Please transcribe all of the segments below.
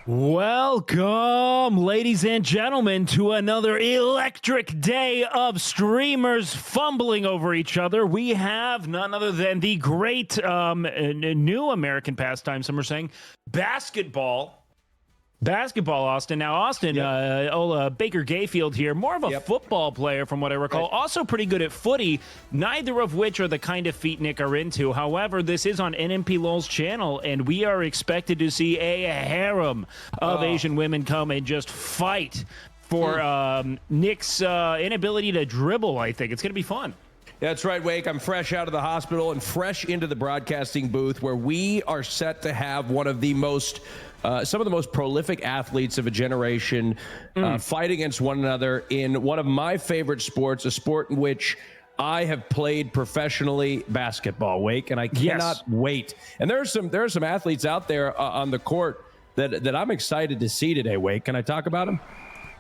Welcome, ladies and gentlemen, to another electric day of streamers fumbling over each other. We have none other than the great new American pastime, some are saying, basketball. Basketball, Austin. Now, Austin, Baker Gayfield here, more of a football player from what I recall. Also pretty good at footy, neither of which are the kind of feat Nick are into. However, this is on Nmplol's channel, and we are expected to see a harem of Asian women come and just fight for Nick's inability to dribble, I think. It's going to be fun. That's right, Wake. I'm fresh out of the hospital and fresh into the broadcasting booth where we are set to have one of the most some of the most prolific athletes of a generation fight against one another in one of my favorite sports, a sport in which I have played professionally, basketball, Wake, and I cannot wait. And there are some athletes out there on the court that I'm excited to see today, Wake. Can I talk about them?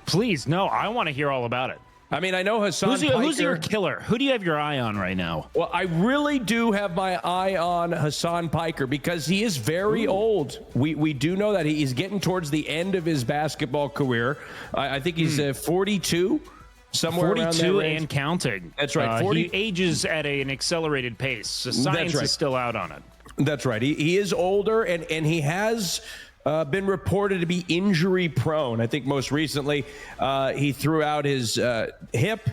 Please, no, I want to hear all about it. I mean, I know Hassan Piker. Who's your killer? Who do you have your eye on right now? Well, I really do have my eye on Hassan Piker because he is very old. We do know that he's getting towards the end of his basketball career. I think he's 42, somewhere around there. 42 and counting. That's right. He ages at an accelerated pace. So science is still out on it. That's right. He is older, and he has been reported to be injury prone. I think most recently he threw out his hip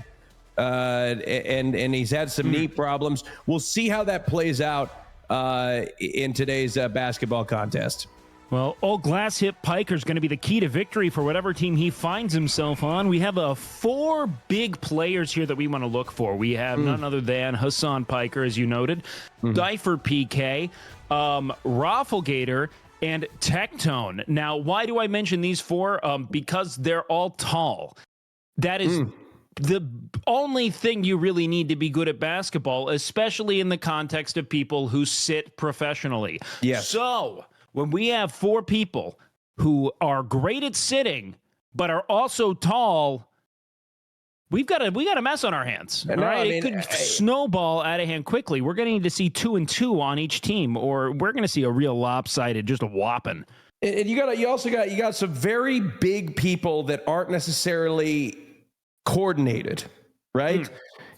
and he's had some knee problems. We'll see how that plays out in today's basketball contest. Well, old glass hip Piker is going to be the key to victory for whatever team he finds himself on. We have 4 big players here that we want to look for. We have none other than Hassan Piker, as you noted, Difer PK, Rafflegator, and Tectone. Now, why do I mention these 4? Because they're all tall. That is the only thing you really need to be good at basketball, especially in the context of people who sit professionally. Yes. So, when we have 4 people who are great at sitting, but are also tall, we got a mess on our hands. All right, it could snowball out of hand quickly. We're going to need to see 2 and 2 on each team, or we're going to see a real lopsided, just a whopping. And you also got some very big people that aren't necessarily coordinated, right?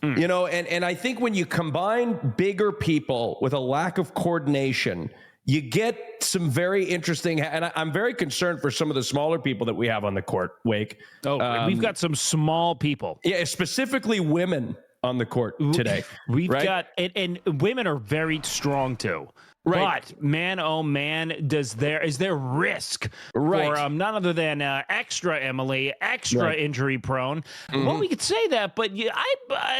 You know, and I think when you combine bigger people with a lack of coordination, you get some very interesting, and I'm very concerned for some of the smaller people that we have on the court, Wake. We've got some small people. Yeah, specifically women on the court today. We've got, and women are very strong too. Right. But man, oh man, is there risk for none other than extra Emily, extra injury prone? Well, we could say that, but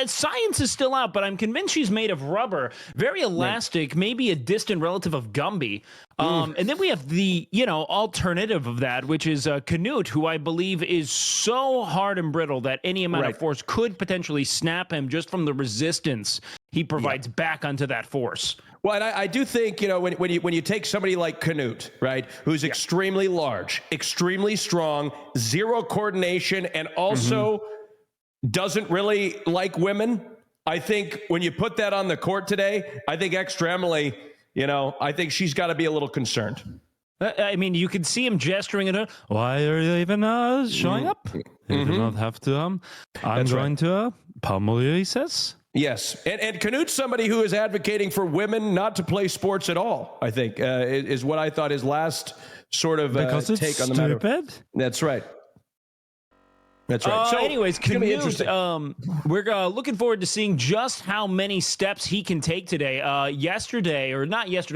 science is still out. But I'm convinced she's made of rubber, very elastic, maybe a distant relative of Gumby. And then we have the alternative of that, which is Canute, who I believe is so hard and brittle that any amount of force could potentially snap him just from the resistance he provides back onto that force. Well, and I do think, when you take somebody like Canute, right, who's extremely large, extremely strong, zero coordination, and also doesn't really like women, I think when you put that on the court today, I think extra Emily, I think she's got to be a little concerned. I mean, you can see him gesturing at her. Why are you even showing up? You do not have to. I'm going to pummel you, he says. Yes, and Canute's somebody who is advocating for women not to play sports at all, I think, is what I thought his last sort of take on the matter. That's right. That's right. So, anyways, Canute, we're looking forward to seeing just how many steps he can take today.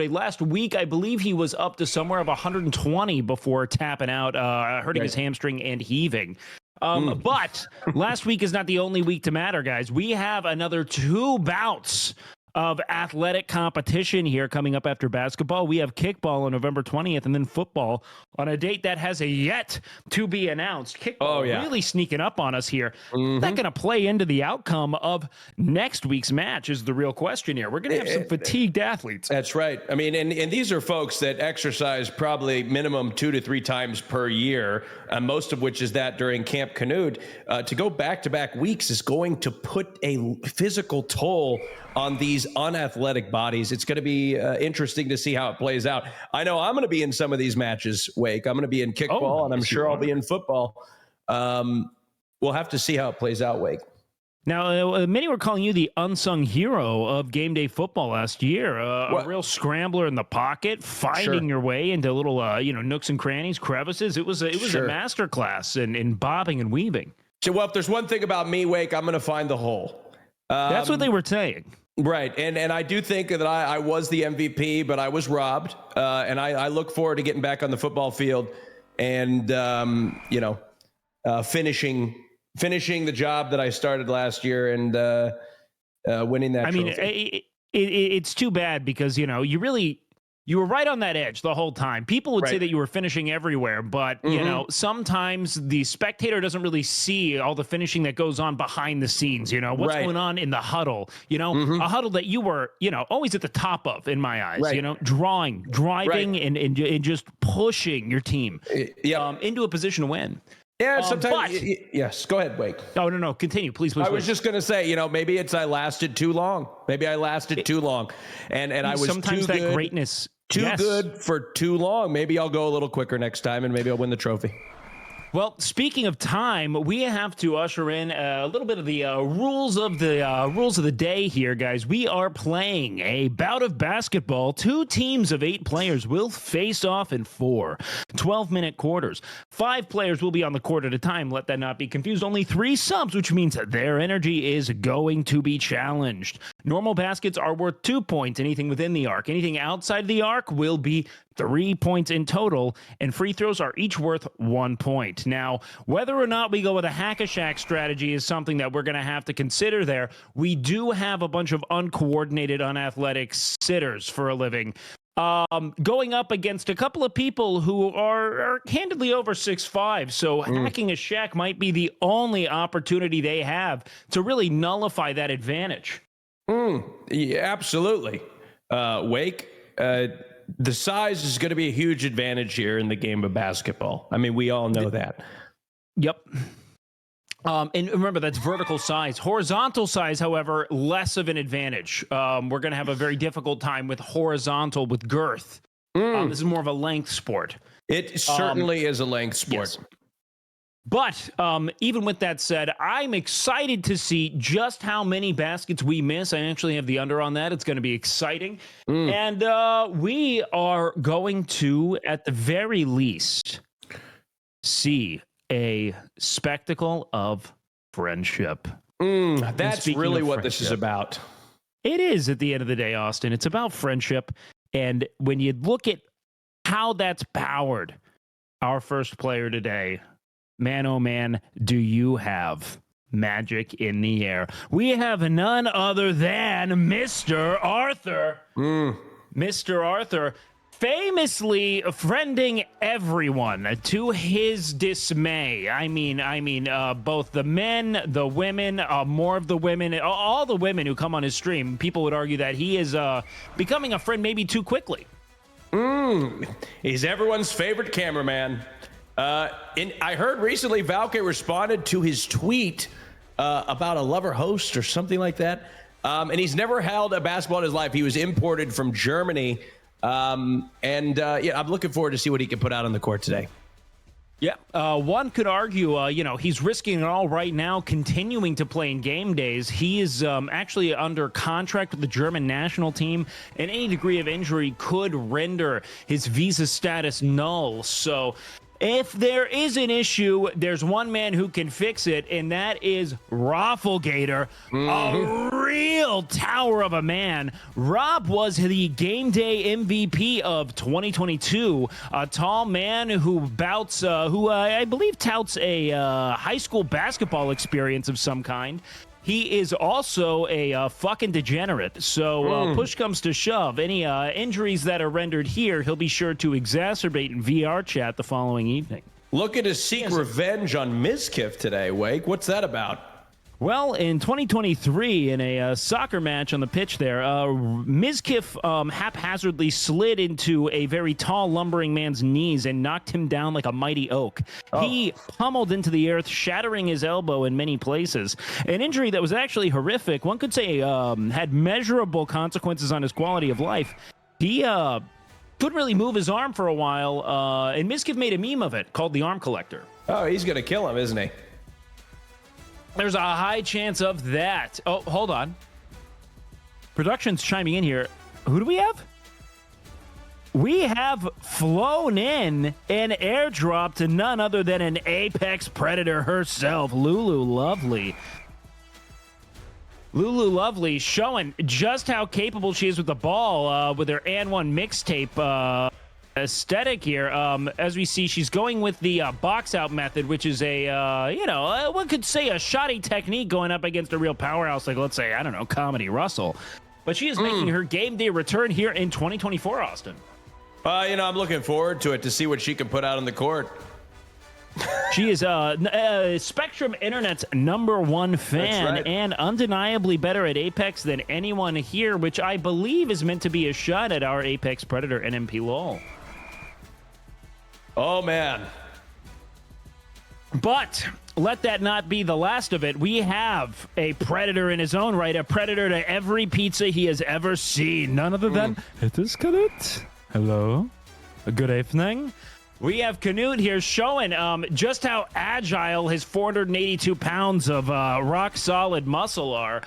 Last week, I believe he was up to somewhere of 120 before tapping out, hurting his hamstring and heaving. But last week is not the only week to matter, guys. We have another 2 bouts of athletic competition here coming up after basketball. We have kickball on November 20th and then football on a date that has yet to be announced. Kickball really sneaking up on us here. Is that going to play into the outcome of next week's match is the real question here. We're going to have some fatigued athletes. That's right. I mean, and these are folks that exercise probably minimum 2 to 3 times per year, most of which is that during Camp Canute. To go back-to-back weeks is going to put a physical toll on these unathletic bodies. It's going to be interesting to see how it plays out. I know I'm going to be in some of these matches, Wake. I'm going to be in kickball, and I'm sure I'll be in football. We'll have to see how it plays out, Wake. Now, many were calling you the unsung hero of game day football last year. A real scrambler in the pocket, finding your way into little, nooks and crannies, crevices. It was a masterclass in bobbing and weaving. So, well, if there's one thing about me, Wake, I'm going to find the hole. That's what they were saying. Right. And I do think that I was the MVP, but I was robbed. And I look forward to getting back on the football field and, finishing the job that I started last year and winning that trophy. I mean, it's too bad because, you were right on that edge the whole time. People would say that you were finishing everywhere, but, sometimes the spectator doesn't really see all the finishing that goes on behind the scenes, what's going on in the huddle, a huddle that you were, always at the top of, in my eyes, driving and just pushing your team into a position to win. Yeah, sometimes. Yes, go ahead, Wake. Oh, no, continue, please. I was just going to say, maybe I lasted too long. Maybe I lasted too long, and I was sometimes too that good, greatness too good for too long. Maybe I'll go a little quicker next time, and maybe I'll win the trophy. Well, speaking of time, we have to usher in a little bit of the rules of the day here, guys. We are playing a bout of basketball. 2 teams of 8 players will face off in 4 12-minute quarters. 5 players will be on the court at a time. Let that not be confused. Only 3 subs, which means that their energy is going to be challenged. Normal baskets are worth 2 points. Anything within the arc. Anything outside the arc will be 3 points in total, and free throws are each worth 1 point. Now, whether or not we go with a hack-a-shack strategy is something that we're going to have to consider there. We do have a bunch of uncoordinated, unathletic sitters for a living, going up against a couple of people who are handedly over 6'5", so hacking a shack might be the only opportunity they have to really nullify that advantage. Yeah, absolutely. Wake, the size is going to be a huge advantage here in the game of basketball. I mean, we all know that. Yep. And remember, that's vertical size. Horizontal size, however, less of an advantage. We're going to have a very difficult time with horizontal, with girth. This is more of a length sport. It certainly is a length sport. Yes. But even with that said, I'm excited to see just how many baskets we miss. I actually have the under on that. It's going to be exciting. And we are going to, at the very least, see a spectacle of friendship. That's really what this is about. It is, at the end of the day, Austin. It's about friendship. And when you look at how that's powered our first player today, man, oh man, do you have magic in the air. We have none other than Mr. Arthur. Mr. Arthur, famously friending everyone to his dismay. I mean, both the men, the women, more of the women, all the women who come on his stream. People would argue that he is becoming a friend maybe too quickly. He's everyone's favorite cameraman. I heard recently Valkyrie responded to his tweet about a lover host or something like that. And he's never held a basketball in his life. He was imported from Germany. I'm looking forward to see what he can put out on the court today. Yeah, one could argue, he's risking it all right now, continuing to play in game days. He is actually under contract with the German national team, and any degree of injury could render his visa status null. So if there is an issue, there's one man who can fix it, and that is Rafflegator, a real tower of a man. Rob was the game day MVP of 2022, a tall man who I believe touts a high school basketball experience of some kind. He is also a fucking degenerate. So push comes to shove. Any injuries that are rendered here, he'll be sure to exacerbate in VR chat the following evening. Looking to seek revenge on Mizkif today, Wake. What's that about? Well, in 2023, in a soccer match on the pitch there, Mizkif haphazardly slid into a very tall, lumbering man's knees and knocked him down like a mighty oak. He pummeled into the earth, shattering his elbow in many places. An injury that was actually horrific. One could say had measurable consequences on his quality of life. He couldn't really move his arm for a while, and Mizkif made a meme of it called the arm collector. Oh, he's going to kill him, isn't he? There's a high chance of that. Oh, hold on. Production's chiming in here. Who do we have? We have flown in an airdrop to none other than an apex predator herself, Lulu Lovely. Lulu Lovely showing just how capable she is with the ball with her N1 mixtape aesthetic here. As we see, she's going with the box out method, which is a one could say a shoddy technique going up against a real powerhouse like, let's say, I don't know, Comedy Russell. But she is making her game day return here in 2024, Austin. I'm looking forward to it, to see what she can put out on the court. She is Spectrum Internet's #1 fan, and undeniably better at Apex than anyone here, which I believe is meant to be a shot at our Apex Predator, Nmplol. Oh, man. But let that not be the last of it. We have a predator in his own right, a predator to every pizza he has ever seen. None other than, it is Canute. Hello. Good evening. We have Canute here showing just how agile his 482 pounds of rock-solid muscle are.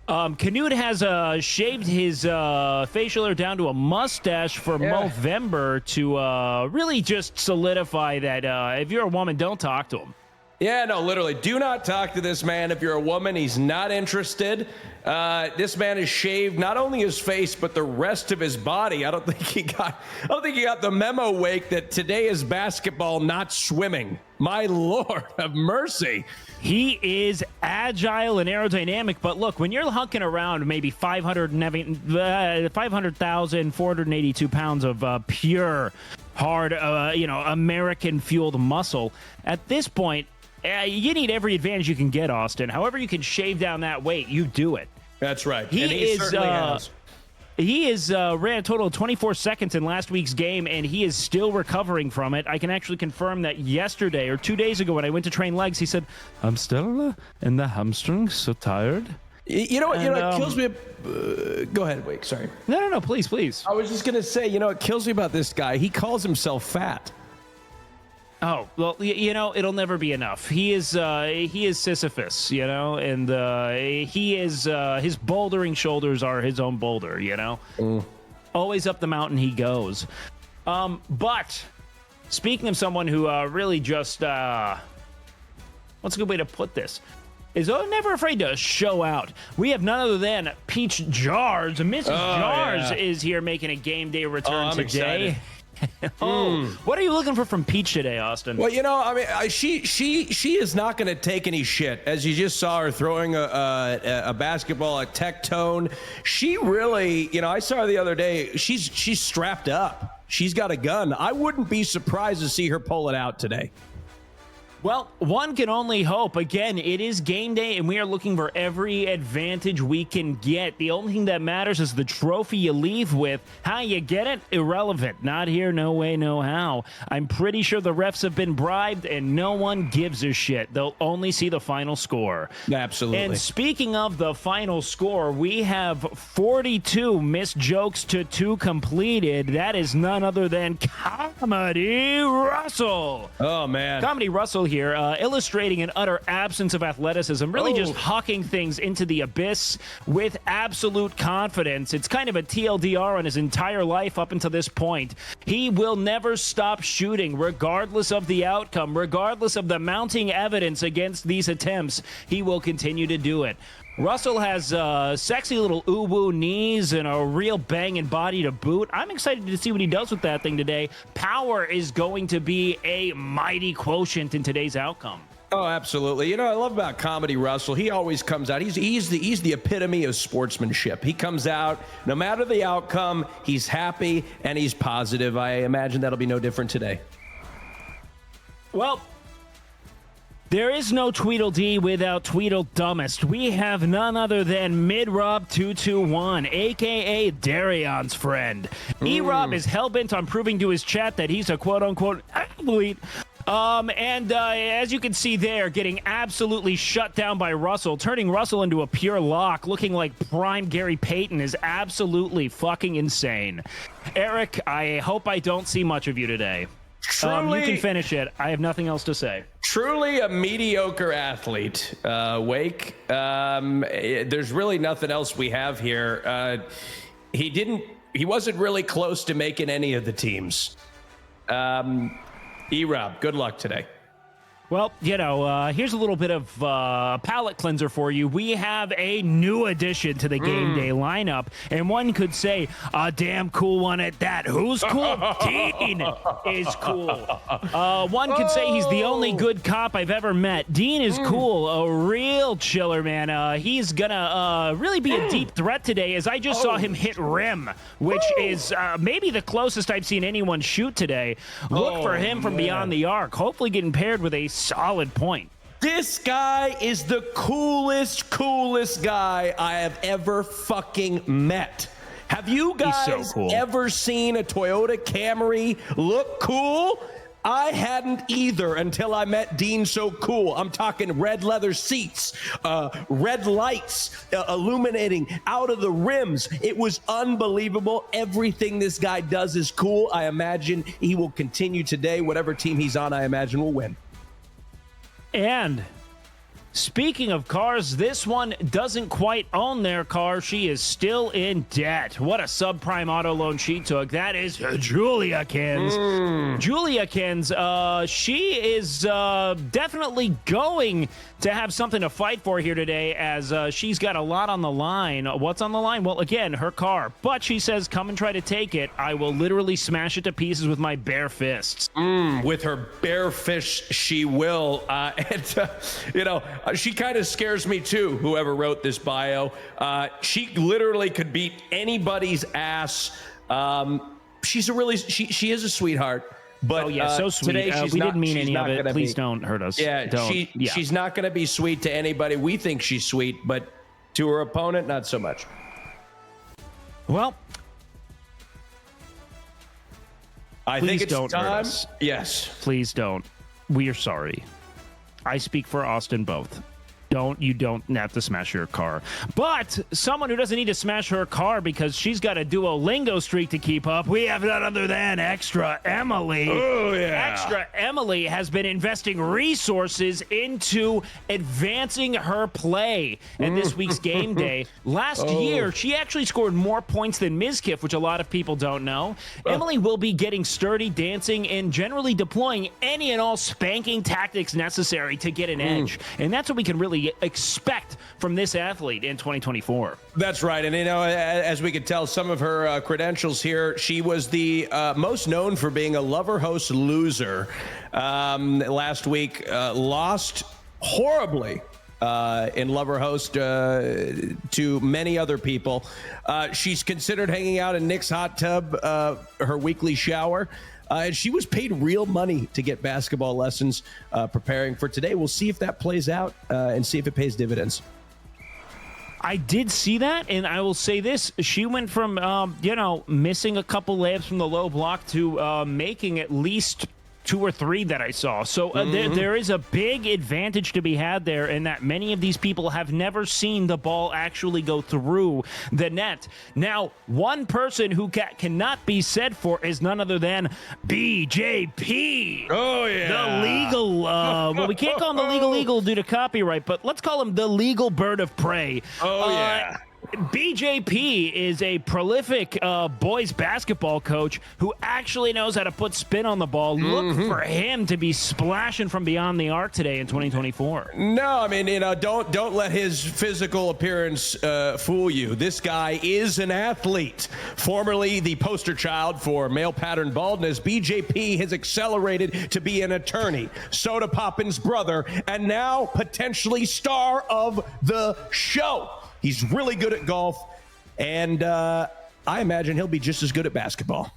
Canute has shaved his facial hair down to a mustache for Movember to really just solidify that if you're a woman, don't talk to him. Yeah, no, literally, do not talk to this man if you're a woman. He's not interested. This man has shaved not only his face but the rest of his body. I don't think he got the memo, Wake, that today is basketball, not swimming. My Lord have mercy. He is agile and aerodynamic, but look, when you're hunking around maybe 500,482 pounds of pure, hard, American-fueled muscle, at this point, you need every advantage you can get, Austin. However you can shave down that weight, you do it. That's right. He certainly has. He ran a total of 24 seconds in last week's game, and he is still recovering from it. I can actually confirm that yesterday or 2 days ago when I went to train legs, he said, I'm still in the hamstrings, so tired. You know what? It kills me. Go ahead, Wake. Sorry. No. Please. I was just going to say, it kills me about this guy. He calls himself fat. Oh, well, it'll never be enough. He is Sisyphus, and he is, his bouldering shoulders are his own boulder, Always up the mountain he goes. But speaking of someone who really just, what's a good way to put this? Is never afraid to show out. We have none other than Peach Jars. Mrs. Jars is here making a game day return today. Excited. What are you looking for from Peach today, Austin? Well, she is not going to take any shit. As you just saw her throwing a basketball, a tectone. She really, I saw her the other day. She's strapped up. She's got a gun. I wouldn't be surprised to see her pull it out today. Well, one can only hope. Again, it is game day, and we are looking for every advantage we can get. The only thing that matters is the trophy you leave with. How you get it? Irrelevant. Not here, no way, no how. I'm pretty sure the refs have been bribed, and no one gives a shit. They'll only see the final score. Absolutely. And speaking of the final score, we have 42 missed jokes to 2 completed. That is none other than Comedy Russell. Oh, man. Comedy Russell here, illustrating an utter absence of athleticism, really just hawking things into the abyss with absolute confidence. It's kind of a TLDR on his entire life up until this point. He will never stop shooting, regardless of the outcome, regardless of the mounting evidence against these attempts. He will continue to do it. Russell has sexy little uwu knees and a real banging body to boot. I'm excited to see what he does with that thing today. Power is going to be a mighty quotient in today's outcome. Oh, absolutely. I love about Comedy Russell. He always comes out. He's the epitome of sportsmanship. He comes out, no matter the outcome, he's happy and he's positive. I imagine that'll be no different today. Well, There is no Tweedledee without Tweedledumbest. We have none other than Midrob221, a.k.a. Darion's friend. E-Rob is hell-bent on proving to his chat that he's a quote-unquote athlete. As you can see there, getting absolutely shut down by Russell, turning Russell into a pure lock, looking like prime Gary Payton is absolutely fucking insane. Eric, I hope I don't see much of you today. Truly, you can finish it. I have nothing else to say. Truly a mediocre athlete, Wake. There's really nothing else we have here. He wasn't really close to making any of the teams. E-Rob, good luck today. Well, here's a little bit of palate cleanser for you. We have a new addition to the Game Day lineup, and one could say a damn cool one at that. Who's cool? Dean is cool. One could say he's the only good cop I've ever met. Dean is cool, a real chiller, man. He's gonna really be a deep threat today, as I just saw him hit rim, which is maybe the closest I've seen anyone shoot today. Look for him from beyond the arc, hopefully getting paired with a solid point. This guy is the coolest guy I have ever fucking met. Have you guys ever seen a Toyota Camry look cool? I hadn't either until I met Dean So Cool. I'm talking red leather seats, red lights illuminating out of the rims. It was unbelievable. Everything this guy does is cool. I imagine he will continue today. Whatever team he's on, I imagine will win. And speaking of cars, this one doesn't quite own their car. She is still in debt. What a subprime auto loan she took. That is Julia Kins. Julia Kins, she is definitely going to have something to fight for here today, as she's got a lot on the line. What's on the line? Well, again, her car. But she says, come and try to take it. I will literally smash it to pieces with my bare fists. With her bare fist, she will. She kind of scares me too, whoever wrote this bio. She literally could beat anybody's ass. She is a sweetheart. But so sweet. Today we didn't mean any of it. Please don't hurt us. She's not going to be sweet to anybody. We think she's sweet, but to her opponent, not so much. Well, I think it's don't time. Hurt us. Yes. Please don't. We are sorry. I speak for Austin both. You don't have to smash your car. But someone who doesn't need to smash her car because she's got a Duolingo streak to keep up, we have none other than Extra Emily. Oh, yeah. Extra Emily has been investing resources into advancing her play at this week's game day. Last year, she actually scored more points than Mizkif, which a lot of people don't know. Emily will be getting sturdy, dancing, and generally deploying any and all spanking tactics necessary to get an edge. And that's what we can really expect from this athlete in 2024. That's right. And, as we could tell, some of her credentials here, she was the most known for being a lover host loser. Last week, lost horribly in lover host to many other people. She's considered hanging out in Nick's hot tub, her weekly shower. And she was paid real money to get basketball lessons preparing for today. We'll see if that plays out and see if it pays dividends. I did see that, and I will say this. She went from, missing a couple layups from the low block to making at least 2 or 3 that I saw. So there is a big advantage to be had there, in that many of these people have never seen the ball actually go through the net. Now, one person who cannot be said for is none other than BJP. Oh, yeah. The legal, well, we can't call him the legal eagle due to copyright, but let's call him the legal bird of prey. Oh, yeah. BJP is a prolific boys basketball coach who actually knows how to put spin on the ball. Look for him to be splashing from beyond the arc today in 2024. No, I mean, don't let his physical appearance fool you. This guy is an athlete. Formerly the poster child for male pattern baldness, BJP has accelerated to be an attorney, Soda Poppin's brother, and now potentially star of the show. He's really good at golf, and I imagine he'll be just as good at basketball.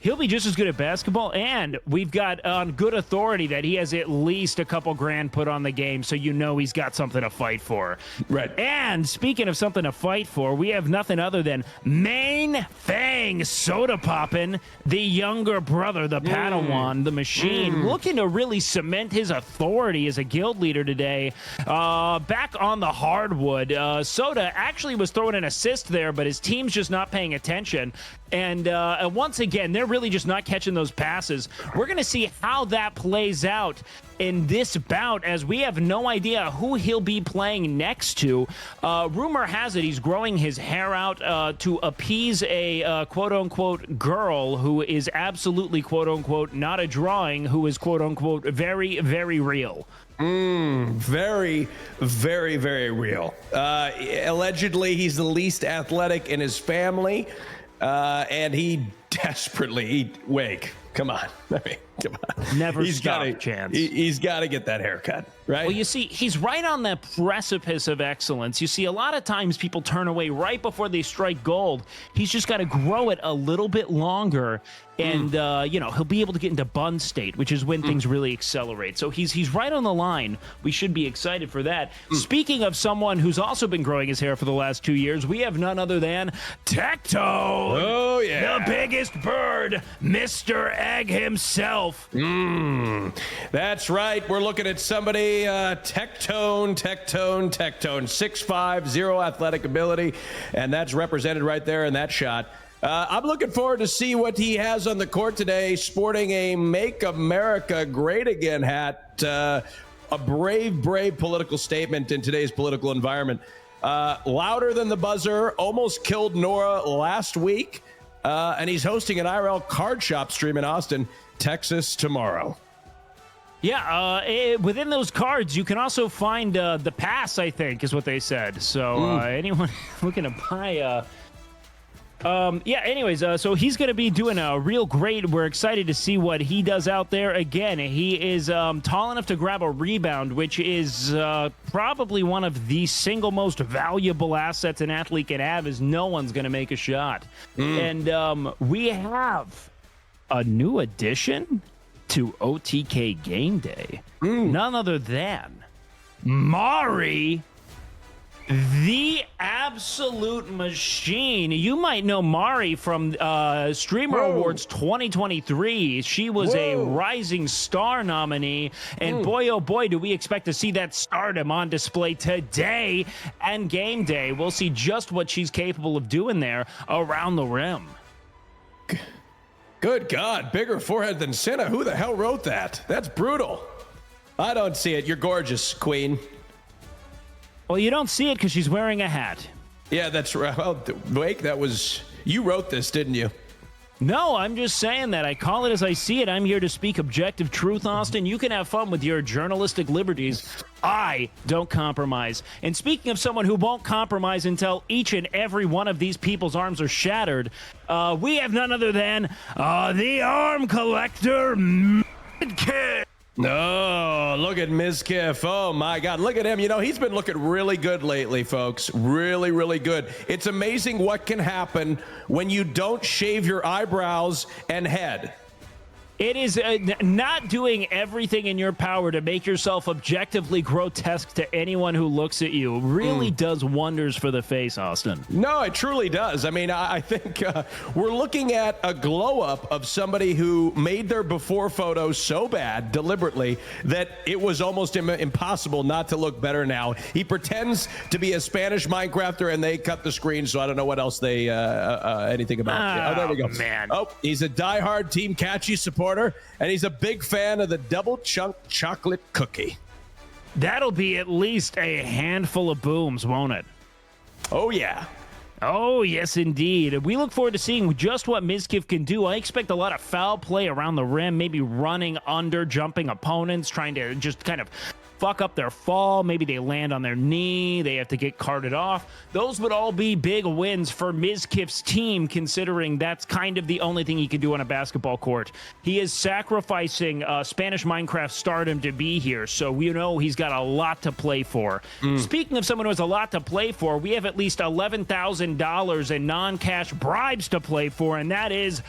He'll be just as good at basketball, and we've got on good authority that he has at least a couple grand put on the game, so you know he's got something to fight for. Right. And speaking of something to fight for, we have nothing other than Main Fang Soda Poppin', the younger brother, the Padawan, the machine, looking to really cement his authority as a guild leader today. Back on the hardwood, Soda actually was throwing an assist there, but his team's just not paying attention. And once again, they're really just not catching those passes. We're going to see how that plays out in this bout, as we have no idea who he'll be playing next to. Rumor has it he's growing his hair out to appease a quote-unquote girl who is absolutely quote-unquote not a drawing, who is quote-unquote very, very real. Very, very, very real. Allegedly, he's the least athletic in his family. And he desperately, Wake, come on. I mean, come on. Never stop a chance. He's got to get that haircut, right? Well, you see, he's right on the precipice of excellence. You see, a lot of times people turn away right before they strike gold. He's just got to grow it a little bit longer. And, you know, he'll be able to get into bun state, which is when things really accelerate. So he's right on the line. We should be excited for that. Speaking of someone who's also been growing his hair for the last 2 years, we have none other than Tectone. Oh, yeah. The biggest bird, Mr. Egg himself. That's right. We're looking at somebody, Tectone. 6'5", 0 athletic ability. And that's represented right there in that shot. I'm looking forward to see what he has on the court today, sporting a Make America Great Again hat. A brave political statement in today's political environment. Louder than the buzzer, almost killed Nora last week. And he's hosting an IRL card shop stream in Austin, Texas tomorrow. Yeah, within those cards, you can also find the pass, I think, is what they said. So anyone looking to buy... yeah, anyways, so he's going to be doing a real great. We're excited to see what he does out there. Again, he is tall enough to grab a rebound, which is probably one of the single most valuable assets an athlete can have, is no one's going to make a shot. And we have a new addition to OTK Game Day. None other than Mari, the absolute machine. You might know Mari from Streamer Awards 2023. She was a Rising Star nominee. And boy, oh boy, do we expect to see that stardom on display today and Game Day. We'll see just what she's capable of doing there around the rim. Good God, bigger forehead than Senna. Who the hell wrote that? That's brutal. I don't see it. You're gorgeous, Queen. Well, you don't see it because she's wearing a hat. Yeah, that's right. Well, Wake, that was... You wrote this, didn't you? No, I'm just saying that. I call it as I see it. I'm here to speak objective truth, Austin. You can have fun with your journalistic liberties. I don't compromise. And speaking of someone who won't compromise until each and every one of these people's arms are shattered, we have none other than the arm collector, Kid. No, look at Mizkif. Oh, my God. Look at him. You know, he's been looking really good lately, folks. Really, really good. It's amazing what can happen when you don't shave your eyebrows and head. It is not doing everything in your power to make yourself objectively grotesque to anyone who looks at you. Really does wonders for the face, Austin. No, it truly does. I mean, I think we're looking at a glow up of somebody who made their before photo so bad deliberately that it was almost impossible not to look better now. He pretends to be a Spanish Minecrafter and they cut the screen, so I don't know what else they anything about. Oh, there we go. Man. Oh, he's a diehard Team Catchy supporter. And he's a big fan of the double chunk chocolate cookie. That'll be at least a handful of booms, won't it? Oh, yeah. Oh, yes, indeed. We look forward to seeing just what Mizkif can do. I expect a lot of foul play around the rim, maybe running under, jumping opponents, trying to just kind of fuck up their fall. Maybe they land on their knee. They have to get carted off. Those would all be big wins for Mizkif's team, considering that's kind of the only thing he can do on a basketball court. He is sacrificing Spanish Minecraft stardom to be here, so we know he's got a lot to play for. Speaking of someone who has a lot to play for, we have at least $11,000 in non-cash bribes to play for, and that is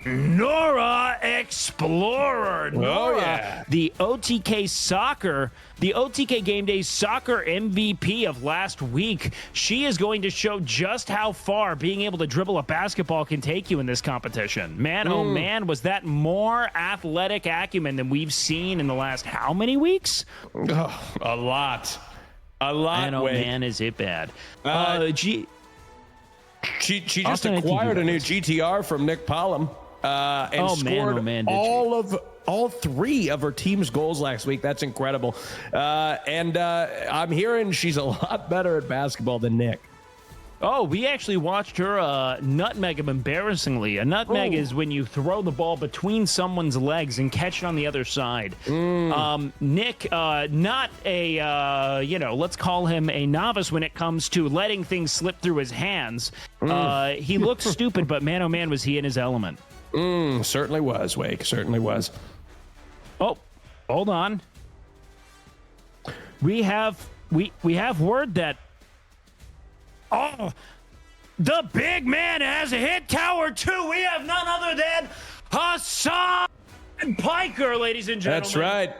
Nora Explorer. Nora, yeah. the OTK Game Day soccer MVP of last week. She is going to show just how far being able to dribble a basketball can take you in this competition. Man, oh man, was that more athletic acumen than we've seen in the last how many weeks? Oh, a lot. Man, oh man, is it bad. She just Austin, acquired a new GTR from Nmplol. And scored all three of her team's goals last week. That's incredible. And I'm hearing she's a lot better at basketball than Nick. Oh, we actually watched her nutmeg him embarrassingly. A nutmeg is when you throw the ball between someone's legs and catch it on the other side. Nick, not a, let's call him a novice when it comes to letting things slip through his hands. He looked stupid, but man, oh man, was he in his element. Certainly was, Wake. Certainly was. Oh, hold on. We have word that the big man has hit Tower 2. We have none other than Hassan Piker, ladies and gentlemen. That's right.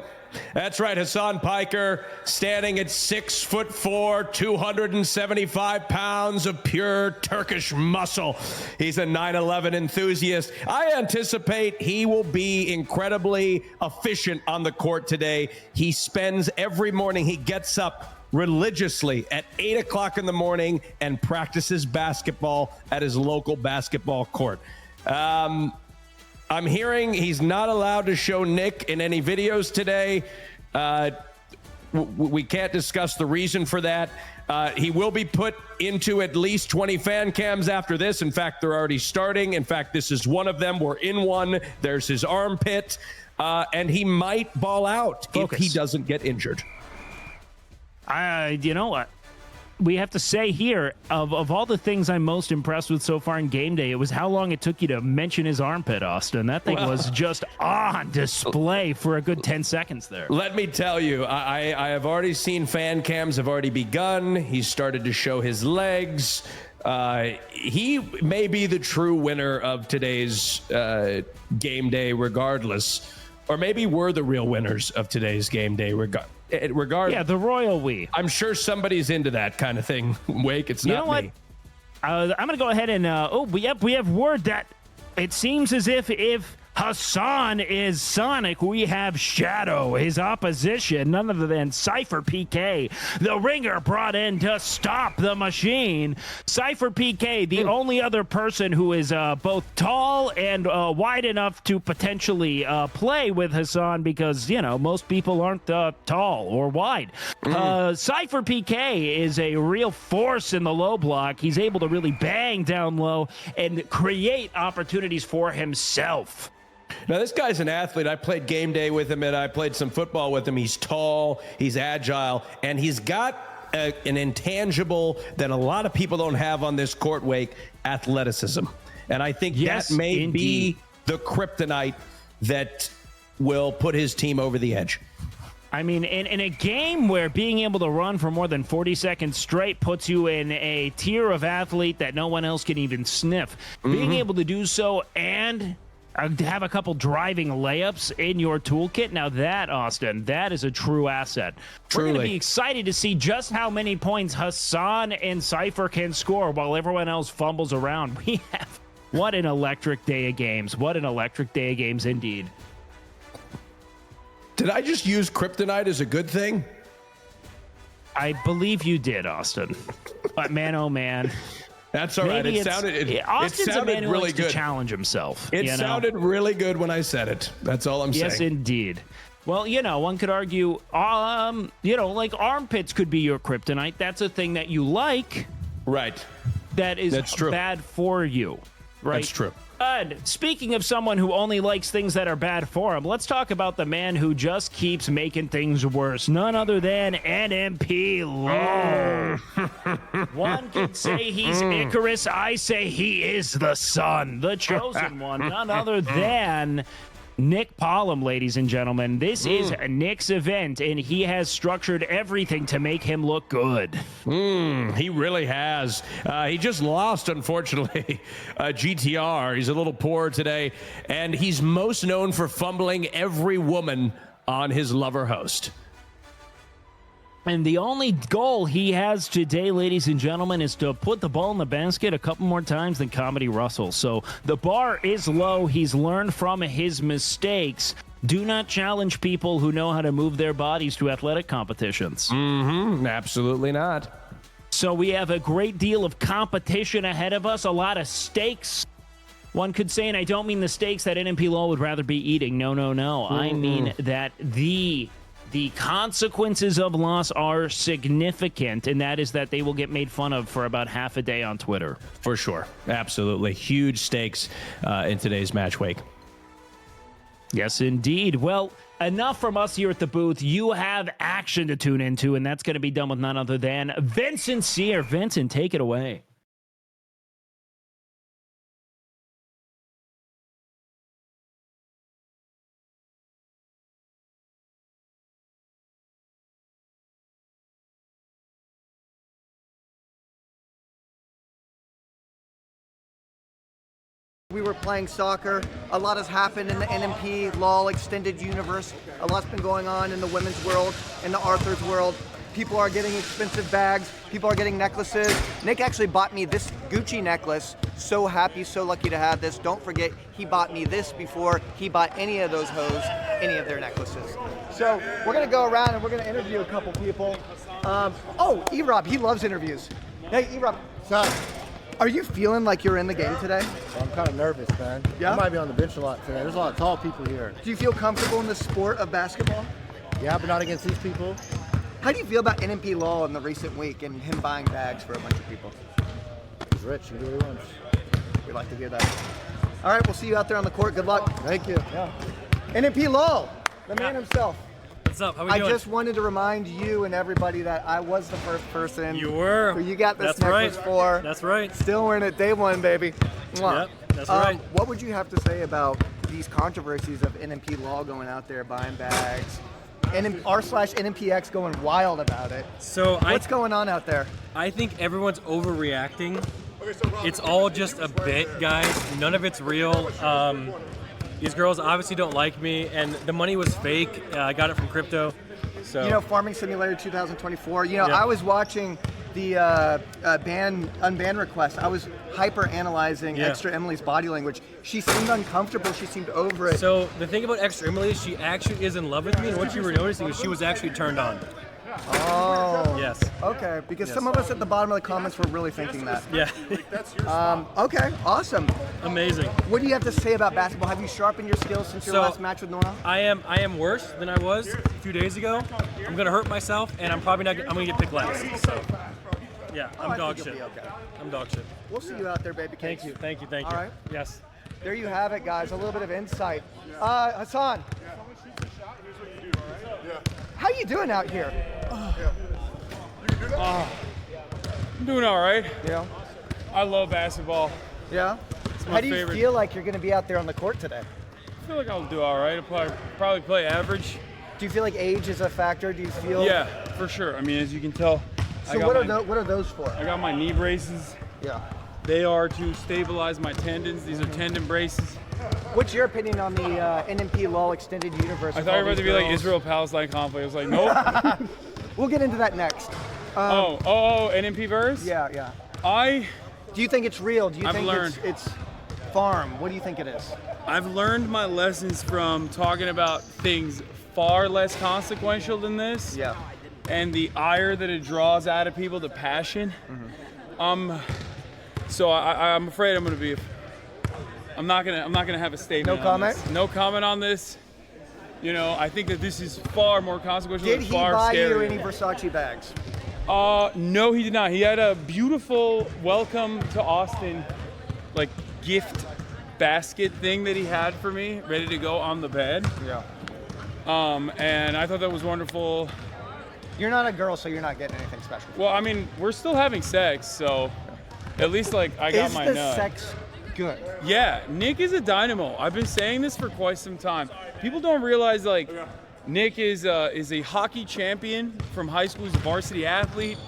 That's right. Hassan Piker, standing at 6'4", 275 pounds of pure Turkish muscle. He's a 9/11 enthusiast. I anticipate he will be incredibly efficient on the court today. He spends every morning, he gets up religiously at 8 o'clock in the morning and practices basketball at his local basketball court. I'm hearing he's not allowed to show Nick in any videos today. We can't discuss the reason for that. He will be put into at least 20 fan cams after this. In fact, they're already starting. In fact, this is one of them. We're in one. There's his armpit. And he might ball out if he doesn't get injured. You know what? We have to say here, of all the things I'm most impressed with so far in Game Day, it was how long it took you to mention his armpit, Austin. That thing was just on display for a good 10 seconds there. Let me tell you, I have already seen fan cams have already begun. He's started to show his legs. He may be the true winner of today's Game Day regardless. Or maybe we're the real winners of today's Game Day regardless. Yeah, the royal we. I'm sure somebody's into that kind of thing. Wake, it's not me. I'm going to go ahead and we have word that it seems as if Hassan is Sonic, we have Shadow, his opposition, none other than Cypher PK, the ringer brought in to stop the machine. Cypher PK, the only other person who is both tall and wide enough to potentially play with Hassan because, most people aren't tall or wide. Cypher PK is a real force in the low block. He's able to really bang down low and create opportunities for himself. Now, this guy's an athlete. I played Game Day with him, and I played some football with him. He's tall, he's agile, and he's got an intangible that a lot of people don't have on this court, Wake, athleticism. And I think that may be the kryptonite that will put his team over the edge. I mean, in a game where being able to run for more than 40 seconds straight puts you in a tier of athlete that no one else can even sniff, being able to do so and have a couple driving layups in your toolkit. Now that, Austin, that is a true asset. Truly. We're going to be excited to see just how many points Hassan and Cypher can score while everyone else fumbles around. We have, what an electric day of games. What an electric day of games indeed. Did I just use kryptonite as a good thing? I believe you did, Austin. But man, oh man. That's all right. It sounded really good. To challenge himself. It sounded really good when I said it. That's all I'm saying. Yes, indeed. Well, one could argue, like armpits could be your kryptonite. That's a thing that you like. Right. That's true. Bad for you. Right. That's true. And speaking of someone who only likes things that are bad for him, let's talk about the man who just keeps making things worse. None other than Nmplol. One could say he's Icarus. I say he is the sun, the chosen one. None other than Nmplol, ladies and gentlemen. This is Nick's event, and he has structured everything to make him look good. He really has. He just lost, unfortunately, GTR. He's a little poor today, and he's most known for fumbling every woman on his lover host. And the only goal he has today, ladies and gentlemen, is to put the ball in the basket a couple more times than Comedy Russell. So the bar is low. He's learned from his mistakes. Do not challenge people who know how to move their bodies to athletic competitions. Absolutely not. So we have a great deal of competition ahead of us, a lot of stakes. One could say, and I don't mean the steaks that Nmplol would rather be eating. No, no, no. I mean that the consequences of loss are significant, and that is that they will get made fun of for about half a day on Twitter. For sure. Absolutely. Huge stakes in today's match week. Yes, indeed. Well, enough from us here at the booth. You have action to tune into, and that's going to be done with none other than Vincent Sear. Vincent, take it away. We were playing soccer. A lot has happened in the Nmplol extended universe. A lot's been going on in the women's world, in the Arthur's world. People are getting expensive bags. People are getting necklaces. Nick actually bought me this Gucci necklace. So happy, so lucky to have this. Don't forget, he bought me this before he bought any of those hoes, any of their necklaces. So we're gonna go around and we're gonna interview a couple people. Oh, E-Rob, he loves interviews. Hey, E-Rob. What's up? Are you feeling like you're in the game today? I'm kind of nervous, man. Yeah? I might be on the bench a lot today. There's a lot of tall people here. Do you feel comfortable in the sport of basketball? Yeah, but not against these people. How do you feel about Nmplol in the recent week and him buying bags for a bunch of people? He's rich. He can do what he wants. We'd like to hear that. All right, we'll see you out there on the court. Good luck. Thank you. Yeah. Nmplol, the man himself. What's up? How we I doing? just wanted to remind you and everybody that I was the first person You were. who you got this That's necklace right. for. That's right. Still wearing it day one, baby. Mwah. Yep, that's right. What would you have to say about these controversies of Nmplol going out there buying bags? R/NMPX going wild about it. So What's going on out there? I think everyone's overreacting. It's all just a bit, guys. None of it's real. These girls obviously don't like me, and the money was fake. I got it from crypto. So You know, Farming Simulator 2024. You know, Yeah. I was watching the unban request. I was hyper analyzing Yeah. Extra Emily's body language. She seemed uncomfortable. She seemed over it. So the thing about Extra Emily is she actually is in love with me, and what you were noticing is she was actually turned on. Oh. Yes. Okay, because Yes. some of us at the bottom of the comments were really thinking that. Yeah. Okay, awesome. Amazing. What do you have to say about basketball? Have you sharpened your skills since your So- last match with Nora? I am worse than I was a few days ago. I'm gonna hurt myself, and I'm probably not. I'm gonna get picked last. So yeah, I I'm think dog you'll shit. be okay. I'm dog shit. We'll see you out there, baby. Thank you. Thank you. Thank you. All right. Yes. There you have it, guys. A little bit of insight. Hassan. How you doing out here? I'm doing all right. Yeah. I love basketball. Yeah. my How do you favorite. feel like you're going to be out there on the court today? I feel like I'll do all right. I'll probably play average. Do you feel like age is a factor? Do you feel? Yeah, for sure. I mean, as you can tell, So what are those for? I got my knee braces. Yeah. They are to stabilize my tendons. These are tendon braces. What's your opinion on the Nmplol extended universe? I with thought you all were about to these be like girls? Israel-Palestine conflict. I was like, nope. We'll get into that next. NMP verse? Yeah, yeah. Do you think it's real? Do you I've think learned. it's farm? What do you think it is? I've learned my lessons from talking about things far less consequential than this. Yeah. And the ire that it draws out of people, the passion. So I'm afraid I'm not gonna have a statement. No comment? On this. No comment on this. You know, I think that this is far more consequential. Did and he far buy you scarier. any Versace bags? No, he did not. He had a beautiful welcome to Austin, like gift basket thing that he had for me, ready to go on the bed. Yeah. And I thought that was wonderful. You're not a girl, so you're not getting anything special. Well, I mean, we're still having sex, so at least like I got Is my the nut. sex good. Yeah, Nick is a dynamo. I've been saying this for quite some time. People don't realize, like, Nick is a hockey champion from high school. He's a varsity athlete,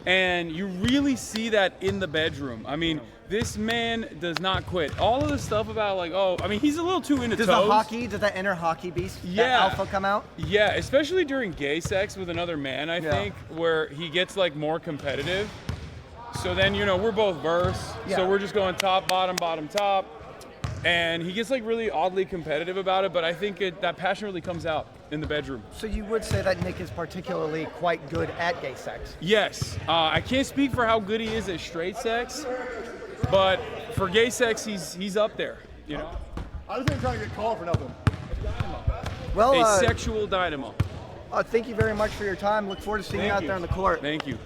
and you really see that in the bedroom. I mean, this man does not quit. All of the stuff about, like, he's a little too into toes. Does that inner hockey beast, that Yeah. alpha come out? Yeah, especially during gay sex with another man, I think, where he gets, like, more competitive. So then, we're both verse, so we're just going top, bottom, top. And he gets, like, really oddly competitive about it, but I think that passion really comes out in the bedroom. So you would say that Nick is particularly quite good at gay sex? Yes. I can't speak for how good he is at straight sex, but for gay sex, he's up there, I just ain't trying to get called for nothing. Well, A sexual dynamo. thank you very much for your time. Look forward to seeing you out there on the court. Thank you.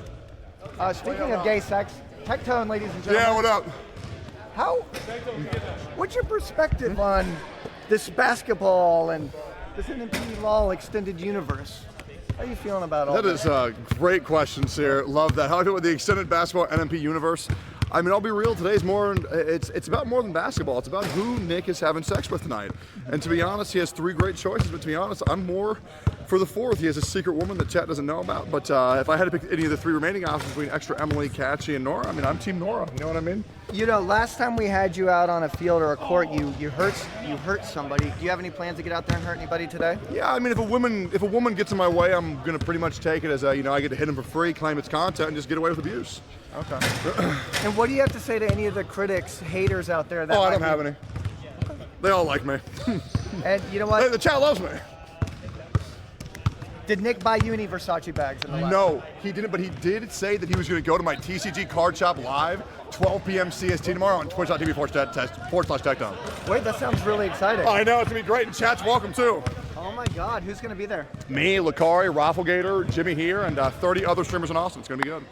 Speaking of gay sex, Tectone, ladies and gentlemen. Yeah, what up? What's your perspective on this basketball and this Nmplol extended universe? How are you feeling about all That is a great question, sir. Love that. How do I feel with the extended basketball NMP universe? I mean, I'll be real. Today's it's about more than basketball. It's about who Nick is having sex with tonight. And to be honest, he has 3 great choices. But to be honest, I'm more for the 4th. He has a secret woman that chat doesn't know about. But if I had to pick any of the 3 remaining options between extra Emily, Catchy, and Nora, I mean, I'm Team Nora. You know what I mean? Last time we had you out on a field or a court, you hurt somebody. Do you have any plans to get out there and hurt anybody today? Yeah, I mean, if a woman gets in my way, I'm gonna pretty much take it as I get to hit him for free, claim it's content, and just get away with abuse. Okay. And what do you have to say to any of the critics, haters out there? That I don't have any. They all like me. And you know what? The chat loves me. Did Nick buy you any Versace bags in the last? No, he didn't, but he did say that he was going to go to my TCG card shop live, 12 p.m. CST tomorrow on twitch.tv/Tectone. Wait, that sounds really exciting. I know, it's going to be great, and chat's welcome too. Oh my God, who's going to be there? Me, Lakari, Rafflegator, Jimmy here, and 30 other streamers in Austin. It's going to be good.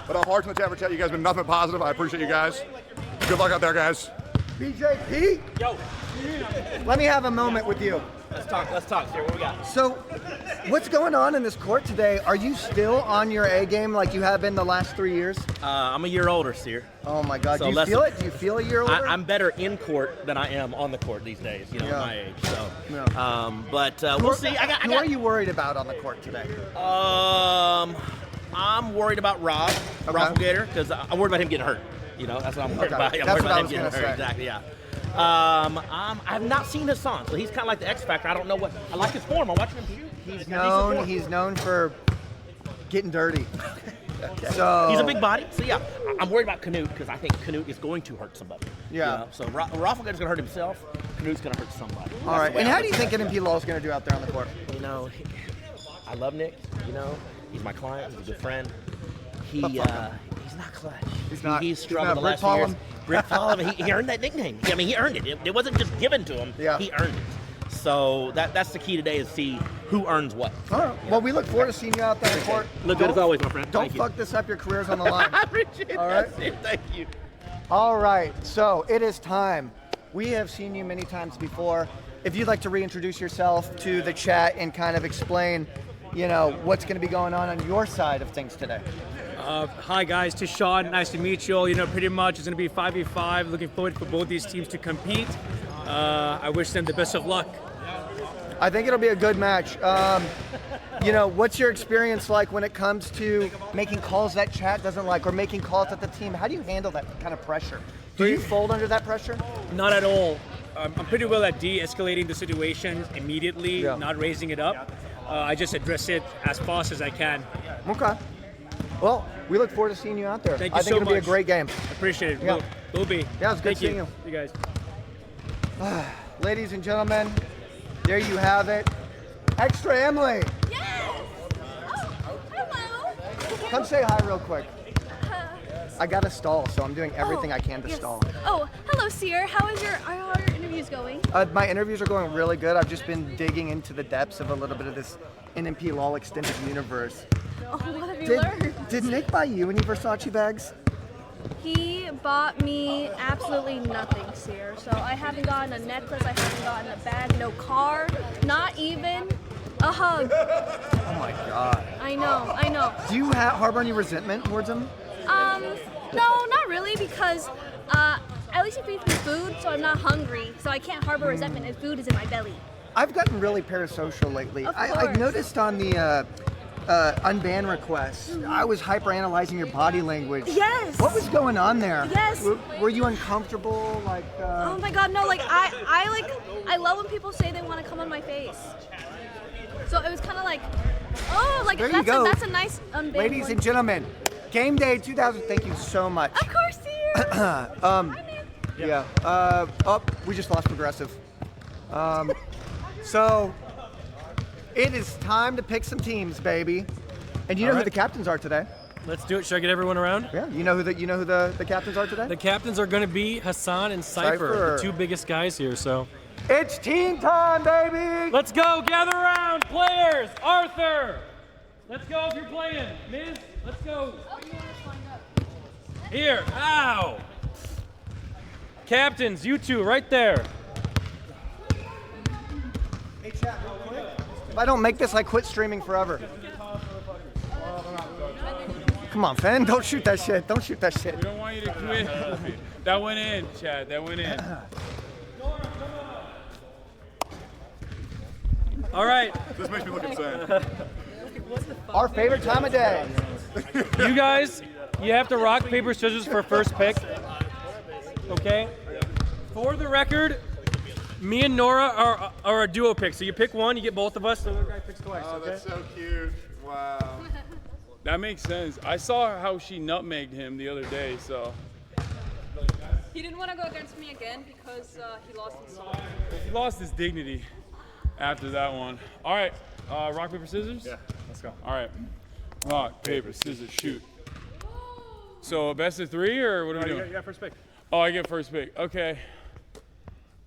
But I'll hearts in the chat for chat. You guys have been nothing but positive. I appreciate you guys. Good luck out there, guys. BJP? Yo. Let me have a moment with you. Let's talk, sir. What we got? So, what's going on in this court today? Are you still on your A game like you have been the last 3 years? I'm a year older, sir. Oh my God, So do you feel it? Do you feel a year older? I'm better in court than I am on the court these days, at my age. So, Yeah. But we'll see. Who are you worried about on the court today? I'm worried about Rob, Rafflegator, because I'm worried about him getting hurt. That's what I'm worried about. I'm That's worried what I about him was getting gonna hurt. say. Exactly, yeah. I've not seen his son, so he's kind of like the X Factor. I don't know I like his form. I'm watching him shoot. He's known for getting dirty. So he's a big body. So yeah, I'm worried about Canute because I think Canute is going to hurt somebody. Yeah. So Rafflegator's going to hurt himself. Canute's going to hurt somebody. All right. And how do you think Nmplol is going to do out there on the court? I love Nick. He's my client. He's a good friend. He's not clutch. He's not. He's struggled the Brick last few years. Paul him? Brick Paul him. He earned that nickname. I mean, he earned it. It wasn't just given to him. Yeah. He earned it. So that's the key today is see who earns what. All right. Well, we look forward to seeing you out there on the court. Look good as always, my friend. Don't Thank you. fuck this up. Your career's on the line. I appreciate All that. right. Thank you. All right. So it is time. We have seen you many times before. If you'd like to reintroduce yourself to the chat and kind of explain, what's going to be going on your side of things today. Hi guys, to Sean, nice to meet you all. Pretty much it's going to be 5v5. Looking forward for both these teams to compete. I wish them the best of luck. I think it'll be a good match. What's your experience like when it comes to making calls that chat doesn't like or making calls that the team? How do you handle that kind of pressure? Do you fold under that pressure? Not at all. I'm pretty well at de-escalating the situation immediately, not raising it up. I just address it as fast as I can. Okay. Well, we look forward to seeing you out there. Thank you I think so it'll be a much. great game. Appreciate it. Yeah. Will be. Yeah, it's good Thank seeing you. you. You guys. Ladies and gentlemen, there you have it. Extra Emily. Yes! Oh, hello. Come say hi real quick. I got to stall, so I'm doing everything I can to yes. stall. Oh, hello, Seer. How are your interviews going? My interviews are going really good. I've just been digging into the depths of a little bit of this Nmplol extended universe. Oh, what have you learned? Did Nick buy you any Versace bags? He bought me absolutely nothing, Seer. So I haven't gotten a necklace, I haven't gotten a bag, no car, not even a hug. Oh my God. I know. Do you harbor any resentment towards him? No, not really, because at least he feeds me food, so I'm not hungry, so I can't harbor resentment if food is in my belly. I've gotten really parasocial lately. Of I've course. noticed on the unban request, I was hyper-analyzing your body language. Yes. What was going on there? Yes. Were you uncomfortable? Like. Oh my God, no! Like I love when people say they want to come on my face. So it was kind of like, oh, like There you go. that's a nice unban. Ladies one. and gentlemen, Game Day 2000. Thank you so much. Of course, dear. Yeah. Oh, we just lost Progressive. So it is time to pick some teams, baby. And you know who the captains are today? Let's do it. Should I get everyone around? Yeah. You know who the captains are today? The captains are going to be Hassan and Cypher, the two biggest guys here. So It's team time, baby. let's go. Gather around, players. Arthur, let's go if you're playing. Miz, let's go. Here. Ow. Captains, you two, right there. Hey, chat, real quick. If I don't make this, I quit streaming forever. Come on, Finn. Don't shoot that shit. Don't shoot that shit. We don't want you to quit. That went in, Chad. That went in. All right. This makes me look insane. Our favorite time of day. You guys, you have to rock, paper, scissors for first pick. Okay? For the record, me and Nora are a duo pick. So you pick one, you get both of us, the other guy picks twice, okay? That's so cute. Wow. That makes sense. I saw how she nutmegged him the other day, so. He didn't want to go against me again because he lost his soul. He lost his dignity after that one. All right, rock, paper, scissors? Yeah, let's go. All right, rock, paper, scissors, shoot. So a best of three, or what are we doing? You got first pick. Oh, I get first pick. Okay.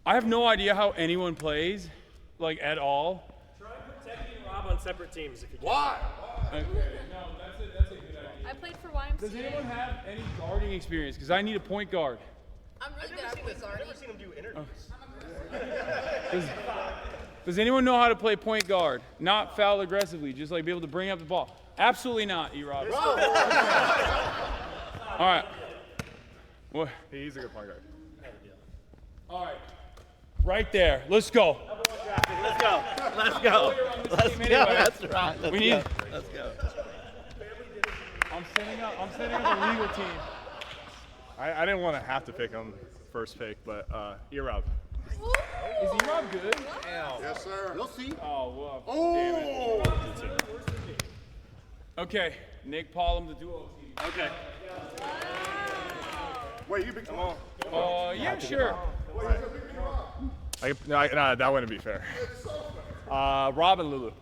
I have no idea how anyone plays, like at all. Try protecting Rob on separate teams if you can. Why? Okay. No, that's a good idea. I played for YMCA. Does anyone have any guarding experience? Because I need a point guard. I'm really good at point guarding. I've never seen him do interviews. Does anyone know how to play point guard? Not foul aggressively, just like be able to bring up the ball. Absolutely not, E-Rob. All right. What? He's a good point guard. All right. Right there. Let's go. Let's go. Let's go. Let's go. That's right. Let's go. Let's go. I'm setting up a legal team. I didn't want to have to pick him first pick, but E-Rob. Is E-Rob good? Yes, sir. We'll see. Oh, well. Oh. Damn it. Okay. Nick Paul, the duo team. Okay. Wait, you picked him on. Yeah, sure. No, that wouldn't be fair. Rob and Lulu. Ooh.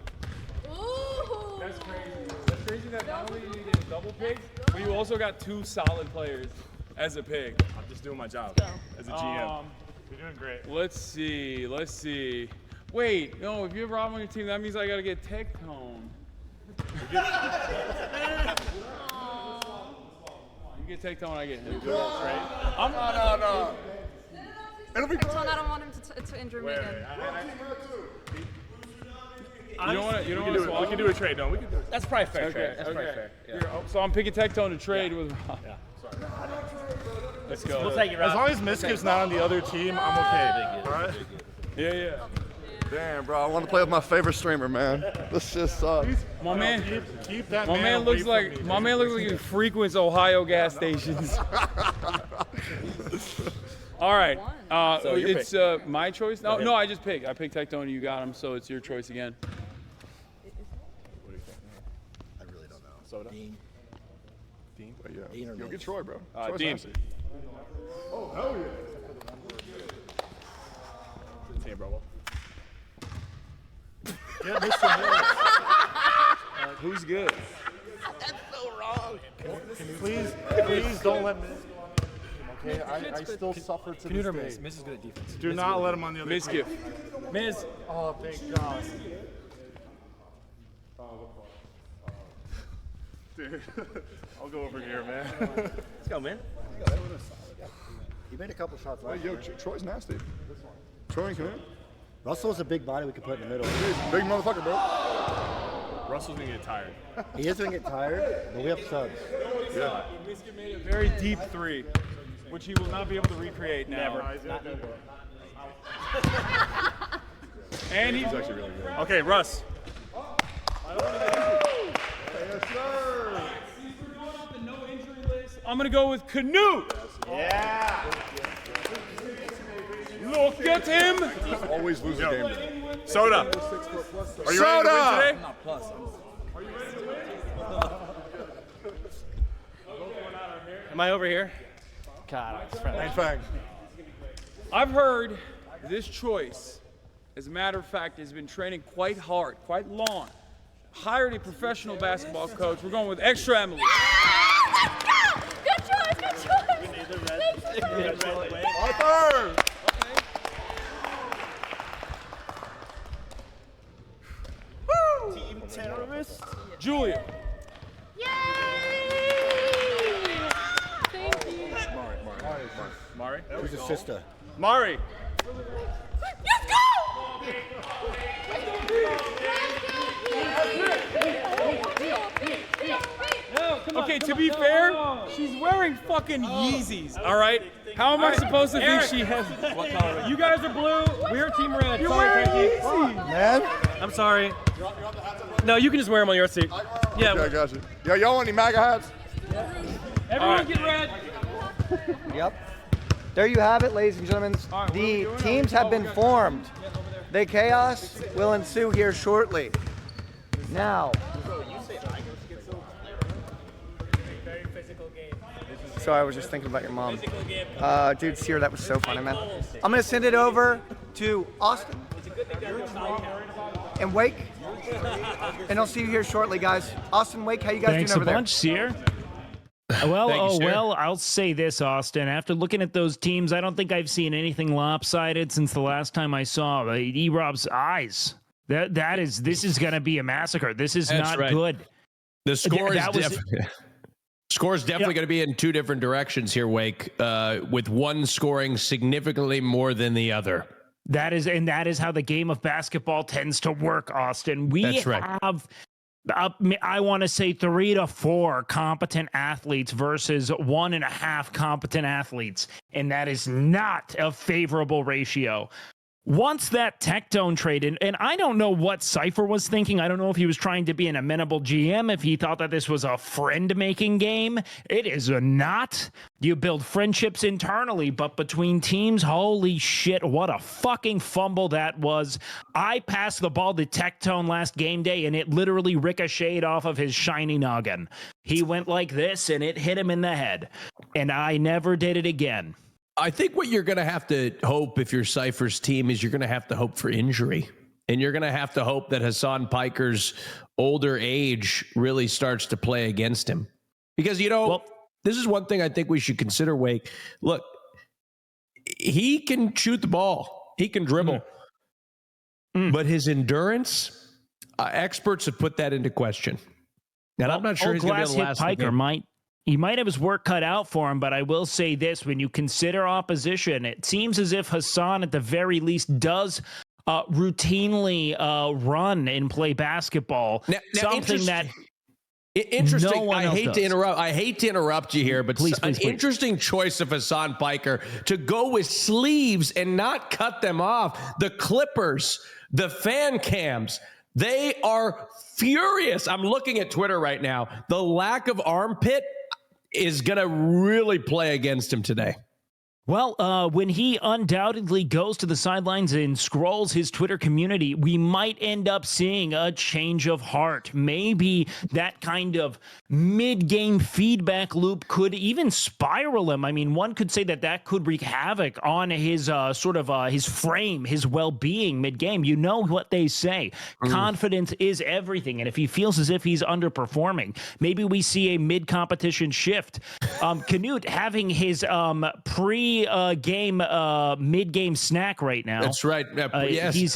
That's crazy. That's crazy that not only did you get a double pick, but you also got two solid players as a pick. I'm just doing my job as a GM. You're doing great. Let's see. Wait, no, if you have Rob on your team, that means I gotta get Tectone. You get Tectone, I get him. No. It'll be I don't want him to injure me again. You don't want to We can do a trade, no? We can do it. That's probably fair. Okay, Trade. That's probably okay. fair. Yeah. Here, so I'm picking Tectone to trade with Rob. Yeah. Let's go. We'll take it, Rob. As long as Miskiv's not on the other team, I'm okay. All right? Yeah. Damn, bro. I want to play with my favorite streamer, man. This just sucks. My man. Keep that My man looks like he frequents Ohio gas stations. All right. So your It's my choice. No, I just picked. I picked Tectone. You got him, so it's your choice again. What do you think? I really don't know. Soda? Dean. But yeah. Dean or Yo, Mitch? get Troy, bro. Troy's Dean. nasty. Oh, hell yeah. Team, bro. Who's good? That's so wrong. Please don't let Miz go on the other team, okay? I still suffer to Commuter this Miz. day. Miz is good at defense. Do not let him on the other team. Miskiff. Miz. Oh, thank God. Dude, I'll go over here, man. Let's go, man. He made a couple shots last Yo, year. Troy's nasty. Troy, come here. Russell's a big body we could put in the middle. Big motherfucker, bro. Russell's gonna get tired. He is going to get tired, but we have subs. Yeah. Miskiff made a very deep three. which he will not be able to recreate now. Never. And he's actually really good. Okay, Russ. I'm gonna go with Canute. Yeah. Look at him. Always lose a game. Soda. Are you ready to win today? Am I over here? God, Hey, Fang. I've heard this choice, as a matter of fact, has been training quite hard, quite long. Hired a professional basketball coach. We're going with extra Emily. Let's go! Good choice, good choice. Arthur! Team terrorist. Julia. Yay! Thank you. Mari. Who's his sister? Mari. Let's go! Okay, to be fair, she's wearing fucking Yeezys, all right? How am I supposed to think she has... What color? You guys are blue. We're team red. You're Sorry, wearing Frankie. Yeezys. Man? I'm sorry. No, you can just wear them on your seat. Yeah. Okay, I got you. Yo, y'all want any MAGA hats? Everyone get red. Yep. There you have it, ladies and gentlemen. The teams have been formed. The chaos will ensue here shortly. Now. So I was just thinking about your mom. Dude, Sear, that was so funny, man. I'm going to send it over to Austin and Wake. And I'll see you here shortly, guys. Austin, Wake, how you guys Thanks doing over a bunch, Sear. Well, Thank you, sir. well, I'll say this, Austin. After looking at those teams, I don't think I've seen anything lopsided since the last time I saw E-Rob's eyes. This is going to be a massacre. This is That's not right. good. The score That was- Score's definitely going to be in two different directions here, Wake, with one scoring significantly more than the other. That is how the game of basketball tends to work, Austin. We That's right. have, I want to say 3 to 4 competent athletes versus 1.5 competent athletes, and that is not a favorable ratio. Once that Tectone trade, and I don't know what Cypher was thinking. I don't know if he was trying to be an amenable GM, if he thought that this was a friend-making game. It is not. You build friendships internally, but between teams, holy shit, what a fucking fumble that was. I passed the ball to Tectone last game day, and it literally ricocheted off of his shiny noggin. He went like this, and it hit him in the head, and I never did it again. I think what you're going to have to hope if you're Cypher's team is you're going to have to hope for injury. And you're going to have to hope that Hassan Piker's older age really starts to play against him. Because, this is one thing I think we should consider, Wake. Look, he can shoot the ball. He can dribble. But his endurance, experts have put that into question. And I'm not sure he's going to be able to last the game. He might have his work cut out for him, but I will say this. When you consider opposition, it seems as if Hassan, at the very least, does routinely run and play basketball. Now something that interesting. No one I else hate does. to interrupt. I hate to interrupt you here, but Please. Interesting choice of Hassan Piker to go with sleeves and not cut them off. The Clippers, the fan cams, they are furious. I'm looking at Twitter right now. The lack of armpit is going to really play against him today. Well, when he undoubtedly goes to the sidelines and scrolls his Twitter community, we might end up seeing a change of heart. Maybe that kind of mid-game feedback loop could even spiral him. I mean, one could say that could wreak havoc on his his frame, his well-being mid-game. You know what they say. Confidence is everything. And if he feels as if he's underperforming, maybe we see a mid-competition shift. Canute having his mid-game snack right now. That's right. Yes. He's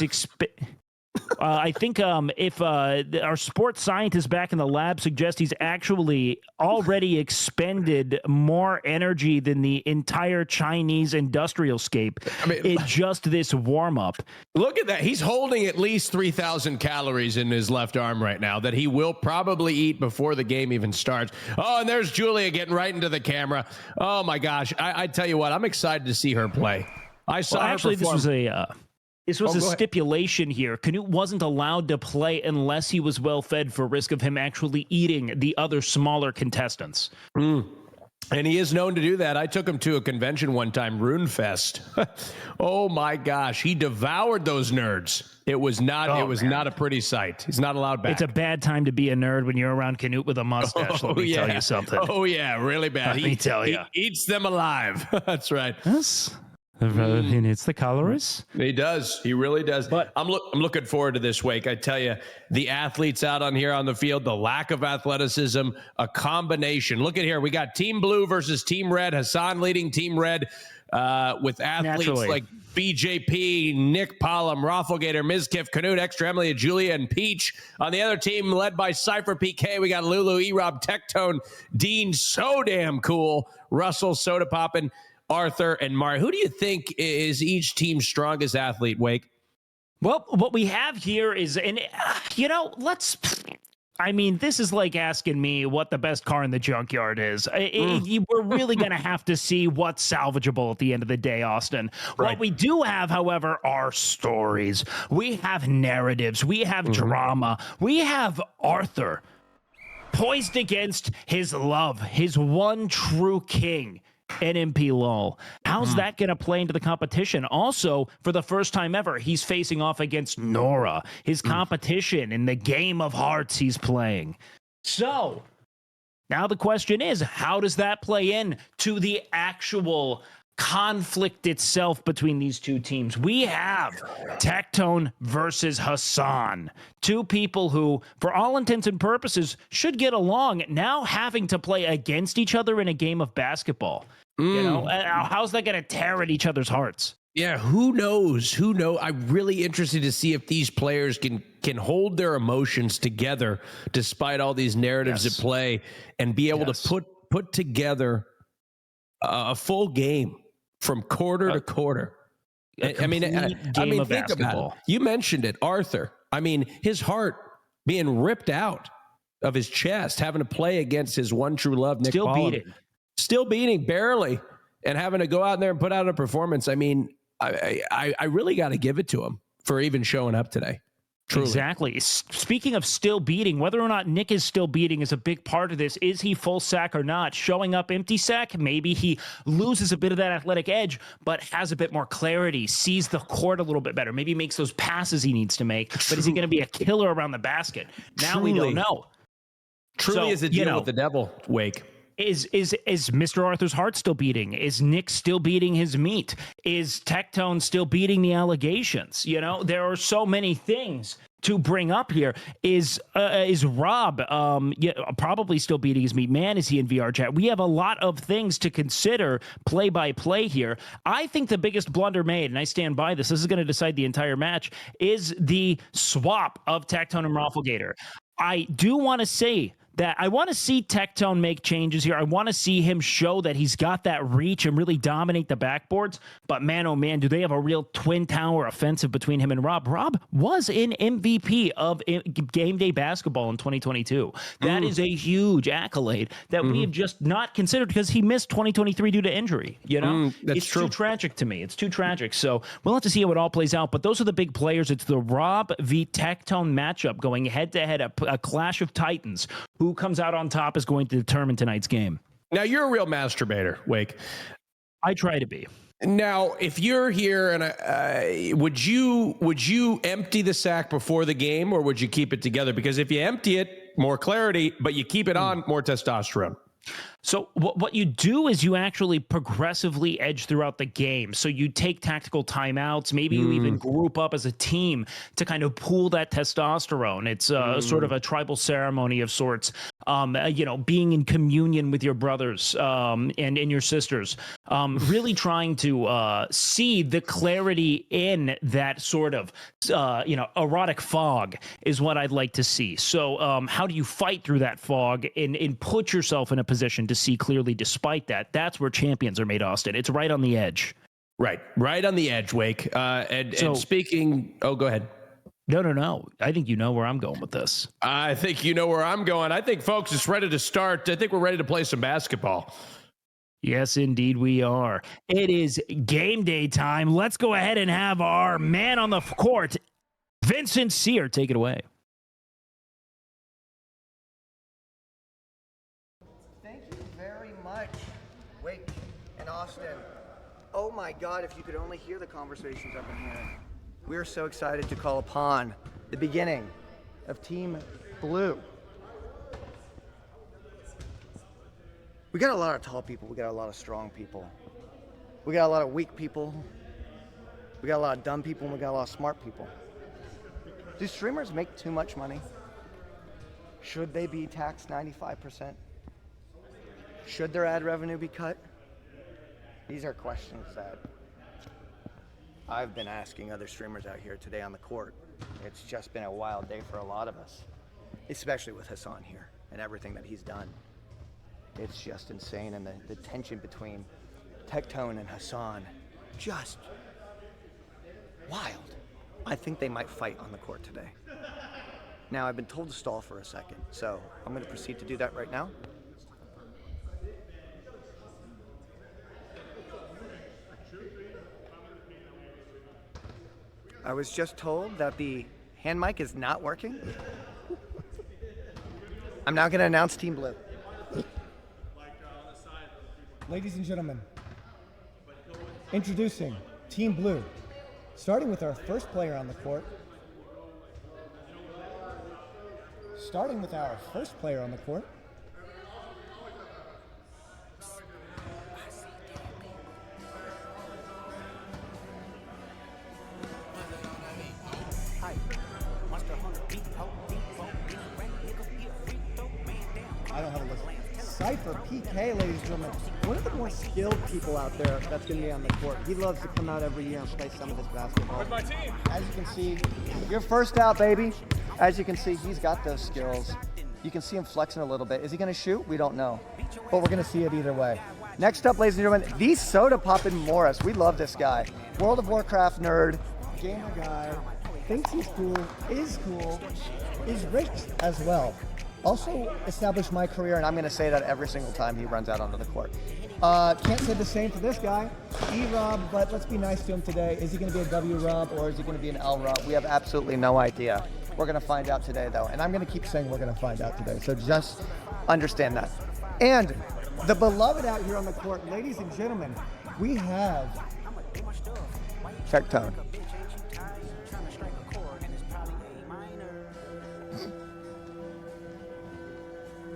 I think if our sports scientist back in the lab suggests he's actually already expended more energy than the entire Chinese industrial scape in just this warm-up. Look at that. He's holding at least 3,000 calories in his left arm right now that he will probably eat before the game even starts. Oh, and there's Julia getting right into the camera. Oh, my gosh. I tell you what, I'm excited to see her play. I saw her actually, perform. This was a stipulation here. Canute wasn't allowed to play unless he was well-fed for risk of him actually eating the other smaller contestants. And he is known to do that. I took him to a convention one time, RuneFest. Oh my gosh, he devoured those nerds. It was not not a pretty sight. He's not allowed back. It's a bad time to be a nerd when you're around Canute with a mustache. Let me tell you something. Oh yeah, really bad. Let me tell you. He eats them alive. That's right. Yes. He needs the calories. He does. He really does. But I'm looking forward to this week. I tell you, the athletes out on here on the field, the lack of athleticism, a combination. Look at here. We got Team Blue versus Team Red. Hassan leading Team Red with athletes like BJP, Nick Pollum, Rafflegator, Mizkif, Canute, Extra Emily, Julia, and Peach. On the other team, led by Cypher PK, we got Lulu, E-Rob, Tectone, Dean, so damn cool, Russell, Soda Poppin', Arthur, and Mar. Who do you think is each team's strongest athlete, Wake? Well, what we have here is, and this is like asking me what the best car in the junkyard is. We're really going to have to see what's salvageable at the end of the day, Austin. Right. What we do have, however, are stories. We have narratives. We have drama. We have Arthur poised against his love, his one true king, Nmplol. How's that going to play into the competition? Also, for the first time ever, he's facing off against Nora, his competition in the game of hearts he's playing. So, now the question is, how does that play in to the actual conflict itself between these two teams? We have Tectone versus Hassan, two people who, for all intents and purposes, should get along, now having to play against each other in a game of basketball. How's that going to tear at each other's hearts? Yeah, who knows? I'm really interested to see if these players can hold their emotions together despite all these narratives at play and be able to put together a full game from quarter to quarter. I mean, think about it. You mentioned it, Arthur. I mean, his heart being ripped out of his chest, having to play against his one true love, Nick Pollum. Still beating barely, and having to go out there and put out a performance. I mean, I really got to give it to him for even showing up today. Truly. Exactly. Speaking of still beating, whether or not Nick is still beating is a big part of this. Is he full sack or not? Showing up empty sack, maybe he loses a bit of that athletic edge, but has a bit more clarity, sees the court a little bit better, maybe makes those passes he needs to make, but is he going to be a killer around the basket? Now we don't know. Truly is a deal with the devil, Wake. Is Mr. Arthur's heart still beating? Is Nick still beating his meat? Is Tectone still beating the allegations? There are so many things to bring up here. Is Rob probably still beating his meat? Man, is he in VR chat? We have a lot of things to consider play by play here. I think the biggest blunder made, and I stand by this is going to decide the entire match, is the swap of Tectone and Rafflegator. I do want to say that I want to see Tectone make changes here. I want to see him show that he's got that reach and really dominate the backboards. But man, oh man, do they have a real twin tower offensive between him and Rob. Rob was an MVP of Game Day basketball in 2022. That is a huge accolade that we have just not considered because he missed 2023 due to injury. It's too tragic to me. It's too tragic. So we'll have to see how it all plays out. But those are the big players. It's the Rob v Tectone matchup going head to head, a clash of titans. Who comes out on top is going to determine tonight's game. Now, you're a real masturbator, Wake. I try to be. Now, if you're here, and would you empty the sack before the game, or would you keep it together? Because if you empty it, more clarity, but you keep it on, more testosterone. So what you do is you actually progressively edge throughout the game. So you take tactical timeouts. Maybe you even group up as a team to kind of pool that testosterone. It's sort of a tribal ceremony of sorts. being in communion with your brothers and your sisters, really trying to see the clarity in that sort of, erotic fog is what I'd like to see. So how do you fight through that fog and put yourself in a position to see clearly despite that? That's where champions are made, Austin. It's right on the edge. Right on the edge, Wake. And speaking, go ahead. No. I think you know where I'm going with this. I think you know where I'm going. I think, folks, it's ready to start. I think we're ready to play some basketball. Yes, indeed we are. It is game day time. Let's go ahead and have our man on the court, Vincent Sear, take it away. Thank you very much, Wake and Austin. Oh my God, if you could only hear the conversations I've been hearing. We're so excited to call upon the beginning of Team Blue. We got a lot of tall people, we got a lot of strong people. We got a lot of weak people. We got a lot of dumb people, and we got a lot of smart people. Do streamers make too much money? Should they be taxed 95%? Should their ad revenue be cut? These are questions that I've been asking other streamers out here today on the court. It's just been a wild day for a lot of us, especially with Hassan here and everything that he's done. It's just insane, and the tension between Tectone and Hassan, just wild. I think they might fight on the court today. Now, I've been told to stall for a second, so I'm going to proceed to do that right now. I was just told that the hand mic is not working. I'm now going to announce Team Blue. Ladies and gentlemen, introducing Team Blue, starting with our first player on the court. I don't have a list. Cypher PK, ladies and gentlemen, one of the more skilled people out there that's going to be on the court. He loves to come out every year and play some of this basketball. Where's my team? As you can see, you're first out, baby. As you can see, he's got those skills. You can see him flexing a little bit. Is he going to shoot? We don't know. But we're going to see it either way. Next up, ladies and gentlemen, the Soda Poppin' Morris. We love this guy. World of Warcraft nerd, gamer guy, thinks he's cool, is rich as well. Also established my career, and I'm going to say that every single time he runs out onto the court. Can't say the same for this guy, E-Rob, but let's be nice to him today. Is he going to be a W-Rob or is he going to be an L-Rob? We have absolutely no idea. We're going to find out today, though, and I'm going to keep saying we're going to find out today, so just understand that. And the beloved out here on the court, ladies and gentlemen, we have Tectone.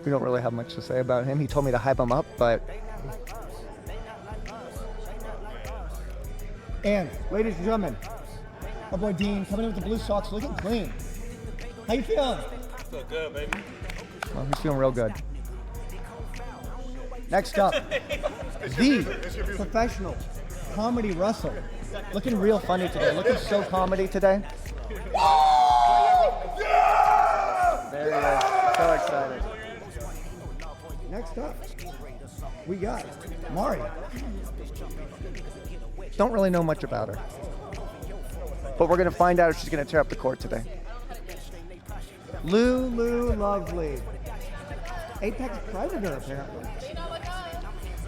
We don't really have much to say about him. He told me to hype him up, but... And, ladies and gentlemen, our boy Dean coming in with the blue socks, looking clean. How you feeling? Feel good, baby. Well, he's feeling real good. Next up, the professional comedy Russell. Looking real funny today. Looking so comedy today. There he is. So excited. Next up, we got Mari. Don't really know much about her, but we're going to find out if she's going to tear up the court today. Lulu Lovely. Apex Predator, apparently.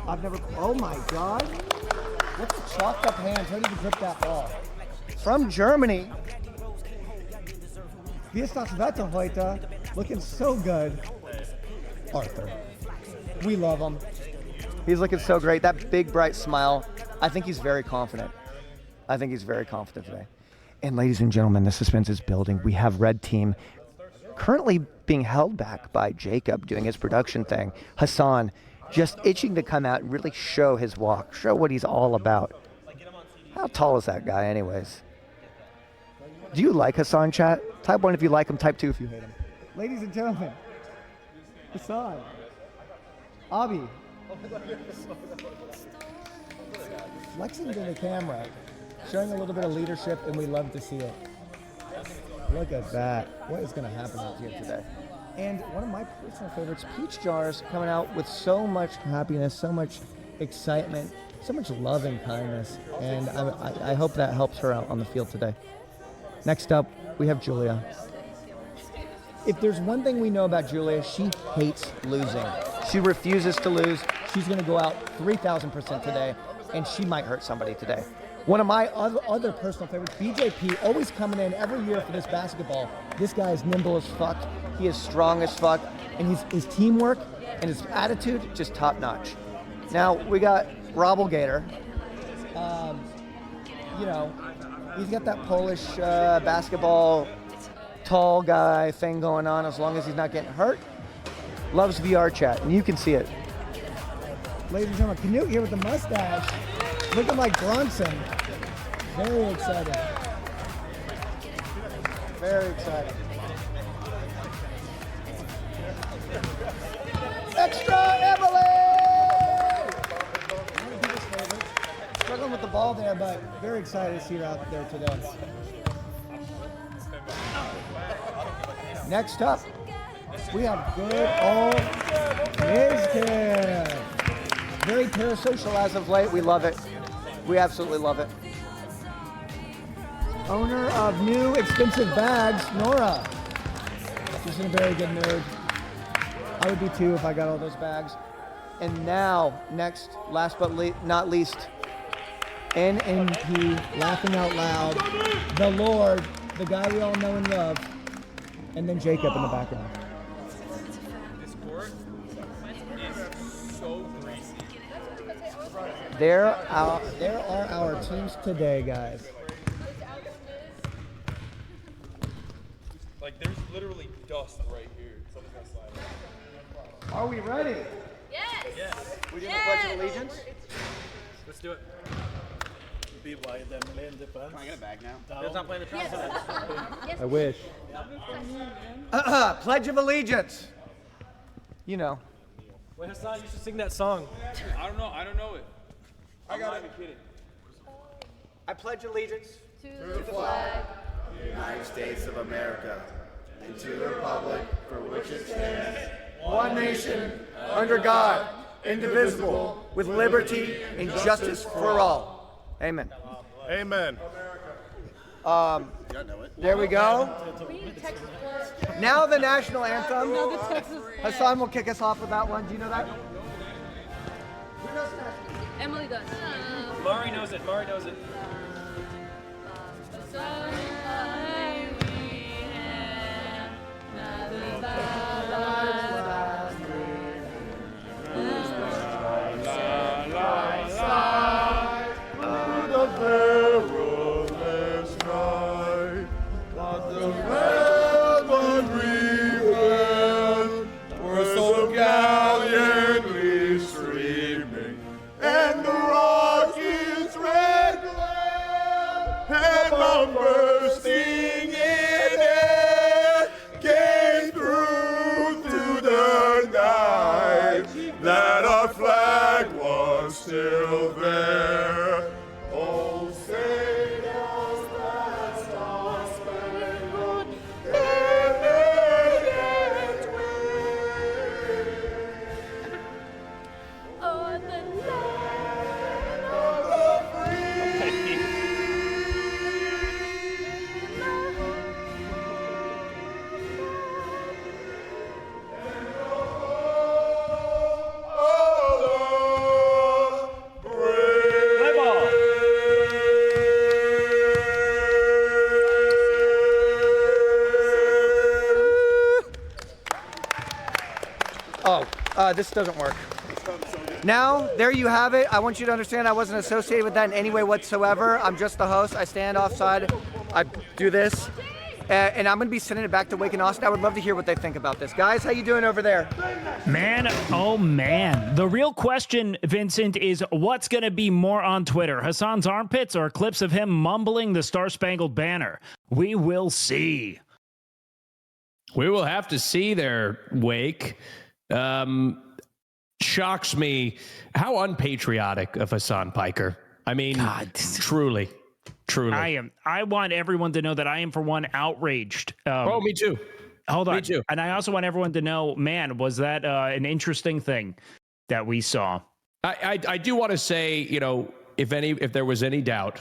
I've never, oh my God. What's the chalked up hands ready to grip that ball? From Germany. Wie ist das Wetter heute? Looking so good. Arthur. We love him. He's looking so great. That big, bright smile. I think he's very confident. Today. And ladies and gentlemen, the suspense is building. We have Red Team currently being held back by Jacob doing his production thing. Hassan just itching to come out and really show his walk, show what he's all about. How tall is that guy anyways? Do you like Hassan, chat? Type 1 if you like him, type 2 if you hate him. Ladies and gentlemen, Hassan. Abi. Flexing to the camera, showing a little bit of leadership, and we love to see it. Look at that. What is going to happen out here today? And one of my personal favorites, Peach Jars, coming out with so much happiness, so much excitement, so much love and kindness. And I hope that helps her out on the field today. Next up, we have Julia. If there's one thing we know about Julia, she hates losing. She refuses to lose. She's going to go out 3,000% today, and she might hurt somebody today. One of my other personal favorites, BJP, always coming in every year for this basketball. This guy is nimble as fuck. He is strong as fuck, and his teamwork and his attitude just top notch. Now we got Robblegator. You know, he's got that Polish basketball tall guy thing going on as long as he's not getting hurt. Loves VR chat, and you can see it. Ladies and gentlemen, Canute here with the mustache, looking like Bronson. Very excited. Very excited. Extra Emily! One of people's favorites. Struggling with the ball there, but very excited to see her out there today. Next up, we have good old Mizkid. Very parasocial as of late. We love it. We absolutely love it. Owner of new expensive bags, Nora. She's in a very good mood. I would be too if I got all those bags. And now, next, last but not least, NMP, laughing out loud, the Lord, the guy we all know and love, and then Jacob in the background. This court is so greasy. There are our teams today, guys. Like, there's literally dust right here. Something's gonna slide. Are we ready? Yes. We do the Pledge of Allegiance. Let's do it. Be wide then lane defense. Can I get a bag now? Let's not play the trumpet. I wish. Pledge of Allegiance. You know. Wait, Hassan, you should sing that song. I don't know it. I'm not even kidding. I pledge allegiance To the flag. United States of America, and to the republic for which it stands, one nation, under God, indivisible, with liberty and justice for all. Amen. Amen. There we go. Now the national anthem. Hassan will kick us off with that one. Do you know that? Emily does. Mari knows it. Mari knows it. Bursting in air, came through the night, that our flag was still there. Oh, say does that star-spangled banner yet wave? On the land of the free. This doesn't work. Now, there you have it. I want you to understand I wasn't associated with that in any way whatsoever. I'm just the host. I stand offside. I do this. And I'm going to be sending it back to Wake and Austin. I would love to hear what they think about this. Guys, how you doing over there? Man, oh man. The real question, Vincent, is what's going to be more on Twitter? Hassan's armpits or clips of him mumbling the Star-Spangled Banner? We will see. We will have to see there, Wake. shocks me how unpatriotic of Hassan Piker. I mean, God. Truly. I want everyone to know that I am, for one, outraged. Me too. Hold on. Me too. And I also want everyone to know, man, was that an interesting thing that we saw? I do want to say, if there was any doubt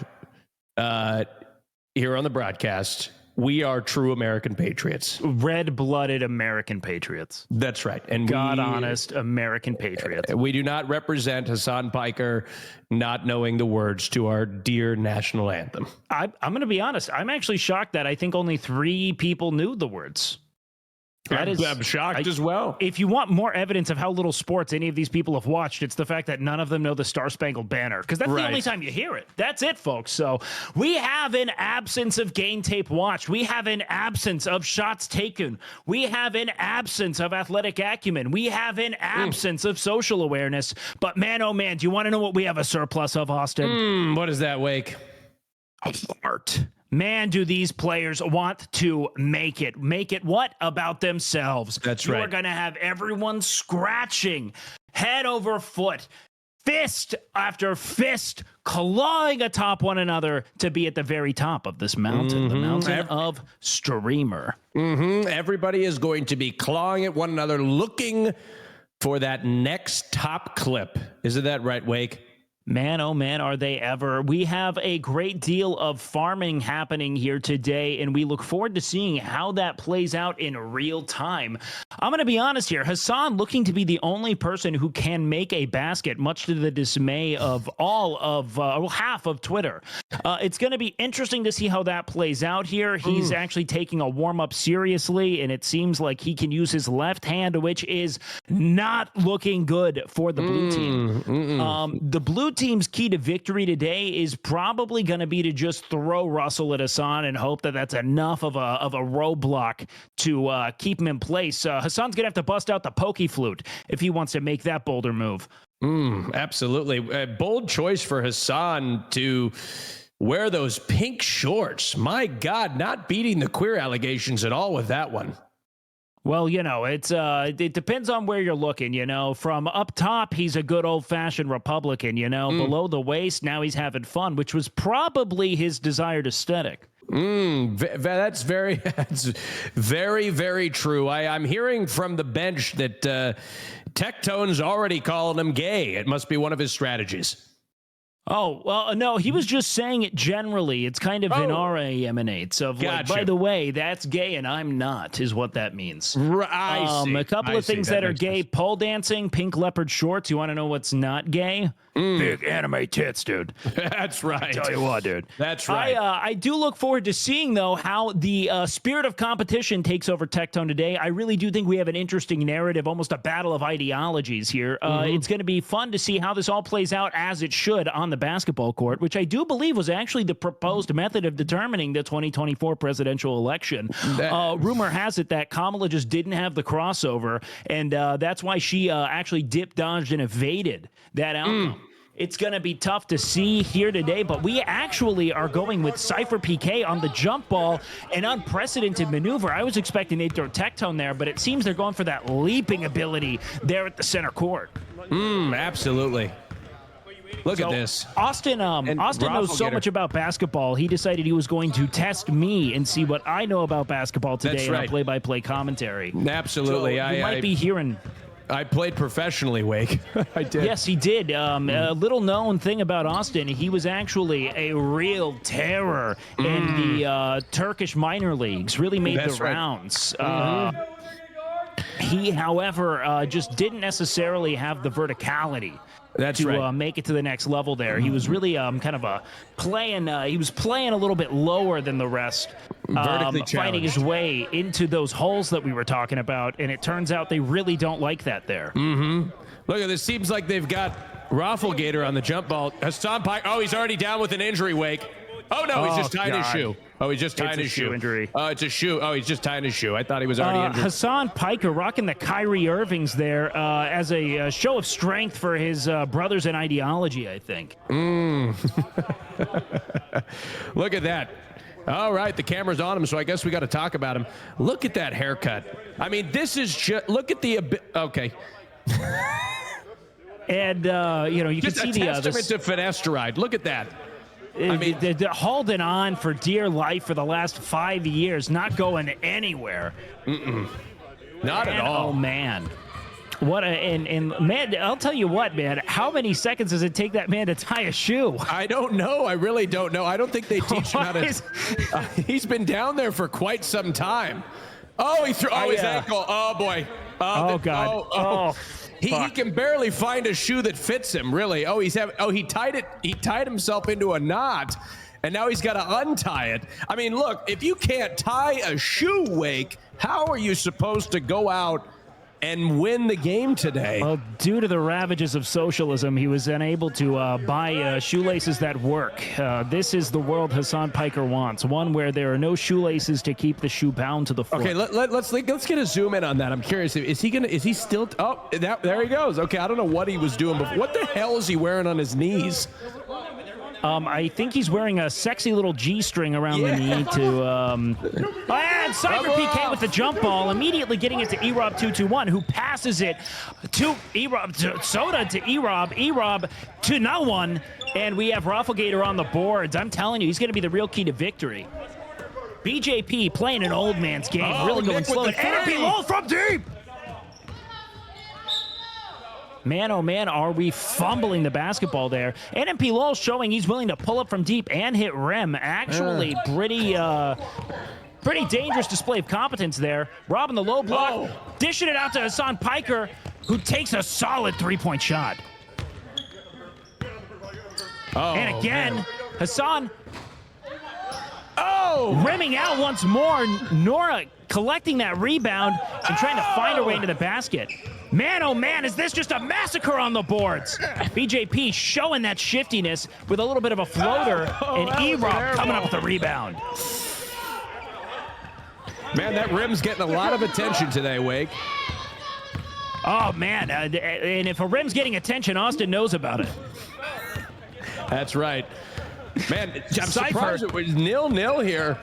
here on the broadcast, we are true American patriots. Red-blooded American patriots. That's right. And God-honest American patriots. We do not represent Hassan Piker not knowing the words to our dear national anthem. I'm going to be honest. I'm actually shocked that I think only 3 people knew the words. I'm shocked as well. If you want more evidence of how little sports any of these people have watched, it's the fact that none of them know the Star Spangled Banner, because that's the only time you hear it. That's it, folks. So we have an absence of game tape watched. We have an absence of shots taken. We have an absence of athletic acumen. We have an absence of social awareness. But man, oh man, do you want to know what we have a surplus of, Austin? What is that, Wake? Heart. Man, do these players want to make it. Make it what? About themselves. That's right. You're going to have everyone scratching head over foot, fist after fist, clawing atop one another to be at the very top of this mountain, the mountain of Streamer. Everybody is going to be clawing at one another, looking for that next top clip. Isn't that right, Wake? Man, oh man, are they ever. We have a great deal of farming happening here today, and we look forward to seeing how that plays out in real time. I'm going to be honest here. Hassan looking to be the only person who can make a basket, much to the dismay of all of, half of Twitter. It's going to be interesting to see how that plays out here. He's actually taking a warm-up seriously, and it seems like he can use his left hand, which is not looking good for the blue team. The blue team's key to victory today is probably going to be to just throw Russell at Hassan and hope that that's enough of a roadblock to keep him in place. Hassan's going to have to bust out the pokey flute if he wants to make that bolder move. Absolutely. A bold choice for Hassan to wear those pink shorts. My God, not beating the queer allegations at all with that one. Well, it depends on where you're looking, From up top, he's a good old-fashioned Republican, Below the waist, now he's having fun, which was probably his desired aesthetic. That's very, very true. I'm hearing from the bench that Tectone's already calling him gay. It must be one of his strategies. Oh, well, no, he was just saying it generally. It's kind of an RA emanates of, like, by the way, that's gay and I'm not, is what that means. I see. A couple of things that are gay: pole dancing, pink leopard shorts. You want to know what's not gay? Big anime tits, dude. That's right. I tell you what, dude. That's right. I do look forward to seeing, though, how the spirit of competition takes over Tectone today. I really do think we have an interesting narrative, almost a battle of ideologies here. It's going to be fun to see how this all plays out, as it should, on the basketball court, which I do believe was actually the proposed method of determining the 2024 presidential election. Rumor has it that Kamala just didn't have the crossover, and that's why she actually dipped, dodged, and evaded that outcome. It's going to be tough to see here today, but we actually are going with Cypher PK on the jump ball, an unprecedented maneuver. I was expecting they'd throw Tectone there, but it seems they're going for that leaping ability there at the center court. Absolutely. Look at this. Austin knows so much about basketball. He decided he was going to test me and see what I know about basketball today in our play-by-play commentary. Absolutely. So you might be hearing... I played professionally, Wake. I did. Yes, he did. A little known thing about Austin, he was actually a real terror in the Turkish minor leagues, really made the rounds. He, however, just didn't necessarily have the verticality to make it to the next level there. He was really kind of playing a little bit lower than the rest, finding his way into those holes that we were talking about, and it turns out they really don't like that there. Look at this. Seems like they've got Rafflegator on the jump ball. Hassan Pike. Oh, he's already down with an injury, Wake. Oh, no, he's just tying his shoe. Oh, he's just tying his shoe. Injury. Oh, it's a shoe. Oh, he's just tying his shoe. I thought he was already injured. Hassan Piker rocking the Kyrie Irvings there as a show of strength for his brothers in ideology, I think. Look at that. All right, the camera's on him, so I guess we got to talk about him. Look at that haircut. I mean, this is just, look at the, okay. And, you just can see a testament to finasteride. Look at that. I mean, they're holding on for dear life for the last 5 years, not going anywhere. Not at all. Oh, man. What and man, I'll tell you what, man. How many seconds does it take that man to tie a shoe? I don't know. I really don't know. I don't think they teach him how to. He's been down there for quite some time. Oh, he threw. Oh, his ankle. Oh boy. God. He can barely find a shoe that fits him. Really. Oh, he tied it. He tied himself into a knot, and now he's got to untie it. I mean, look. If you can't tie a shoe, Wake, how are you supposed to go out and win the game today? Well, due to the ravages of socialism, he was unable to buy shoelaces that work. This is the world Hassan Piker wants, one where there are no shoelaces to keep the shoe bound to the foot. Okay, let's get a zoom in on that. I'm curious. Is he still? Oh, there he goes. Okay, I don't know what he was doing before. What the hell is he wearing on his knees? I think he's wearing a sexy little G-string around the knee to, and Cyber PK with the jump ball, immediately getting it to Erob221, who passes it to Erob, Soda to Erob to no one, and we have Rafflegator on the boards. I'm telling you, he's going to be the real key to victory. BJP playing an old man's game, really going slow. And Nmplol from deep! Man, oh man, are we fumbling the basketball there. Nmplol showing he's willing to pull up from deep and hit rim. Actually, pretty dangerous display of competence there. Robbing the low block, dishing it out to Hassan Piker, who takes a solid three-point shot. And again, Hassan rimming out once more. Nora collecting that rebound and trying to find her way into the basket. Man, oh man, is this just a massacre on the boards? BJP showing that shiftiness with a little bit of a floater, and Erob coming up with the rebound. Man, that rim's getting a lot of attention today, Wake. Oh man, and if a rim's getting attention, Austin knows about it. That's right. Man, I'm surprised it was 0-0 here.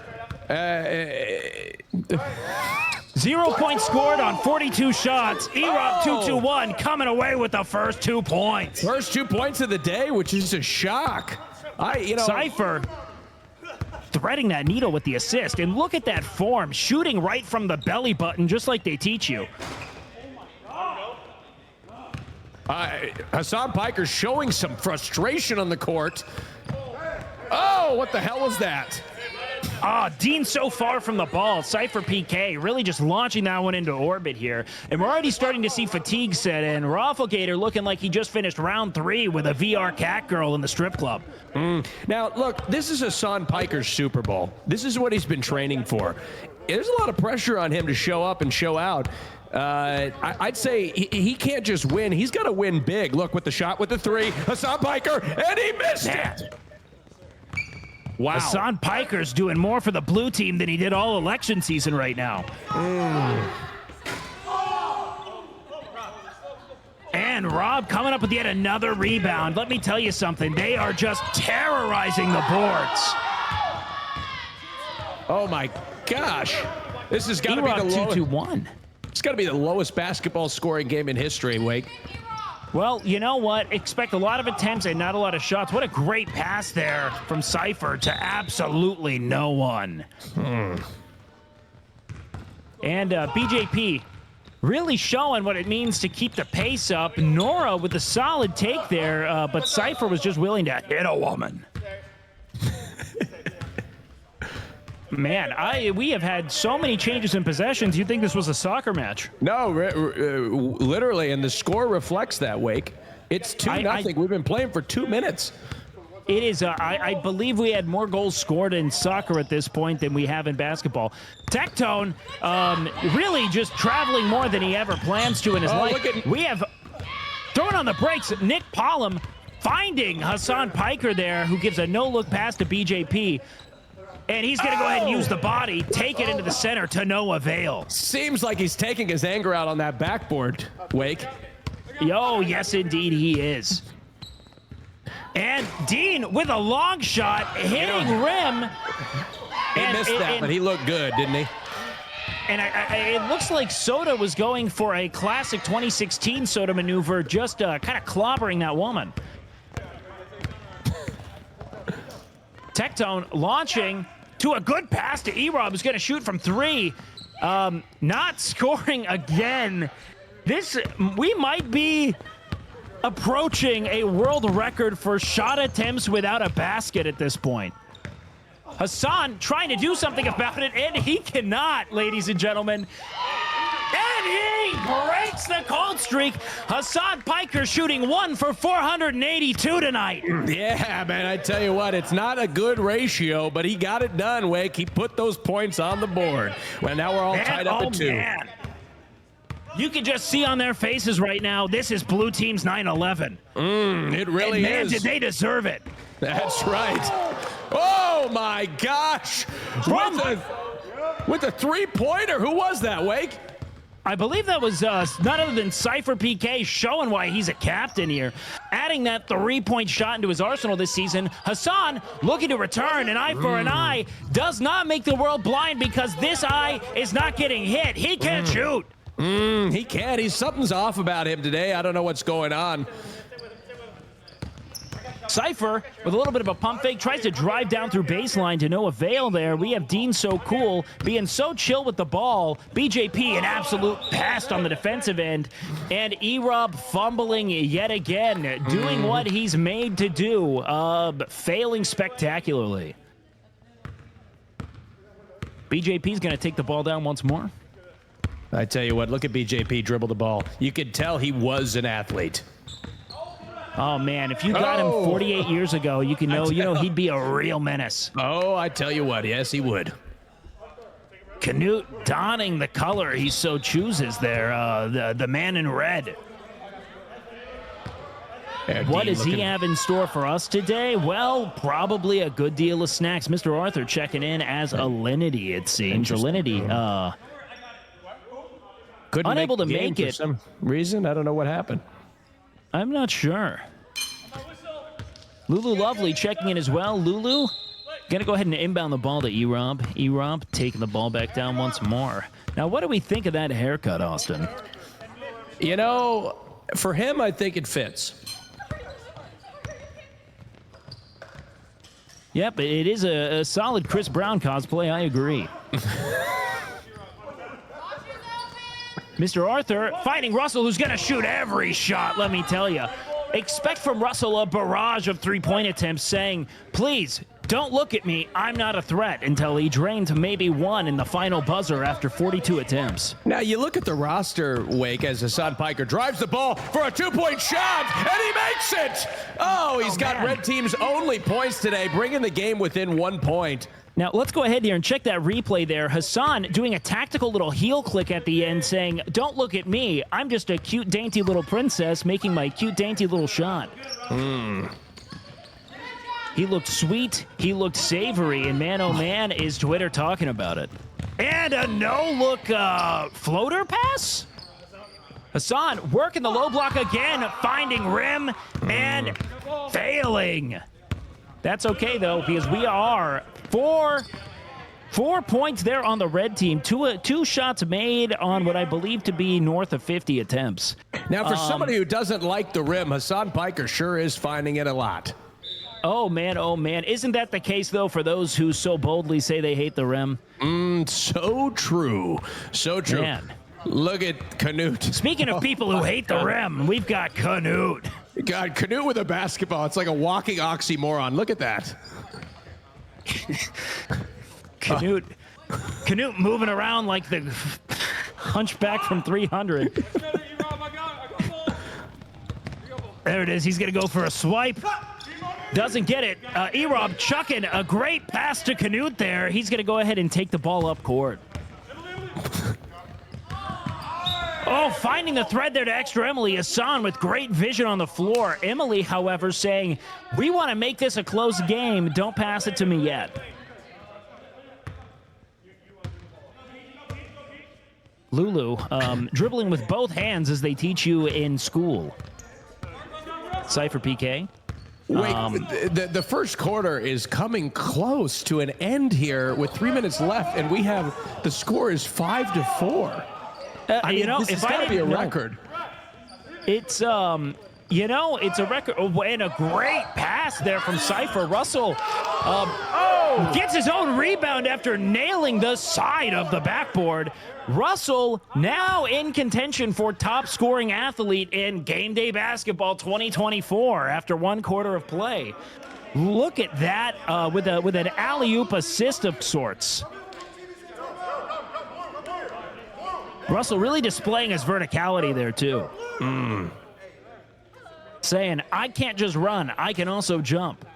0 points scored on 42 shots. Erob221 coming away with the first 2 points. First 2 points of the day, which is a shock. Cypher threading that needle with the assist, and look at that form, shooting right from the belly button, just like they teach you. Hassan Piker showing some frustration on the court. Oh, what the hell was that? Dean so far from the ball. Cypher PK really just launching that one into orbit here. And we're already starting to see fatigue set in. Rafflegator looking like he just finished round 3 with a VR cat girl in the strip club. Now, look, this is Hassan Piker's Super Bowl. This is what he's been training for. There's a lot of pressure on him to show up and show out. I'd say he can't just win. He's got to win big. Look, with the shot with the 3, Hassan Piker, and he missed it. Wow. Hassan Piker's doing more for the blue team than he did all election season right now. And Rob coming up with yet another rebound. Let me tell you something. They are just terrorizing the boards. Oh, my gosh. This has got to be the lowest. 2-2-1. It's got to be the lowest basketball scoring game in history, Wake. Well, you know what? Expect a lot of attempts and not a lot of shots. What a great pass there from Cypher to absolutely no one. And BJP really showing what it means to keep the pace up. Nora with a solid take there, but Cypher was just willing to hit a woman. Man, we have had so many changes in possessions. You'd think this was a soccer match. No, literally, and the score reflects that, Wake. It's 2-0. We've been playing for 2 minutes. It is. I believe we had more goals scored in soccer at this point than we have in basketball. Tectone really just traveling more than he ever plans to in his life. We have throwing on the brakes. Nmplol finding Hassan Piker there, who gives a no-look pass to BJP. And he's going to go ahead and use the body, take it into the center to no avail. Seems like he's taking his anger out on that backboard, Wake. Oh, yes, indeed he is. And Dean with a long shot, hitting rim. He missed that, but he looked good, didn't he? And it looks like Soda was going for a classic 2016 Soda maneuver, just kind of clobbering that woman. Tectone launching to a good pass to E-Rob, who's going to shoot from 3. Not scoring again. We might be approaching a world record for shot attempts without a basket at this point. Hassan trying to do something about it, and he cannot, ladies and gentlemen. And he breaks the cold streak. Hassan Piker shooting 1 for 482 tonight. Yeah, man, I tell you what, it's not a good ratio, but he got it done, Wake. He put those points on the board. Well, now we're all tied up at 2. Man. You can just see on their faces right now, this is blue team's 9-11. It really and man, is. did they deserve it. That's right. Oh, my gosh. With a three-pointer. Who was that, Wake? I believe that was none other than Cypher PK, showing why he's a captain here. Adding that 3-point shot into his arsenal this season. Hassan looking to return, an eye for an eye. Does not make the world blind because this eye is not getting hit. He can't shoot. He can't. Something's off about him today. I don't know what's going on. Cypher, with a little bit of a pump fake, tries to drive down through baseline to no avail there. We have Dean So Cool being so chill with the ball. BJP, an absolute pest on the defensive end. And E-Rob fumbling yet again, doing what he's made to do, failing spectacularly. BJP's going to take the ball down once more. I tell you what, look at BJP dribble the ball. You could tell he was an athlete. Oh, man, if you got him 48 years ago, you know he'd be a real menace. Oh, I tell you what, yes, he would. Canute donning the color he so chooses there, the man in red. What does he have in store for us today? Well, probably a good deal of snacks. Mr. Arthur checking in as Alinity, it seems. Alinity, couldn't unable to make it for some reason. I don't know what happened. I'm not sure. Lulu Lovely checking in as well. Lulu gonna go ahead and inbound the ball to E-Rob. E-Rob taking the ball back down once more. Now, what do we think of that haircut, Austin? You know, for him, I think it fits. Yep, it is a solid Chris Brown cosplay. I agree. Mr. Arthur finding Russell, who's going to shoot every shot, let me tell you. Expect from Russell a barrage of three-point attempts saying, please, don't look at me, I'm not a threat, until he drained to maybe 1 in the final buzzer after 42 attempts. Now, you look at the roster, Wake, as Hassan Piker drives the ball for a 2-point shot, and he makes it! Oh, he's got red team's only points today, bringing the game within 1 point. Now, let's go ahead here and check that replay there. Hassan doing a tactical little heel click at the end saying, don't look at me. I'm just a cute, dainty little princess making my cute, dainty little shot. He looked sweet. He looked savory. And man, oh man, is Twitter talking about it. And a no-look floater pass? Hassan working the low block again, finding rim and failing. That's okay, though, because we are 4 points there on the red team. Two shots made on what I believe to be north of 50 attempts. Now, for somebody who doesn't like the rim, Hassan Piker sure is finding it a lot. Oh, man, oh, man. Isn't that the case, though, for those who so boldly say they hate the rim? So true. So true. Man. Look at Canute. Speaking of people who hate the rim, we've got Canute. God, Canute with a basketball. It's like a walking oxymoron. Look at that. Canute moving around like the hunchback from 300. There it is. He's going to go for a swipe. Doesn't get it. E-Rob chucking a great pass to Canute there. He's going to go ahead and take the ball up court. Oh, finding the thread there to extra Emily. Hassan with great vision on the floor. Emily, however, saying, we want to make this a close game. Don't pass it to me yet. Lulu, dribbling with both hands as they teach you in school. Cypher PK. Wait, the first quarter is coming close to an end here with 3 minutes left, and the score is 5-4. This has got to be a record. It's it's a record. Oh, and a great pass there from Cypher. Russell gets his own rebound after nailing the side of the backboard. Russell now in contention for top scoring athlete in Game Day Basketball 2024 after 1 quarter of play. Look at that with an alley-oop assist of sorts. Russell really displaying his verticality there too. Saying, I can't just run, I can also jump.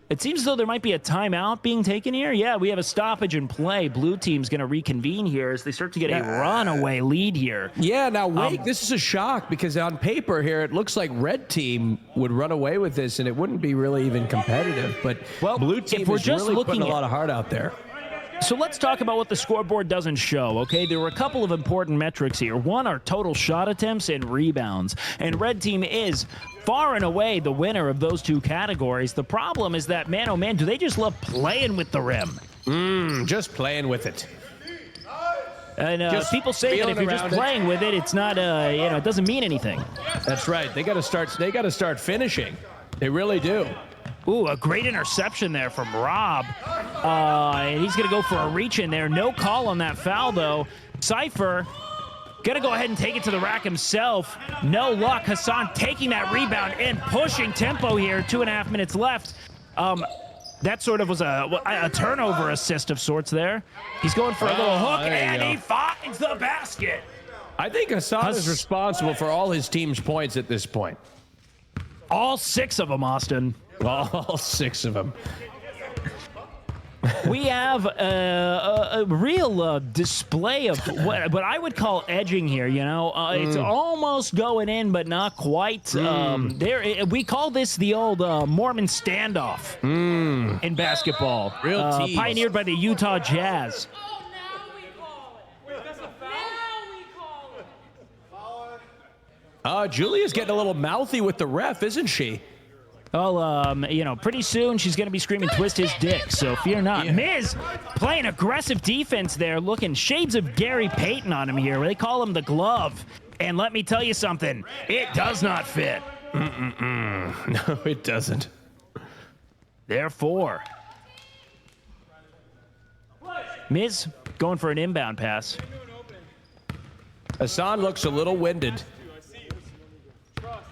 It seems as though there might be a timeout being taken here. Yeah, we have a stoppage in play. Blue team's going to reconvene here as they start to get a runaway lead here. Yeah, now wait, this is a shock because on paper here it looks like red team would run away with this and it wouldn't be really even competitive. But blue team is really putting a lot of heart out there. So let's talk about what the scoreboard doesn't show, okay? There were a couple of important metrics here. One are total shot attempts and rebounds. And red team is far and away the winner of those 2 categories. The problem is that, man, oh man, do they just love playing with the rim? Just playing with it. And people say that if you're just playing with it, it's not, it doesn't mean anything. That's right. They got to start finishing. They really do. Ooh, a great interception there from Rob. And he's going to go for a reach in there. No call on that foul, though. Cypher going to go ahead and take it to the rack himself. No luck. Hassan taking that rebound and pushing tempo here. 2.5 minutes left. That sort of was a turnover assist of sorts there. He's going for a little hook, and he finds the basket. I think Hassan is responsible for all his team's points at this point. All 6 of them, Austin. All 6 of them. We have a real display of what I would call edging here. It's almost going in, but not quite. We call this the old Mormon standoff in basketball. Pioneered by the Utah Jazz. Julia's getting a little mouthy with the ref, isn't she? Well, pretty soon she's going to be screaming, twist his dick, so fear not. Yeah. Miz playing aggressive defense there, looking shades of Gary Payton on him here. They call him the glove. And let me tell you something, it does not fit. No, it doesn't. Therefore, Miz going for an inbound pass. Hassan looks a little winded.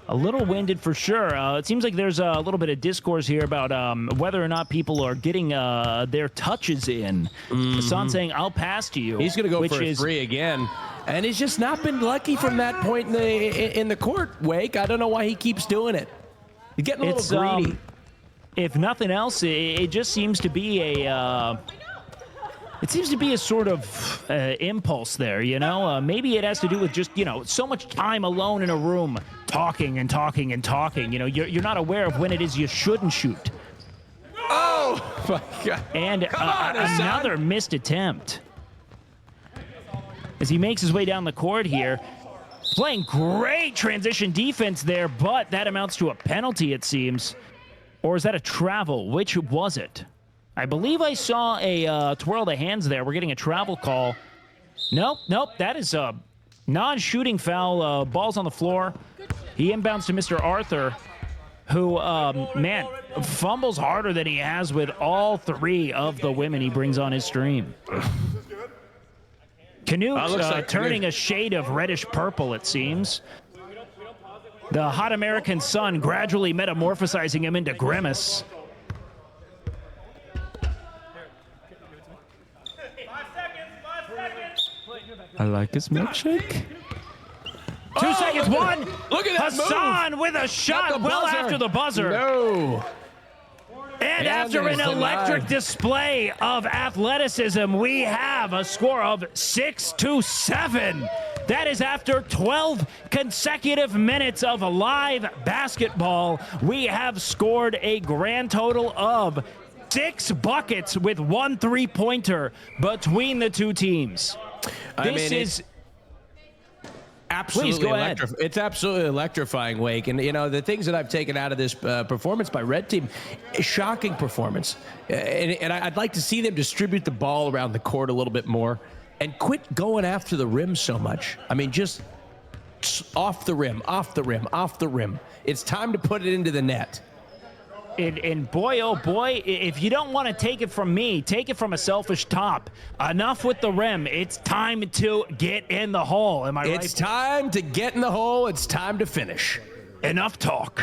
A little winded for sure. It seems like there's a little bit of discourse here about whether or not people are getting their touches in. Hassan saying, I'll pass to you. He's going to go for a 3 again. And he's just not been lucky from that point in the court, Wake. I don't know why he keeps doing it. He's getting a little greedy. If nothing else, it just seems to be a... It seems to be a sort of impulse there, Maybe it has to do with just, so much time alone in a room, talking and talking and talking. You're not aware of when it is you shouldn't shoot. Oh, my God. And another missed attempt. As he makes his way down the court here. Playing great transition defense there, but that amounts to a penalty, it seems. Or is that a travel? Which was it? I believe I saw a twirl the hands there. We're getting a travel call. Nope. That is a non-shooting foul. Ball's on the floor. He inbounds to Mr. Arthur, who, fumbles harder than he has with all 3 of the women he brings on his stream. Canute turning a shade of reddish purple, it seems. The hot American sun gradually metamorphosizing him into Grimace. I like his milkshake. 2 seconds, 1. Look at that Hassan move. With a shot well after the buzzer. No. And after an electric display of athleticism, we have a score of 6-7. That is after 12 consecutive minutes of live basketball. We have scored a grand total of 6 buckets with 1 3-pointer between the 2 teams. Absolutely. Please go ahead. It's absolutely electrifying, Wake. And, you know, the things that I've taken out of this performance by Red Team, shocking performance. And I'd like to see them distribute the ball around the court a little bit more and quit going after the rim so much. I mean, just off the rim, off the rim, off the rim. It's time to put it into the net. And boy, oh boy, if you don't want to take it from me, take it from a selfish top. Enough with the rim. It's time to get in the hole. Am I right? It's time to get in the hole. It's time to finish. Enough talk.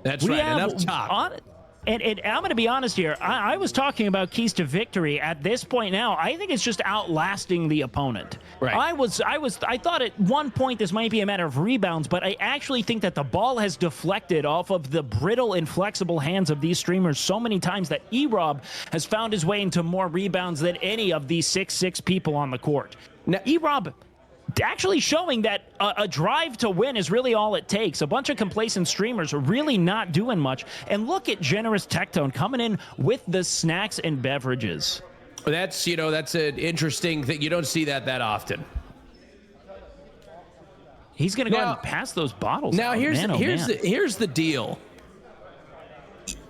That's right. Enough talk. And I'm going to be honest here. I was talking about keys to victory. At this point now, I think it's just outlasting the opponent. Right. I thought at one point this might be a matter of rebounds, but I actually think that the ball has deflected off of the brittle and flexible hands of these streamers so many times that E-Rob has found his way into more rebounds than any of these 6'6" people on the court. Now, E-Rob actually showing that a drive to win is really all it takes. A bunch of complacent streamers are really not doing much. And look at Generous Tectone coming in with the snacks and beverages. That's, you know, that's an interesting thing. You don't see that often. He's going to go ahead and pass those bottles. Now, here's the deal.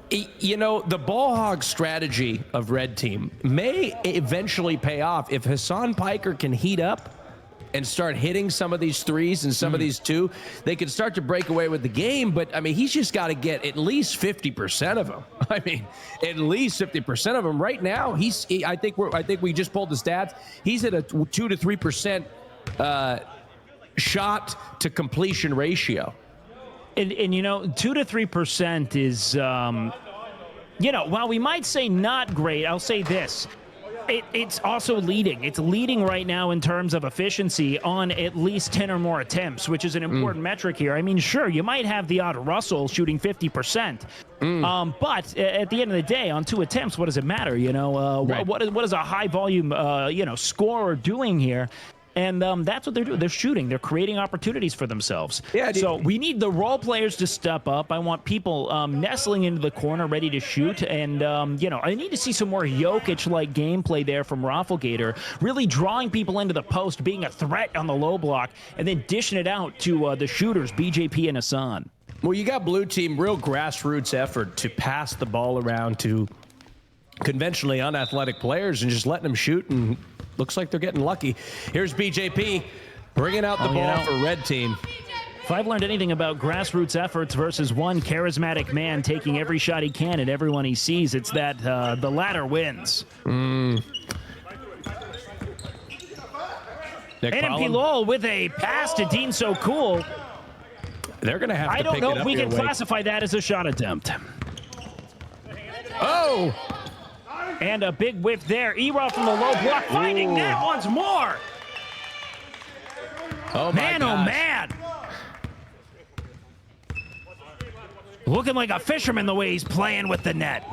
You know, the ball hog strategy of Red Team may eventually pay off if Hassan Piker can heat up and start hitting some of these threes and some of these two. They could start to break away with the game, but I mean, he's just got to get at least 50% of them. I mean, at least 50% of them. Right now, I think we just pulled the stats. He's at a 2 to 3% shot to completion ratio. And you know, 2 to 3% is, you know, while we might say not great, I'll say this. It's also leading. It's leading right now in terms of efficiency on at least 10 or more attempts, which is an important metric here. I mean, sure, you might have the odd Russell shooting 50%, but at the end of the day, on 2 attempts, what does it matter? You know, Right. what is a high volume, you know, scorer doing here? And that's what they're doing. They're shooting. They're creating opportunities for themselves. Yeah, so we need the role players to step up. I want people nestling into the corner, ready to shoot. And, you know, I need to see some more Jokic-like gameplay there from Rafflegator, really drawing people into the post, being a threat on the low block, and then dishing it out to the shooters, BJP and Hassan. Well, you got Blue Team, real grassroots effort to pass the ball around to conventionally unathletic players and just letting them shoot, and looks like they're getting lucky. Here's BJP bringing out the ball for Red Team. If I've learned anything about grassroots efforts versus one charismatic man taking every shot he can at everyone he sees, it's that the latter wins. Nmplol with a pass to Dean So Cool. They're going to have to I don't pick know it if up we here, can Wade. classify that as a shot attempt. Oh! And a big whiff there. E-Rob from the low block, finding net once more. Oh, man, oh, man. Looking like a fisherman the way he's playing with the net.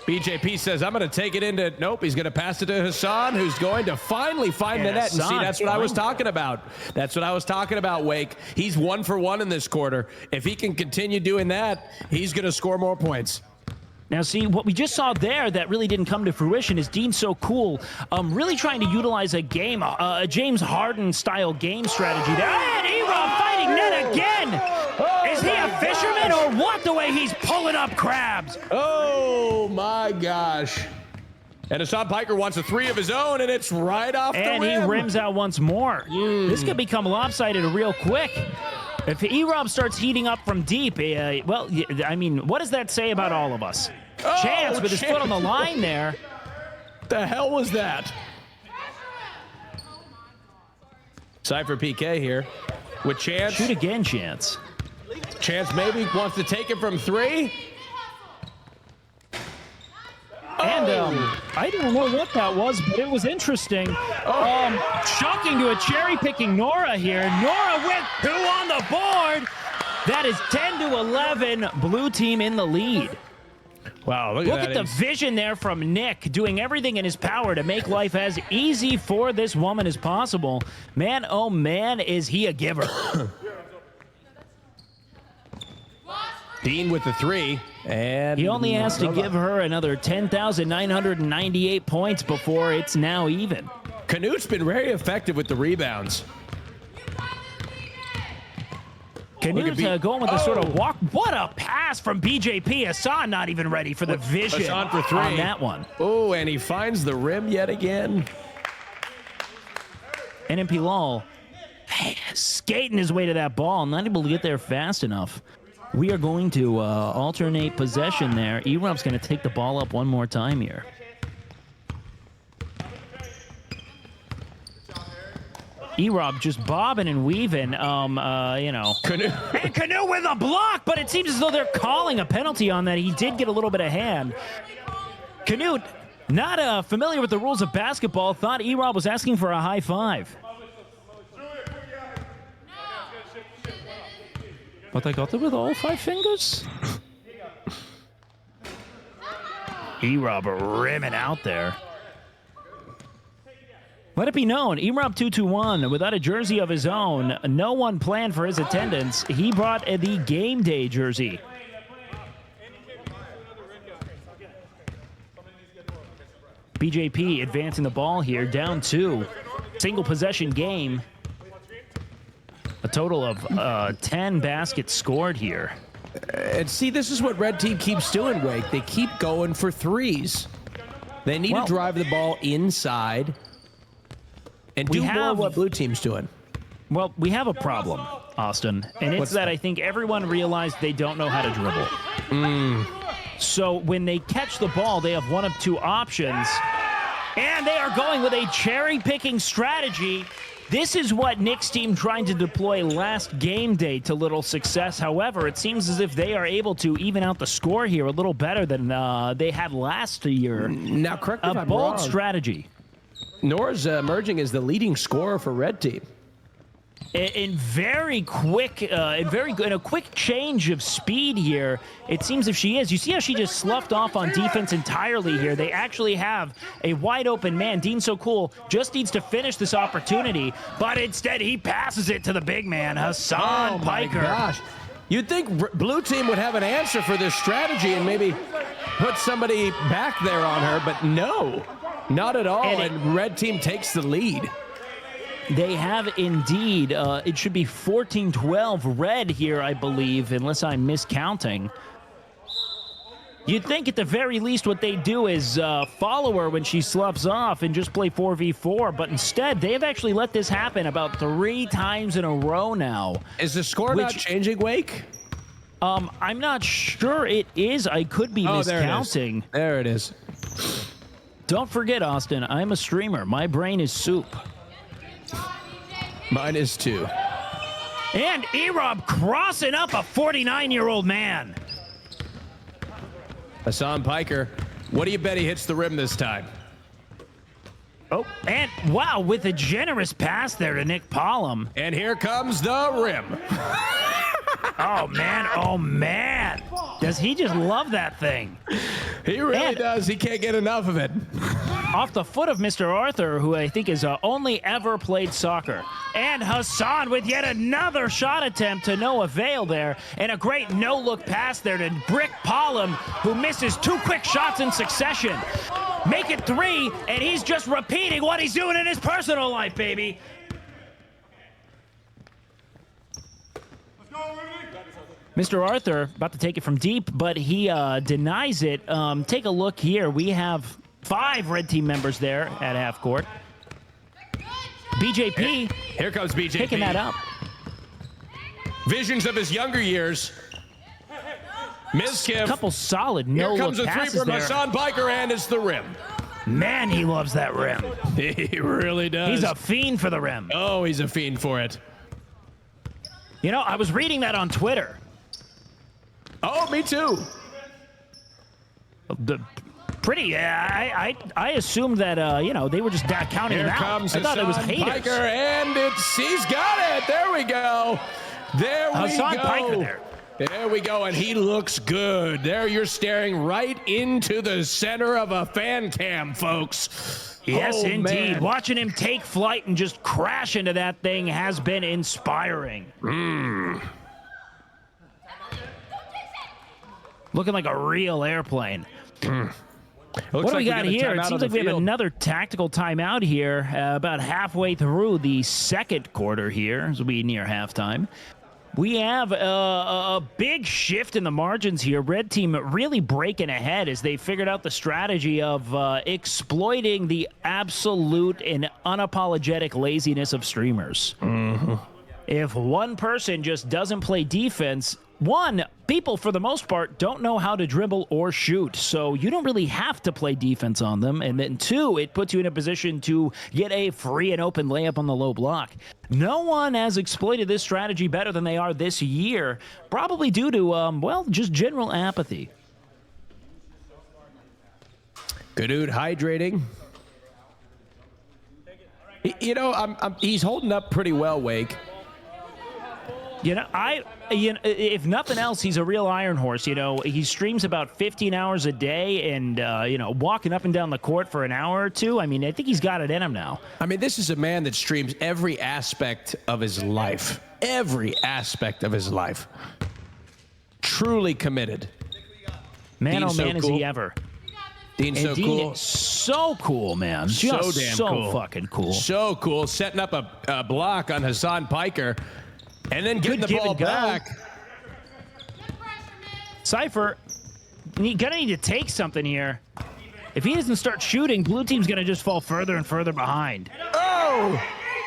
BJP says, I'm going to take it into, nope, he's going to pass it to Hassan, who's going to finally find the net. And see, that's what I was talking about. That's what I was talking about, Wake. He's 1 for 1 in this quarter. If he can continue doing that, he's going to score more points. Now, see, what we just saw there that really didn't come to fruition is Dean So Cool really trying to utilize a James Harden-style game strategy there. And E-Rob fighting net again! Is he a fisherman or what, the way he's pulling up crabs? Oh, my gosh. And Hassan Piker wants a 3 of his own, and it's right off the rim. And he rims out once more. This could become lopsided real quick. If E-Rob starts heating up from deep, well, I mean, what does that say about all of us? Chance with his foot on the line there. The hell was that? Cypher PK here with Chance. Shoot again, Chance. Chance maybe wants to take it from 3. And I don't know what that was, but it was interesting. Shocking to a cherry-picking Nora here. Nora with 2 on the board. That is 10 to 11. Blue Team in the lead. Wow, look at the vision there from Nick, doing everything in his power to make life as easy for this woman as possible. Man, oh man, is he a giver. Dean with the 3, and he only has to give her another 10,998 points before it's now even. Canute's been very effective with the rebounds. Canute going with the sort of walk. What a pass from BJP. Hassan not even ready for the vision Hassan for 3 on that one. Oh, and he finds the rim yet again. Nmplol skating his way to that ball, not able to get there fast enough. We are going to alternate possession there. Erob's going to take the ball up one more time here. Erob just bobbing and weaving, you know. Canute. And Canute with a block, but it seems as though they're calling a penalty on that. He did get a little bit of hand. Canute, not familiar with the rules of basketball, thought Erob was asking for a high five. But I got it with all 5 fingers. Erob rimming out there. Let it be known, Erob 221, without a jersey of his own, no one planned for his attendance. He brought the game day jersey. BJP advancing the ball here, down 2. Single possession game. A total of 10 baskets scored here. And see, this is what red team keeps doing, Wake. They keep going for threes. They need to drive the ball inside and do more of what blue team's doing. Well, we have a problem, Austin, and it's that I think everyone realized they don't know how to dribble. So when they catch the ball, they have one of 2 options, and they are going with a cherry-picking strategy. This is what Nick's team tried to deploy last game day to little success. However, it seems as if they are able to even out the score here a little better than they had last year. Now, correct me if I'm bold wrong. strategy. Nora's emerging as the leading scorer for red team. In very quick, in a quick change of speed here, it seems if she is. You see how she just sloughed off on defense entirely here. They actually have a wide open man. Dean So Cool just needs to finish this opportunity, but instead he passes it to the big man, Hassan Piker. My gosh. You'd think blue team would have an answer for this strategy and maybe put somebody back there on her, but no, not at all. And red team takes the lead. They have indeed. It should be 14-12 red here, I believe, unless I'm miscounting. You'd think at the very least what they do is follow her when she sloughs off and just play 4v4, but instead they have actually let this happen about 3 times in a row now. Is the score not changing, Wake? I'm not sure it is. I could be miscounting. There it is. Don't forget, Austin, I'm a streamer. My brain is soup. Mine is 2. And Erob crossing up a 49-year-old man. Hassan Piker, what do you bet he hits the rim this time? Oh, and wow, with a generous pass there to Nmplol. And here comes the rim. Oh, man. Oh, man. Does he just love that thing? He really does. He can't get enough of it. Off the foot of Mr. Arthur, who I think has only ever played soccer. And Hassan with yet another shot attempt to no avail there. And a great no-look pass there to Brick Pollum, who misses 2 quick shots in succession. Make it 3, and he's just repeating what he's doing in his personal life, baby. Mr. Arthur about to take it from deep, but he denies it. Take a look here. We have 5 red team members there at half court. BJP. Here comes BJP. Picking that up. Visions of his younger years. Miskiff. A couple solid no-look passes there. Here comes a 3 from Hassan Piker, and it's the rim. Man, he loves that rim. He really does. He's a fiend for the rim. Oh, he's a fiend for it. You know, I was reading that on Twitter. Oh, me too. I assumed that, you know, they were just counting Here him out. Comes I thought it was Hassan haters. Piker, and he's got it. There we go. There we Hassan go. Piker there. There we go, and he looks good. There you're staring right into the center of a fan cam, folks. Yes, indeed. Man. Watching him take flight and just crash into that thing has been inspiring. Looking like a real airplane. What do we got here? It seems like we have another tactical timeout here about halfway through the second quarter here as we near halftime. We have a big shift in the margins here. Red team really breaking ahead as they figured out the strategy of exploiting the absolute and unapologetic laziness of streamers. If one person just doesn't play defense, one, people for the most part don't know how to dribble or shoot, so you don't really have to play defense on them. And then two, it puts you in a position to get a free and open layup on the low block. No one has exploited this strategy better than they are this year, probably due to, well, just general apathy. Good dude, hydrating. You know, he's holding up pretty well, Wake. You know, if nothing else, he's a real iron horse. You know, he streams about 15 hours a day and, you know, walking up and down the court for an hour or two. I mean, I think he's got it in him now. I mean, this is a man that streams every aspect of his life. Every aspect of his life. Truly committed. Man, Dean's oh man, so cool. is he ever. Dean's And so Dean cool. is so cool, man. Just so cool. fucking cool. So cool. Setting up a block on Hassan Piker. And then getting Good the give ball and go. back. Cypher, gonna need to take something here. If he doesn't start shooting, blue team's gonna just fall further and further behind. Oh!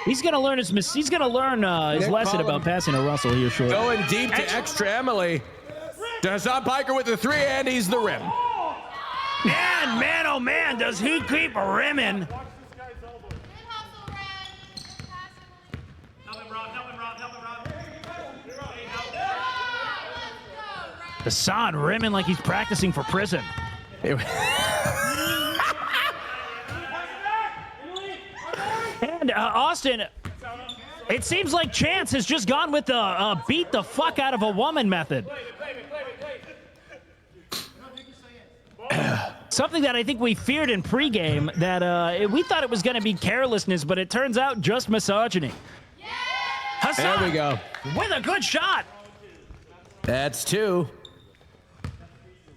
He's gonna learn his lesson about passing to Russell here shortly. Going deep to extra Emily. To Hassan Piker with the three, and he's the rim. And man, oh man, does he keep rimming. Hassan rimming like he's practicing for prison. And Austin, it seems like Chance has just gone with the beat the fuck out of a woman method. Something that I think we feared in pregame, that we thought it was going to be carelessness, but it turns out just misogyny. Hassan, there we go. With a good shot. That's two.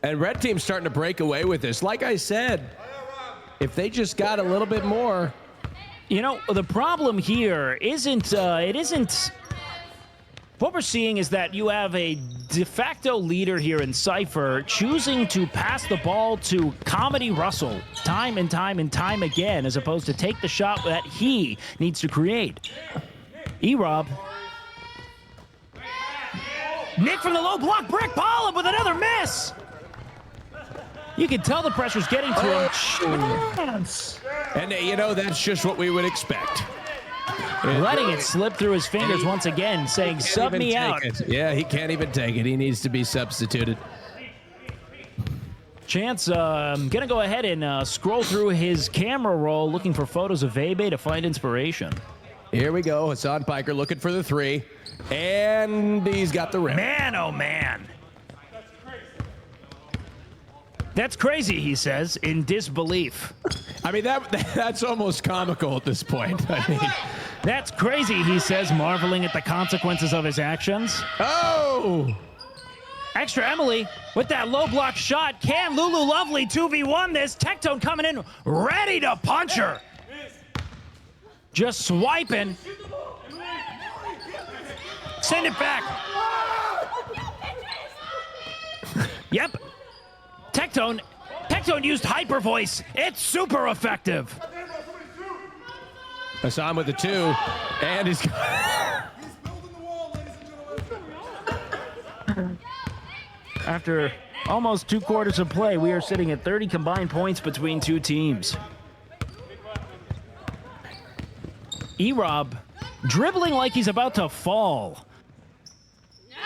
And red team's starting to break away with this. Like I said, if they just got a little bit more. You know, the problem here isn't, what we're seeing is that you have a de facto leader here in Cypher choosing to pass the ball to Comedy Russell time and time and time again, as opposed to take the shot that he needs to create. E-Rob. Nick from the low block, Brick Pollard with another miss. You can tell the pressure's getting to him. Chance. And, you know, that's just what we would expect. Letting it slip through his fingers once again, saying, sub me out. Yeah, he can't even take it. He needs to be substituted. Chance going to go ahead and scroll through his camera roll, looking for photos of Vebe to find inspiration. Here we go. Hassan Piker looking for the three. And he's got the rim. Man, oh man. That's crazy, he says, in disbelief. I mean, that's almost comical at this point. I mean, that's crazy, he says, marveling at the consequences of his actions. Oh! Extra Emily with that low block shot. Can Lulu Lovely 2v1 this? Tectone coming in ready to punch her. Just swiping. Send it back. Yep. Tectone used hyper voice. It's super effective. Hassan with the two, and he's After almost 2 quarters of play, we are sitting at 30 combined points between two teams. E-Rob dribbling like he's about to fall.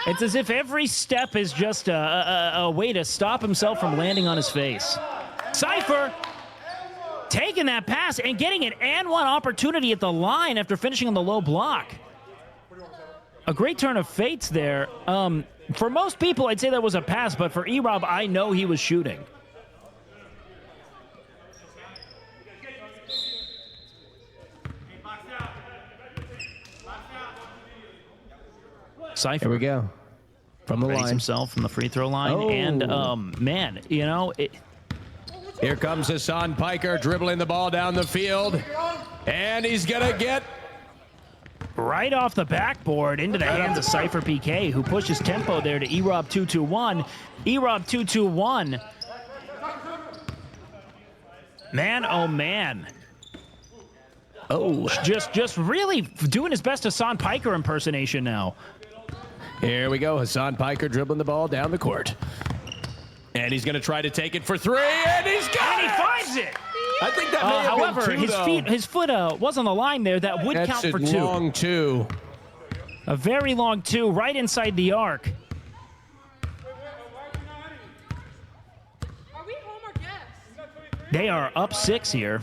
It's as if every step is just a way to stop himself from landing on his face. Cypher taking that pass and getting an and one opportunity at the line after finishing on the low block. A great turn of fates there. For most people, I'd say that was a pass, but for E-Rob, I know he was shooting. Cypher. Here we go. From the line. Himself from the free throw line. Oh. And, man, you know, Here comes Hassan Piker dribbling the ball down the field. And he's going to get right off the backboard into the hands of Cypher PK, who pushes tempo there to Erob 221. Erob 221. Man, oh man. Oh, just really doing his best Hassan Piker impersonation now. Here we go. Hassan Piker dribbling the ball down the court. And he's going to try to take it for three, and he's got it! He finds it! I think that may have however, been two, his foot was on the line there. That would count for 2. Long 2. A very long 2 right inside the arc. Are we home or guests? They are up 6 here.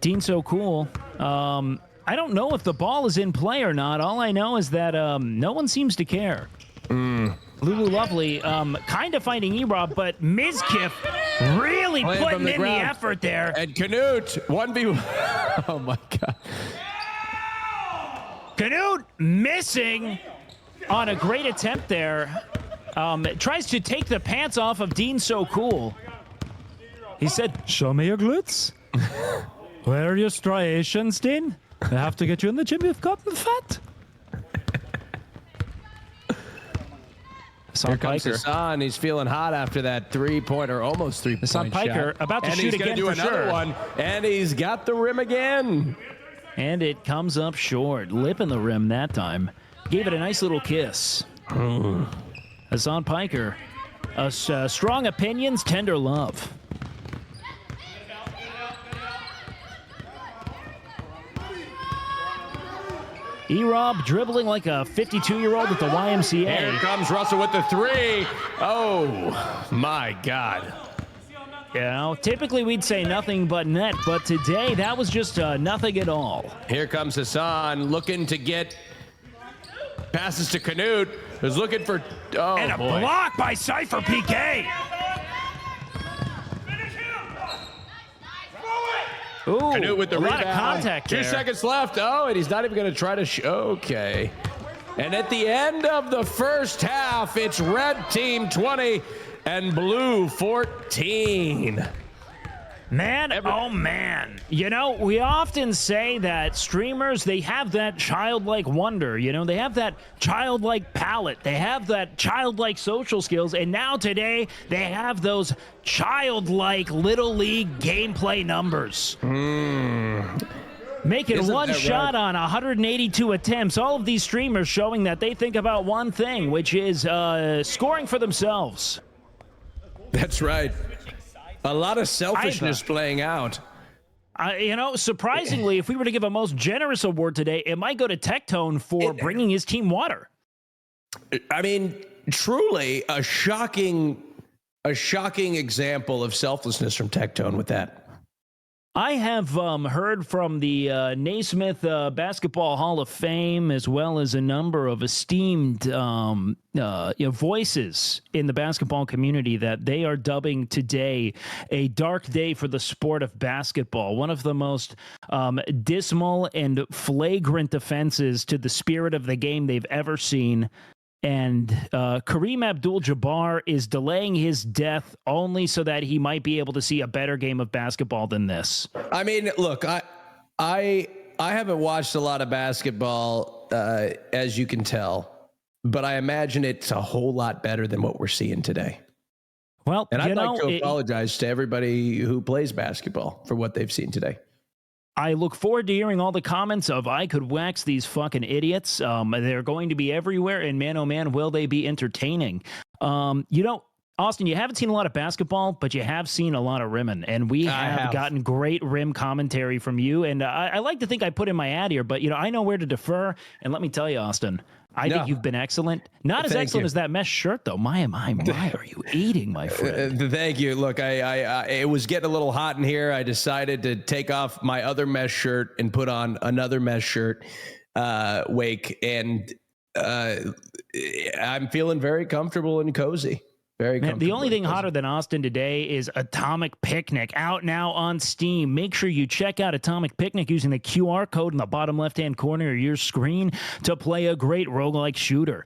Dean So Cool. I don't know if the ball is in play or not. All I know is that no one seems to care. Lulu Lovely kind of finding Erob, but Mizkif really putting in the effort there. And Canute, 1v1. Oh, my God. Canute missing on a great attempt there. Tries to take the pants off of Dean So Cool. He said, "Show me your glutes. Where are your striations, Dean? I have to get you in the gym. You've gotten fat." Here comes Hassan. He's feeling hot after that three-pointer, almost three-point Hassan Piker shot. about to shoot again do for another sure. one, and he's got the rim again. And it comes up short. Lipping the rim that time. Gave it a nice little kiss. Hassan Piker. Strong opinions, tender love. Erob dribbling like a 52-year-old at the YMCA. Here comes Russell with the 3. Oh, my God. You know, typically we'd say nothing but net, but today that was just nothing at all. Here comes Hassan looking to get passes to Canute, who's looking for... Oh, and a boy. block by Cypher PK. Ooh, Canute with the a rebound. lot of contact 2 there. seconds left. Oh, and he's not even going to try to... Okay. And at the end of the first half, it's red team 20 and blue 14. Man, oh man. You know, we often say that streamers, they have that childlike wonder, you know, they have that childlike palate, they have that childlike social skills, and now today they have those childlike little league gameplay numbers. Making Isn't one that shot right? on 182 attempts. All of these streamers showing that they think about one thing, which is scoring for themselves. That's right. A lot of selfishness playing out. You know, surprisingly, if we were to give a most generous award today, it might go to Tectone for bringing his team water. I mean, truly a shocking example of selflessness from Tectone with that. I have heard from the Naismith Basketball Hall of Fame, as well as a number of esteemed voices in the basketball community, that they are dubbing today a dark day for the sport of basketball. One of the most dismal and flagrant offenses to the spirit of the game they've ever seen. And Kareem Abdul-Jabbar is delaying his death only so that he might be able to see a better game of basketball than this. I mean, look, I haven't watched a lot of basketball, as you can tell, but I imagine it's a whole lot better than what we're seeing today. Well, and I'd like to apologize to everybody who plays basketball for what they've seen today. I look forward to hearing all the comments of I could wax these fucking idiots. They're going to be everywhere, and man, oh man, will they be entertaining. You know, Austin, you haven't seen a lot of basketball, but you have seen a lot of rimming, and we have gotten great rim commentary from you. And I like to think I put in my ad here, but, you know, I know where to defer. And let me tell you, Austin, I think you've been excellent. Not as excellent as that mesh shirt, though. My, are you eating, my friend? Thank you. Look, I it was getting a little hot in here. I decided to take off my other mesh shirt and put on another mesh shirt, Wake, and I'm feeling very comfortable and cozy. Very comfortable. The only thing hotter than Austin today is Atomic Picnic, out now on Steam. Make sure you check out Atomic Picnic using the QR code in the bottom left-hand corner of your screen to play a great roguelike shooter.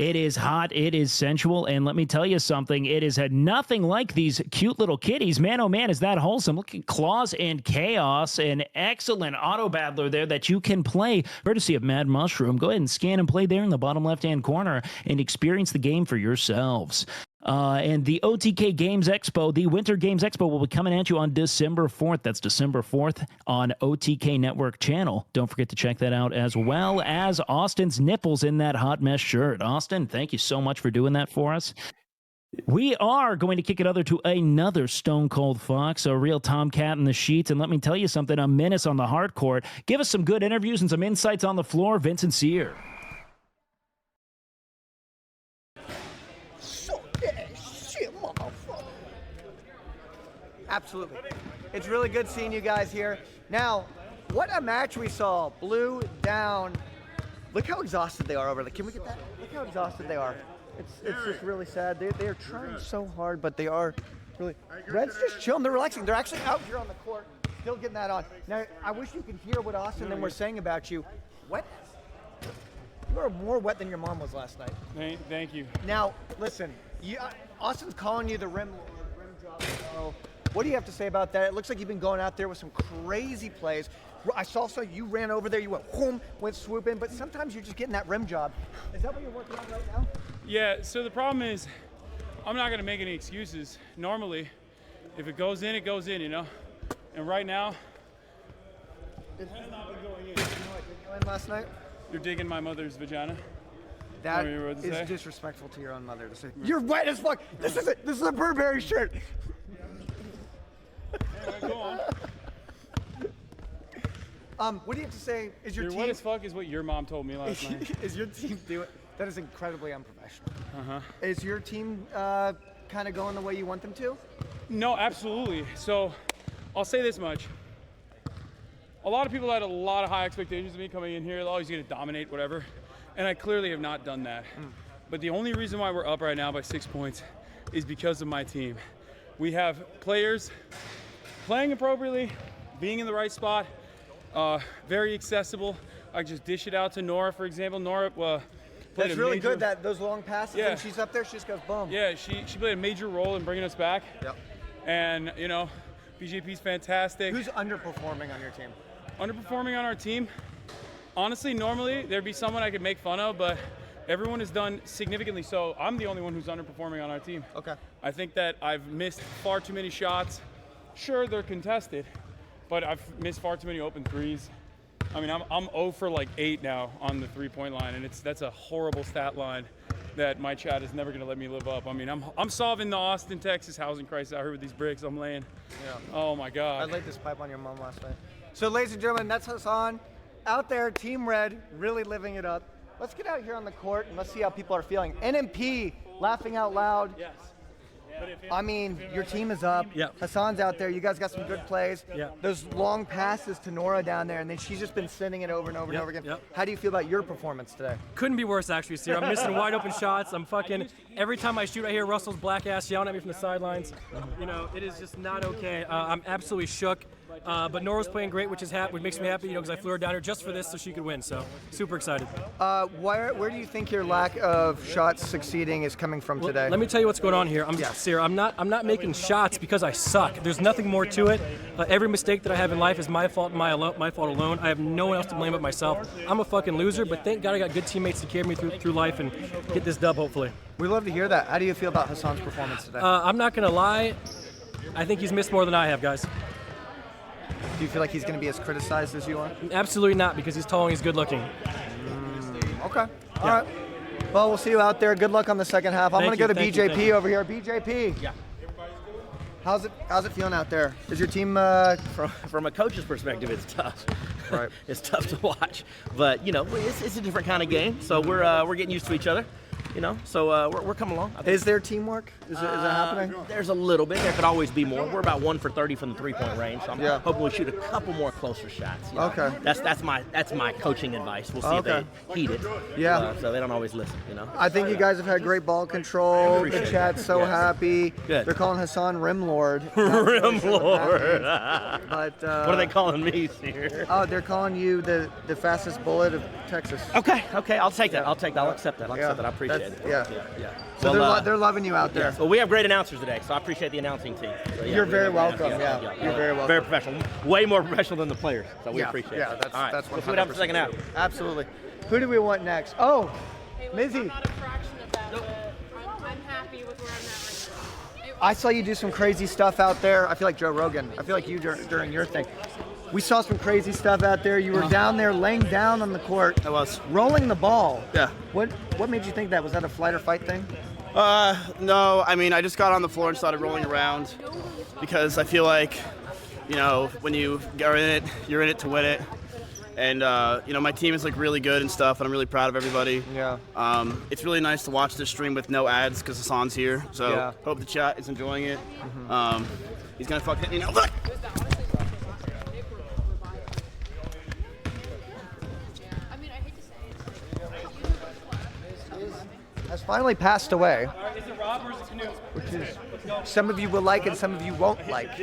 It is hot, it is sensual, and let me tell you something, it is nothing like these cute little kitties. Man, oh man, is that wholesome. Look at Claws and Chaos, an excellent auto battler there that you can play courtesy of Mad Mushroom. Go ahead and scan and play there in the bottom left-hand corner and experience the game for yourselves. And the OTK Games Expo, the Winter Games Expo, will be coming at you on December 4th. That's December 4th on OTK Network channel. Don't forget to check that out, as well as Austin's nipples in that hot mess shirt. Austin, thank you so much for doing that for us. We are going to kick it to another Stone Cold Fox, a real Tomcat in the sheets. And let me tell you something, a menace on the hard court. Give us some good interviews and some insights on the floor, Vincent Sear. Absolutely. It's really good seeing you guys here. Now, what a match we saw. Blue down. Look how exhausted they are over there. Can we get that? Look how exhausted they are. It's just really sad. They are trying so hard, but they are really. Red's just chilling. They're relaxing. They're actually out here on the court, still getting that on. Now, I wish you could hear what Austin and them were saying about you. Wet? You are more wet than your mom was last night. Thank you. Now, listen. Austin's calling you the rim job. So, what do you have to say about that? It looks like you've been going out there with some crazy plays. I saw you ran over there, you went whoom, went swooping, but sometimes you're just getting that rim job. Is that what you're working on right now? Yeah, so the problem is I'm not going to make any excuses. Normally, if it goes in, it goes in, you know? And right now, it has not been going in. You know what did go in last night? You're digging my mother's vagina? That is disrespectful to your own mother to say. You're wet as fuck. This is a Burberry shirt. Anyway, go on. What do you have to say? Is your You're team wet as fuck is what your mom told me last night. Is your team doing? That is incredibly unprofessional. Uh-huh. Is your team kind of going the way you want them to? No, absolutely. So, I'll say this much. A lot of people had a lot of high expectations of me coming in here. Oh, he's going to dominate, whatever. And I clearly have not done that. But the only reason why we're up right now by 6 points is because of my team. We have players playing appropriately, being in the right spot, very accessible. I just dish it out to Nora, for example. Nora played That's really good, those long passes, Yeah. and she's up there, she just goes boom. Yeah, she played a major role in bringing us back. Yep. And, you know, BJP's fantastic. Who's underperforming on your team? Underperforming on our team? Honestly, normally there'd be someone I could make fun of, but everyone has done significantly so. I'm the only one who's underperforming on our team. Okay. I think that I've missed far too many shots. Sure, they're contested, but I've missed far too many open threes. I mean, I'm 0 for like 8 now on the three-point line, and that's a horrible stat line that my chat is never going to let me live up. I mean, I'm solving the Austin, Texas housing crisis out here with these bricks I'm laying. Yeah. Oh my God. I laid this pipe on your mom last night. So, ladies and gentlemen, that's Hassan out there, Team Red, really living it up. Let's get out here on the court and let's see how people are feeling. NMP laughing out loud. Yes. I mean, your team is up. Yep. Hassan's out there. You guys got some good plays. Yep. Those long passes to Nora down there, and then she's just been sending it over and over and over again. Yep. How do you feel about your performance today? Couldn't be worse, actually, Sir. I'm missing wide open shots. I'm fucking, every time I shoot, I hear Russell's black ass yelling at me from the sidelines. You know, it is just not okay. I'm absolutely shook. But Nora's playing great, which makes me happy, you know, because I flew her down here just for this so she could win. So super excited. Where do you think your lack of shots succeeding is coming from today? Let me tell you what's going on here. Sierra, I'm not making shots because I suck. There's nothing more to it. Every mistake that I have in life is my fault, my fault alone. I have no one else to blame but myself. I'm a fucking loser, but thank God I got good teammates to carry me through life and get this dub, hopefully. We love to hear that. How do you feel about Hassan's performance today? I'm not gonna lie. I think he's missed more than I have, guys. Do you feel like he's going to be as criticized as you are? Absolutely not, because he's tall and he's good looking. Okay. All right. Well, we'll see you out there. Good luck on the second half. I'm going to go to BJP over here. BJP. Yeah. How's it feeling out there? Is your team from a coach's perspective, it's tough. Right. It's tough to watch, but you know, it's a different kind of game. So we're getting used to each other. You know, so we're coming along. Is there teamwork? Is it happening? There's a little bit. There could always be more. We're about 1 for 30 from the three-point range. So I'm hoping we shoot a couple more closer shots. You know? Okay. That's my coaching advice. We'll see if they heed it. Yeah. So they don't always listen. You know. I think you guys have had great ball control. The chat's so happy. Good. They're calling Hassan Rim Lord. Rim Lord. But what are they calling me here? Oh, they're calling you the fastest bullet of Texas. Okay. I'll take that. I'll accept that. I appreciate appreciate it. Yeah. Yeah. So Well, they're loving you out there. yes. Well, we have great announcers today, so I appreciate the announcing team. So, yeah, You're we very have- welcome. Yeah, you're very welcome. Very professional. Way more professional than the players. So we Yeah, appreciate yeah, it. that's All right. that's We'll see what happens in the second half. Absolutely. Who do we want next? Oh, Mizzy. Not a fraction of that, but I'm happy with where I'm at right now. I saw you do some crazy stuff out there. I feel like Joe Rogan. I feel like you during your thing. We saw some crazy stuff out there. You were down there laying down on the court. I was. Rolling the ball. Yeah. What made you think that? Was that a flight or fight thing? No, I mean, I just got on the floor and started rolling around because I feel like, you know, when you are in it, you're in it to win it. And, you know, my team is like really good and stuff, and I'm really proud of everybody. Yeah. It's really nice to watch this stream with no ads because Hassan's here. So Yeah. hope the chat is enjoying it. He's going to fucking hit me now. Look! Has finally passed away, Is it Rob or is it Canoe? which is some of you will like and some of you won't like.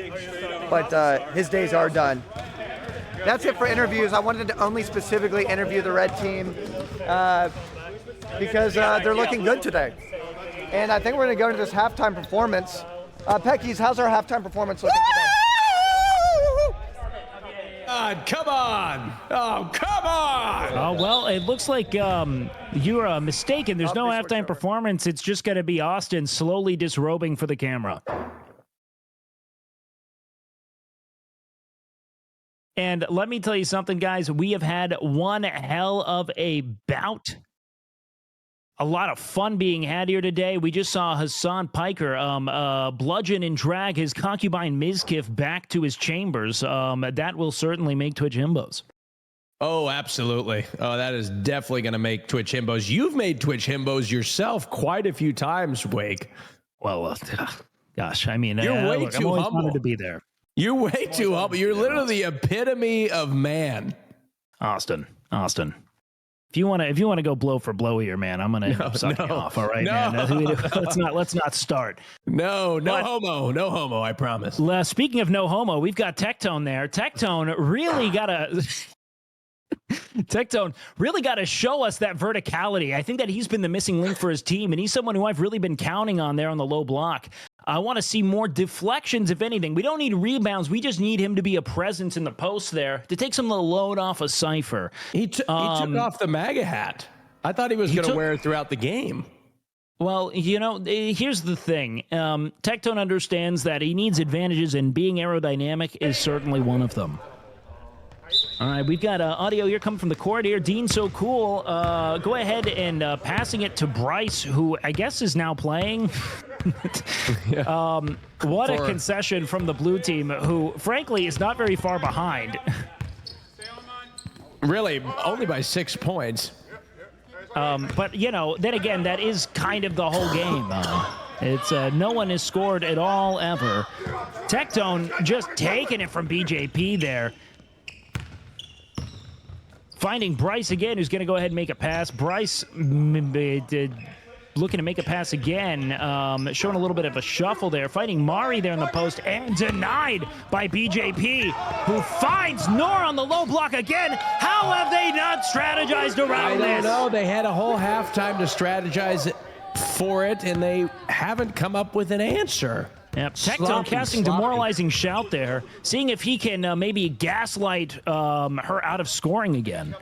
But his days are done. That's it for interviews. I wanted to only specifically interview the red team because they're looking good today. And I think we're going to go into this halftime performance. Peckies, how's our halftime performance looking today? Come on! Oh, come on! Oh, well, it looks like you're mistaken. There's no halftime performance. It's just going to be Austin slowly disrobing for the camera. And let me tell you something, guys. We have had one hell of a bout. A lot of fun being had here today. We just saw Hassan Piker bludgeon and drag his concubine Mizkif back to his chambers. That will certainly make Twitch himbos. Oh, absolutely. Oh, that is definitely going to make Twitch himbos. You've made Twitch himbos yourself quite a few times, Wake. Well, gosh, I mean, you're way look, too I'm always humble honored to be there. You're way too humble. You're literally the epitome of man. Austin. If you want to go blow for blow here, man, I'm gonna suck you off. All right, man. Let's not start. No homo. I promise. Speaking of no homo, we've got Tectone there. Tectone really got to show us that verticality. I think that he's been the missing link for his team, and he's someone who I've really been counting on there on the low block. I want to see more deflections, if anything. We don't need rebounds. We just need him to be a presence in the post there to take some of the load off of Cypher. He took off the MAGA hat. I thought he was going to wear it throughout the game. Well, you know, here's the thing. Tectone understands that he needs advantages, and being aerodynamic is certainly one of them. All right, we've got audio here coming from the court here. Dean So Cool, go ahead and passing it to Bryce, who I guess is now playing. What a concession from the blue team, who frankly is not very far behind. Really, only by 6 points. But, you know, then again, that is kind of the whole game. It's no one has scored at all ever. Tectone just taking it from BJP there. Finding Bryce again, who's going to go ahead and make a pass. Bryce looking to make a pass again, showing a little bit of a shuffle there. Fighting Mari there in the post, and denied by BJP, who finds Nor on the low block again. How have they not strategized around this? I don't know. They had a whole halftime to strategize for it, and they haven't come up with an answer. Yep. Tectone casting demoralizing shout there, seeing if he can maybe gaslight her out of scoring again.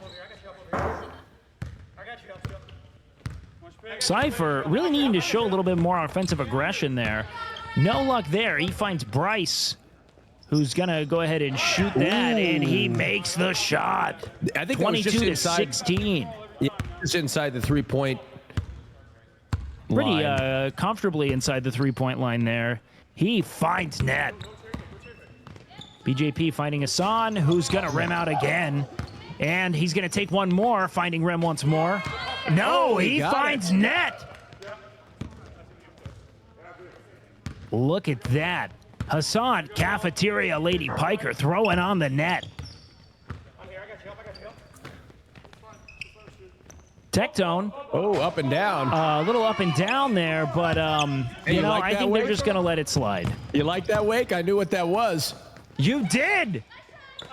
Cypher really needing to show a little bit more offensive aggression there. No luck there. He finds Bryce, who's going to go ahead and shoot that, and he makes the shot. I think 22-16. Yeah, just inside the three-point line. Pretty comfortably inside the three-point line there. He finds net. BJP finding Hassan, who's going to rim out again. And he's going to take one more, finding rim once more. No, he finds net. Look at that. Hassan, Cafeteria Lady Piker, throwing on the net. Tectone. Oh, up and down. A little up and down there, but, you know, I think they're just going to let it slide. You like that, Wake? I knew what that was. You did.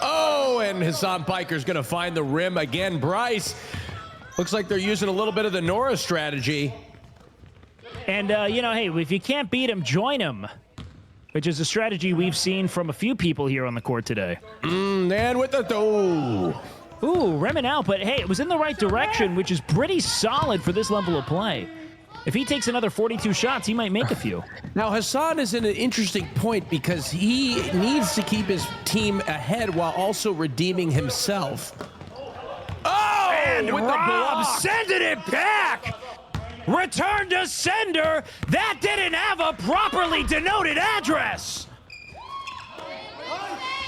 Oh, and Hassan Piker's going to find the rim again. Bryce, looks like they're using a little bit of the Nora strategy. And, you know, hey, if you can't beat him, join him, which is a strategy we've seen from a few people here on the court today. And with the Ooh, rimming out, but hey, it was in the right direction, which is pretty solid for this level of play. If he takes another 42 shots, he might make a few. Now, Hassan is in an interesting point because he needs to keep his team ahead while also redeeming himself. Oh, and with Rob the block. sending it back. Return to sender. That didn't have a properly denoted address.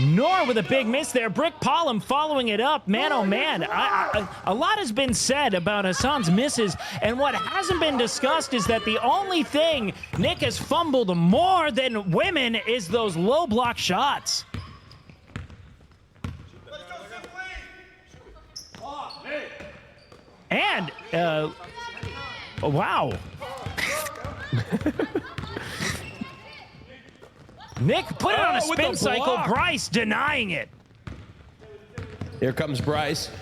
Nor with a big miss there. Brick Pollum following it up. Man, oh man. A lot has been said about Hassan's misses, and what hasn't been discussed is that the only thing Nick has fumbled more than women is those low block shots. And, wow. Nick put it on a spin cycle. Bryce denying it. Here comes Bryce.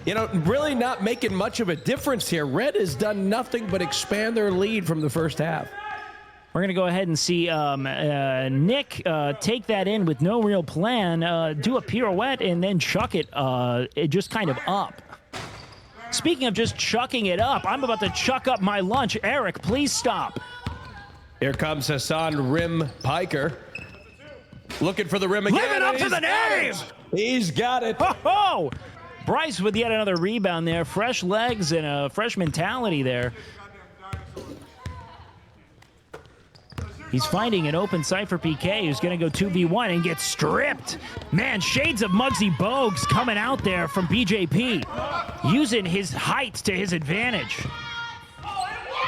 You know, really not making much of a difference here. Red has done nothing but expand their lead from the first half. We're going to go ahead and see Nick take that in with no real plan, do a pirouette, and then chuck it just kind of up. Speaking of just chucking it up, I'm about to chuck up my lunch. Eric, please stop. Here comes Hassan Rim Piker. Looking for the rim again. Living up to the name! He's got it. Ho-ho! Bryce with yet another rebound there. Fresh legs and a fresh mentality there. He's finding an open Cypher PK who's going to go 2v1 and get stripped. Man, shades of Muggsy Bogues coming out there from BJP, using his height to his advantage.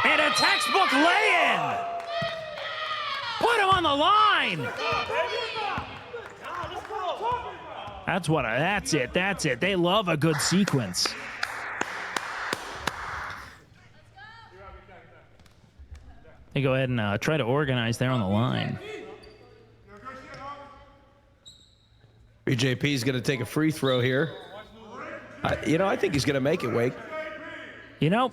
And a textbook lay-in! Put him on the line! That's it. They love a good sequence. They go ahead and try to organize there on the line. BJP's going to take a free throw here. I think he's going to make it, Wake. You know,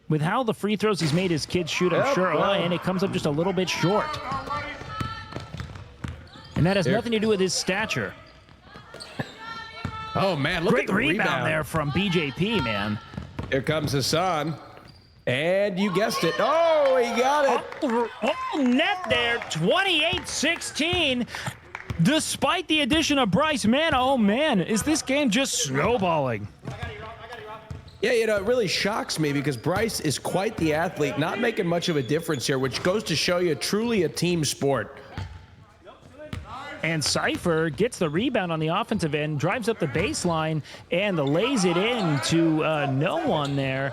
with how the free throws he's made his kids shoot, I'm sure, and it comes up just a little bit short. And that has nothing to do with his stature. Oh, man, look Great at the rebound there from BJP, man. Here comes Hassan. And you guessed it. Oh, he got it. Oh, net there, 28-16. Despite the addition of Bryce, man, oh, man, is this game just snowballing? Yeah, it really shocks me because Bryce is quite the athlete, not making much of a difference here, which goes to show you truly a team sport. And Cypher gets the rebound on the offensive end, drives up the baseline, and lays it in to no one there.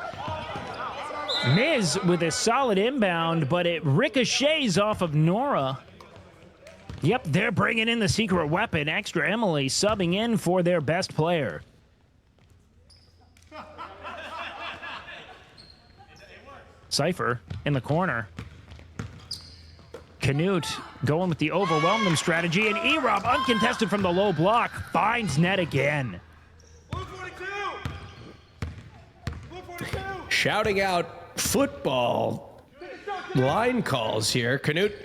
Miz with a solid inbound, but it ricochets off of Nora. Yep, they're bringing in the secret weapon. Extra Emily subbing in for their best player. Cypher in the corner. Canute going with the overwhelm them strategy, and E-Rob, uncontested from the low block, finds net again. Shouting out football line calls here. Canute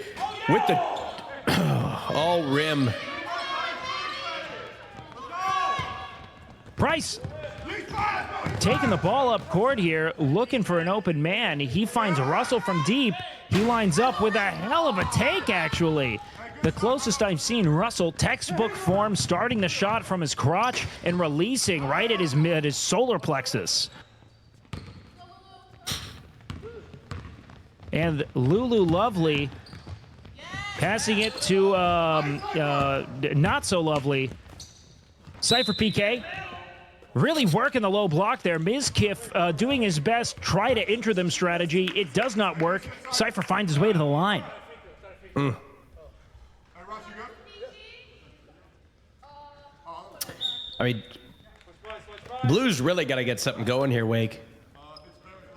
with the all rim. Price taking the ball up court here, looking for an open man. He finds Russell from deep. He lines up with a hell of a take, actually. The closest I've seen Russell, textbook form, starting the shot from his crotch and releasing right at his solar plexus. And Lulu Lovely passing it to not so lovely. Cypher PK really working the low block there. Mizkif doing his best, try to enter them strategy. It does not work. Cypher finds his way to the line. I mean, Blues really got to get something going here, Wake.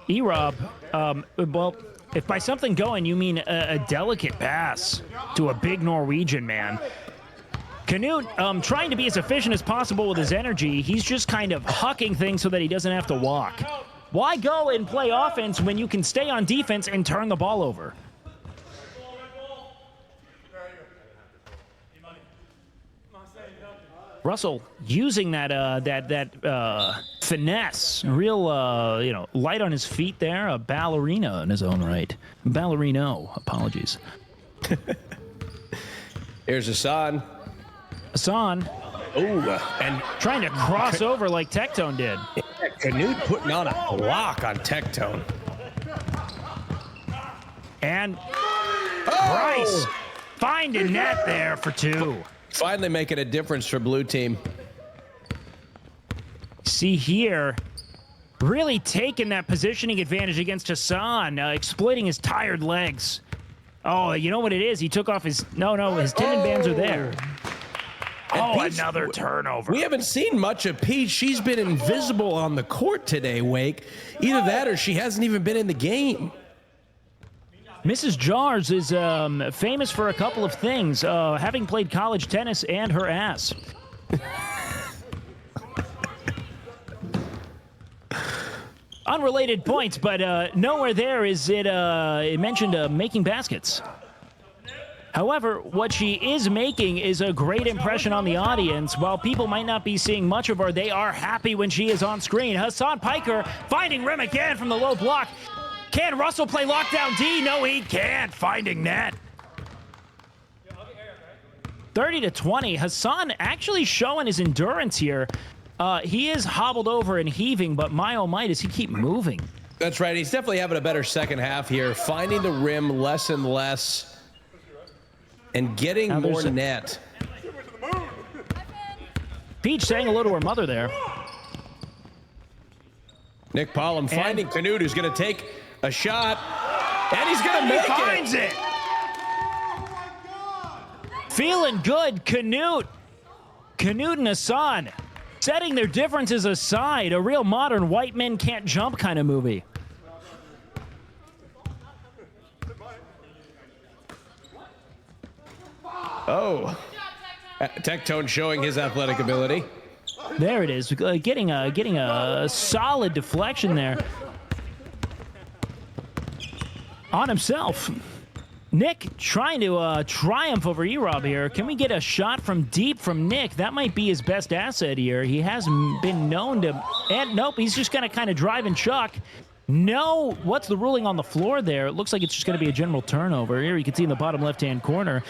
E-Rob, well, if by something going you mean a delicate pass to a big Norwegian man. Canute trying to be as efficient as possible with his energy. He's just kind of hucking things so that he doesn't have to walk. Why go and play offense when you can stay on defense and turn the ball over? Russell using that finesse, real light on his feet there, a ballerina in his own right. Ballerino, apologies. Here's Hassan. Hassan. Oh, and trying to cross over like Tectone did. Yeah, Canute putting on a block on Tectone. And Bryce finding net there for 2. Finally making a difference for blue team. See here, really taking that positioning advantage against Hassan, exploiting his tired legs. Oh, you know what it is? He took off his, his tendon bands are there. Oh, Peach, another turnover. We haven't seen much of Peach. She's been invisible on the court today, Wake. Either that or she hasn't even been in the game. Mrs. Jars is famous for a couple of things, having played college tennis and her ass. Unrelated points, but nowhere there is it mentioned making baskets. However, what she is making is a great impression on the audience. While people might not be seeing much of her, they are happy when she is on screen. Hassan Piker finding rim again from the low block. Can Russell play lockdown D? No, he can't. Finding net. 30-20. Hassan actually showing his endurance here. He is hobbled over and heaving, but my oh my, does he keep moving? That's right. He's definitely having a better second half here, finding the rim less and less and getting more net. Peach saying hello to her mother there. Nmplol finding Canute, who's going to take a shot, and he's going to make it. He finds it. Feeling good, Canute and Hassan setting their differences aside. A real modern white men can't jump kind of movie. Oh, Tectone showing his athletic ability. There it is, getting a solid deflection there on himself. Nick trying to triumph over E-Rob here. Can we get a shot from deep from Nick? That might be his best asset here. He has been known to, and nope, he's just gonna kind of drive and chuck. No, what's the ruling on the floor there? It looks like it's just going to be a general turnover. Here you can see in the bottom left-hand corner,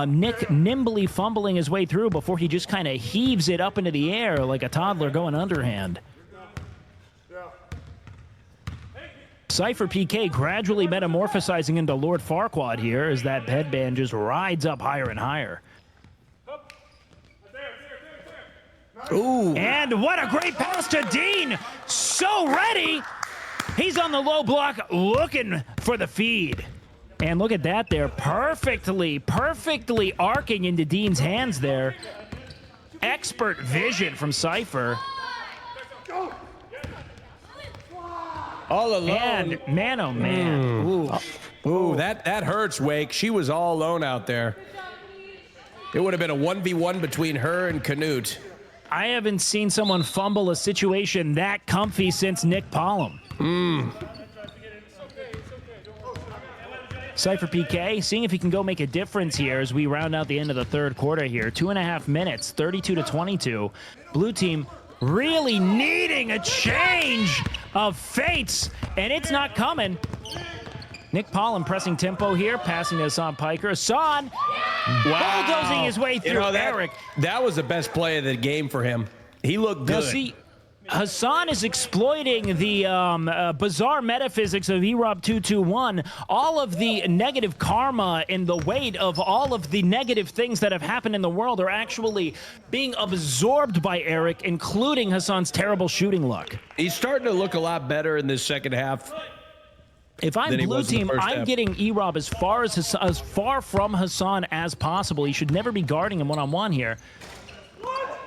Nick nimbly fumbling his way through before he just kind of heaves it up into the air like a toddler going underhand. Cypher PK gradually metamorphosizing into Lord Farquaad here as that headband just rides up higher and higher. Ooh. And what a great pass to Dean. So ready. He's on the low block looking for the feed. And look at that there. Perfectly arcing into Dean's hands there. Expert vision from Cypher. All alone. And man, oh man. Ooh, that hurts, Wake. She was all alone out there. It would have been a 1v1 between her and Canute. I haven't seen someone fumble a situation that comfy since Nmplol. Cypher PK seeing if he can go make a difference here as we round out the end of the third quarter here. 2.5 minutes, 32-22. Blue team really needing a change of fates, and it's not coming. Nmplol pressing tempo here, passing to Hassan Piker. Hassan bulldozing his way through Eric. That was the best play of the game for him. He looked good. Now, see, Hassan is exploiting the bizarre metaphysics of E-Rob 221. All of the negative karma and the weight of all of the negative things that have happened in the world are actually being absorbed by Eric, including Hassan's terrible shooting luck. He's starting to look a lot better in this second half. If I'm blue team, I'm getting E-Rob as far from Hassan as possible. He should never be guarding him one-on-one here.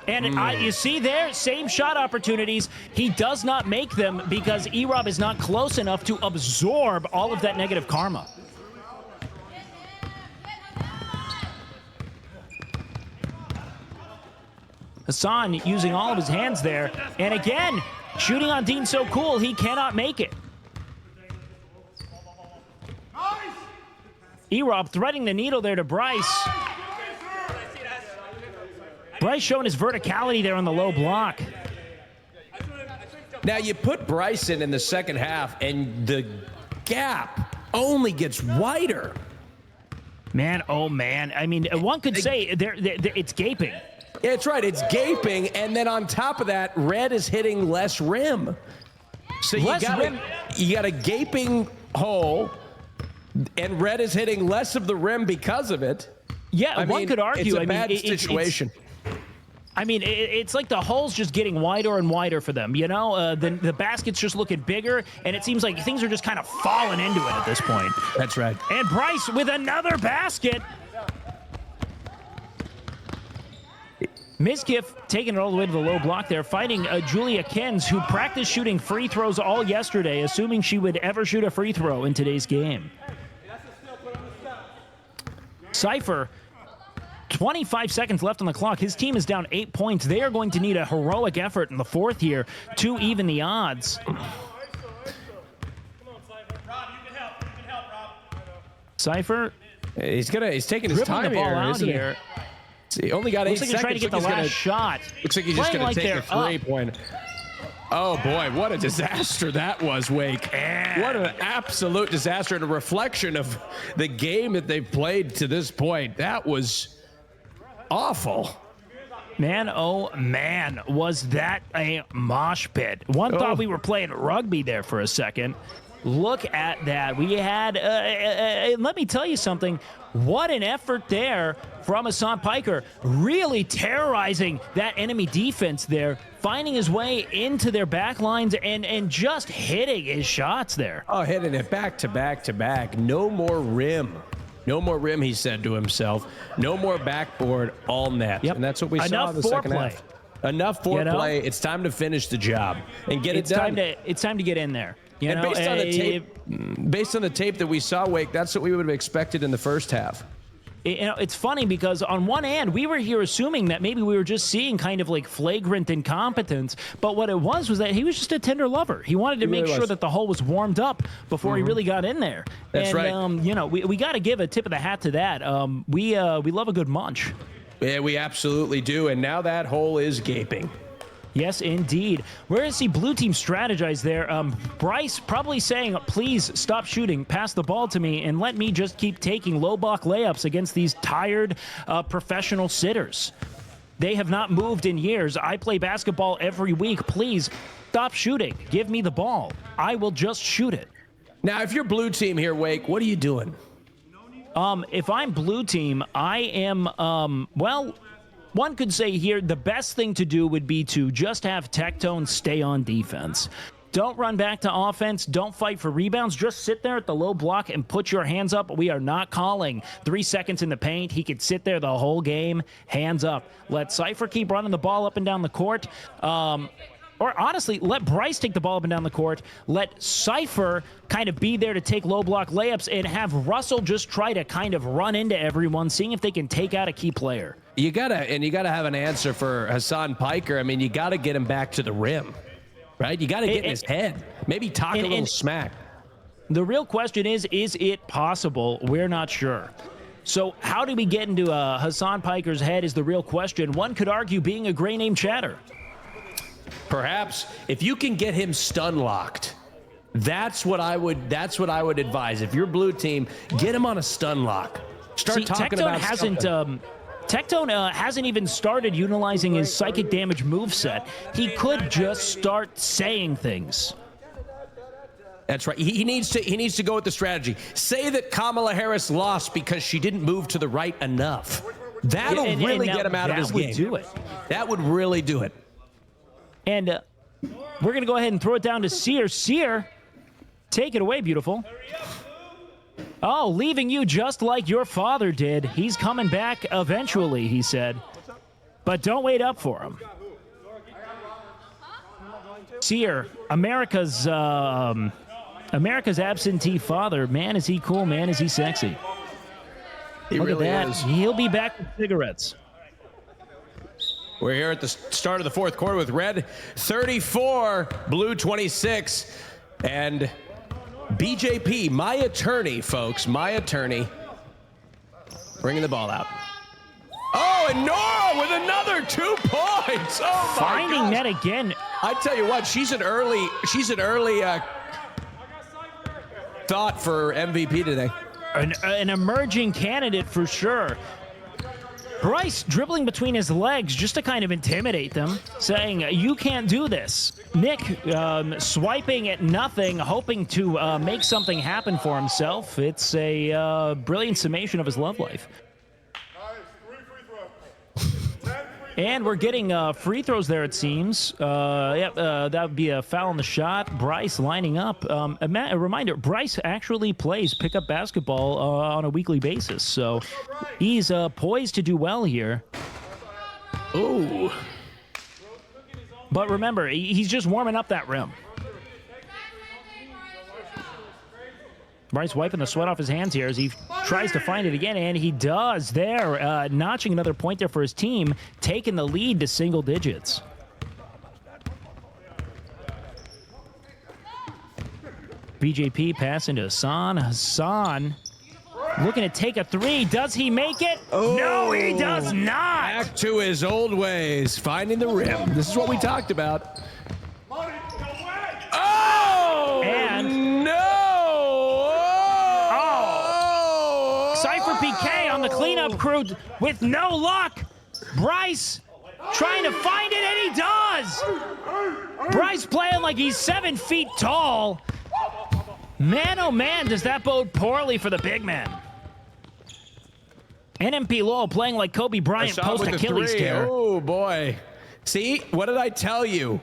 And you see there, same shot opportunities. He does not make them because E-Rob is not close enough to absorb all of that negative karma. Hassan using all of his hands there. And again, Shooting on Dean so cool, he cannot make it. Erob threading the needle there to Bryce. Bryce showing his verticality there on the low block. Now, you put Bryce in the second half, and the gap only gets wider. Man, oh man. I mean, one could say it's gaping. Yeah, that's right. It's gaping, and then on top of that, Red is hitting less rim. So you got a gaping hole, and Red is hitting less of the rim because of it. Yeah, one could argue. It's a bad situation. It's like the hole's just getting wider and wider for them. You know, the basket's just looking bigger, and it seems like things are just kind of falling into it at this point. That's right. And Bryce with another basket. Mizkiff taking it all the way to the low block there, fighting Julia Kens, who practiced shooting free throws all yesterday, assuming she would ever shoot a free throw in today's game. Cypher, 25 seconds left on the clock. His team is down 8 points. They are going to need a heroic effort in the fourth here to even the odds. Cypher, he's taking his time the ball here, out isn't here. He only got 8 looks like seconds. He's trying to get the last shot. Looks like he's just going to take a three-point. Oh, boy, what a disaster that was, Wake. What an absolute disaster and a reflection of the game that they've played to this point. That was awful. Man, oh, man, was that a mosh pit. One thought we were playing rugby there for a second. Look at that. We had, let me tell you something. What an effort there from Hassan Piker, really terrorizing that enemy defense there, finding his way into their back lines and just hitting his shots there. Oh, hitting it back to back to back. No more rim. No more rim, he said to himself. No more backboard, all net. Yep. And that's what we saw in the second half. Enough foreplay. You know? It's time to finish the job and get it done. It's time to get in there. You know, based on the tape that we saw, Wake, that's what we would have expected in the first half. You know, it's funny because on one hand, we were here assuming that maybe we were just seeing kind of like flagrant incompetence, but what it was that he was just a tender lover. He wanted to make sure that the hole was warmed up before he really got in there. That's right. You know, we got to give a tip of the hat to that. We love a good munch. Yeah, we absolutely do, and now that hole is gaping. Yes, indeed. We're going to see blue team strategize there. Bryce probably saying, please stop shooting, pass the ball to me, and let me just keep taking low block layups against these tired professional sitters. They have not moved in years. I play basketball every week. Please stop shooting. Give me the ball. I will just shoot it. Now, if you're blue team here, Wake, what are you doing? If I'm blue team, I am, well... One could say here the best thing to do would be to just have Tectone stay on defense. Don't run back to offense. Don't fight for rebounds. Just sit there at the low block and put your hands up. We are not calling 3 seconds in the paint. He could sit there the whole game, hands up. Let Cypher keep running the ball up and down the court. Or honestly, let Bryce take the ball up and down the court. Let Cypher kind of be there to take low block layups and have Russell just try to kind of run into everyone, seeing if they can take out a key player. You gotta have an answer for Hassan Piker. I mean, you gotta get him back to the rim, right? You gotta get in his head. Maybe talk a little smack. The real question is it possible? We're not sure. So how do we get into Hassan Piker's head is the real question. One could argue being a gray name chatter. Perhaps if you can get him stun locked, that's what I would advise. If you're blue team, get him on a stun lock. Start talking about Tectone hasn't even started utilizing his psychic damage moveset. He could just start saying things. That's right. He needs to go with the strategy. Say that Kamala Harris lost because she didn't move to the right enough. That'll really get him out of his game. Do it. That would really do it. And we're going to go ahead and throw it down to Sear. Sear, take it away, beautiful. Oh, leaving you just like your father did. He's coming back eventually, he said. But don't wait up for him. Sear, America's absentee father. Man, is he cool. Man, is he sexy. Look at that. Is. He'll be back with cigarettes. We're here at the start of the fourth quarter with Red 34, Blue 26, and BJP, my attorney, folks, my attorney, bringing the ball out. Oh, and Nora with another 2 points. Oh, my Finding gosh. net again. I tell you what, she's an early thought for MVP today. An emerging candidate for sure. Bryce dribbling between his legs just to kind of intimidate them, saying, you can't do this. Nick swiping at nothing, hoping to make something happen for himself. It's a brilliant summation of his love life. And we're getting free throws there, it seems. That would be a foul on the shot. Bryce lining up. A reminder, Bryce actually plays pickup basketball on a weekly basis, so he's poised to do well here. Ooh. But remember, he's just warming up that rim. Bryce wiping the sweat off his hands here as he tries to find it again, and he does there, notching another point there for his team, taking the lead to single digits. BJP passing to Hassan. Hassan looking to take a three. Does he make it? Oh, no, he does not. Back to his old ways, finding the rim. This is what we talked about. Oh! And no! Cypher PK on the cleanup crew with no luck. Bryce trying to find it, and he does. Bryce playing like he's 7 feet tall. Man, oh man, does that bode poorly for the big man. Nmplol playing like Kobe Bryant post Achilles tear. Oh boy. See, what did I tell you?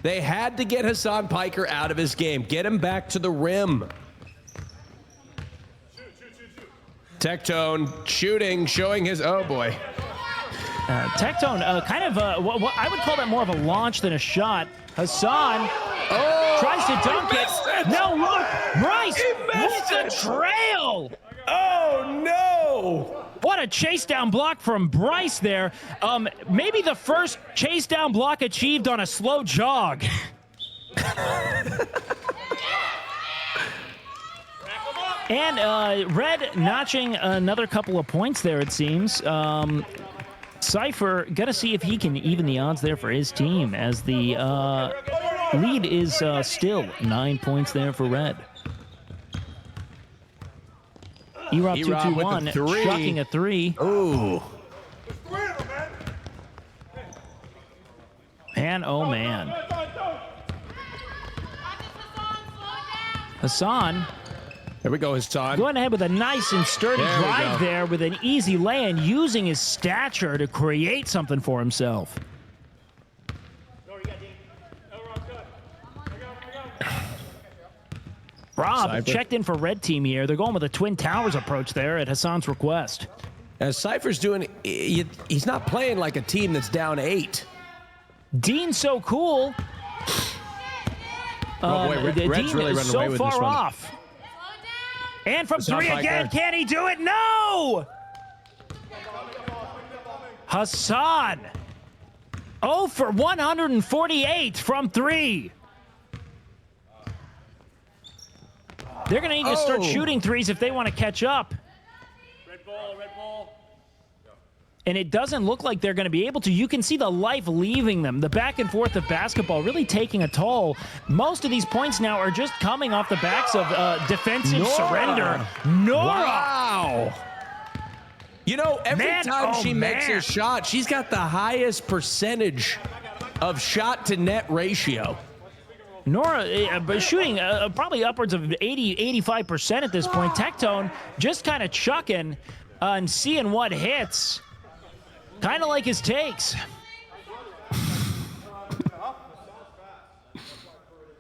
They had to get Hassan Piker out of his game. Get him back to the rim. Tectone shooting, showing his, oh boy. Tectone, kind of, what I would call that more of a launch than a shot. Hassan tries to dunk it. No, look, Bryce with the trail. Oh no! What a chase down block from Bryce there. Maybe the first chase down block achieved on a slow jog. And Red notching another couple of points there, it seems. Cypher gonna see if he can even the odds there for his team, as the lead is still 9 points there for Red. E-Rob 221 chucking a three. Ooh. Man, oh man. Hassan. There we go, Hassan. Going ahead with a nice and sturdy drive there with an easy lay-in, using his stature to create something for himself. Rob Cypher checked in for Red Team here. They're going with a Twin Towers approach there at Hassan's request. As Cypher's doing, he's not playing like a team that's down 8. Dean's so cool. Oh boy, Red's Dean really is running so away with far this one. off. And from Hassan three again, Piker. can he do it? No! Hassan. 0 for 148 from 3. They're going to need to start shooting threes if they want to catch up. Red ball. And it doesn't look like they're going to be able to. You can see the life leaving them. The back and forth of basketball really taking a toll. Most of these points now are just coming off the backs of defensive surrender. Nora! Wow! You know, every time she makes a shot, she's got the highest percentage of shot to net ratio. Nora shooting probably upwards of 85% at this point. Tectone just kind of chucking and seeing what hits. Kind of like his takes.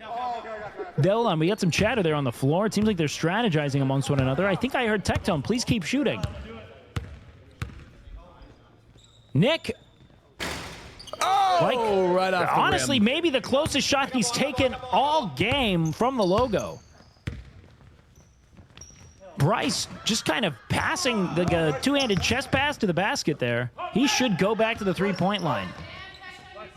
Hold on, we got some chatter there on the floor. It seems like they're strategizing amongst one another. I think I heard Tectone, please keep shooting. Nick. Oh, right off the honestly, rim. maybe the closest shot he's taken all game from the logo. Bryce just kind of passing the two-handed chest pass to the basket there. He should go back to the three-point line.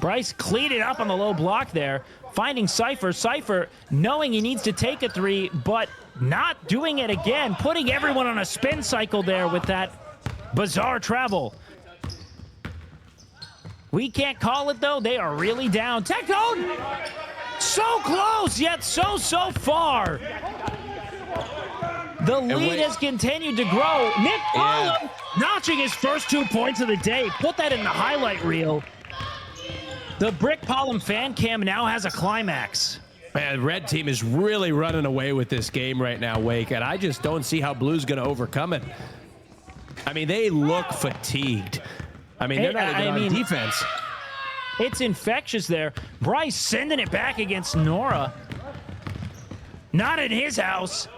Bryce cleaned up on the low block there, finding Cypher. Cypher knowing he needs to take a 3, but not doing it again, putting everyone on a spin cycle there with that bizarre travel. We can't call it, though. They are really down. Tectone! So close, yet so far. The lead has continued to grow. Nmplol notching his first 2 points of the day. Put that in the highlight reel. The Brick Pollen fan cam now has a climax. Man, red team is really running away with this game right now, Wake, and I just don't see how blue's going to overcome it. I mean, they look fatigued. I mean, they're not even on defense. It's infectious there. Bryce sending it back against Nora. Not in his house.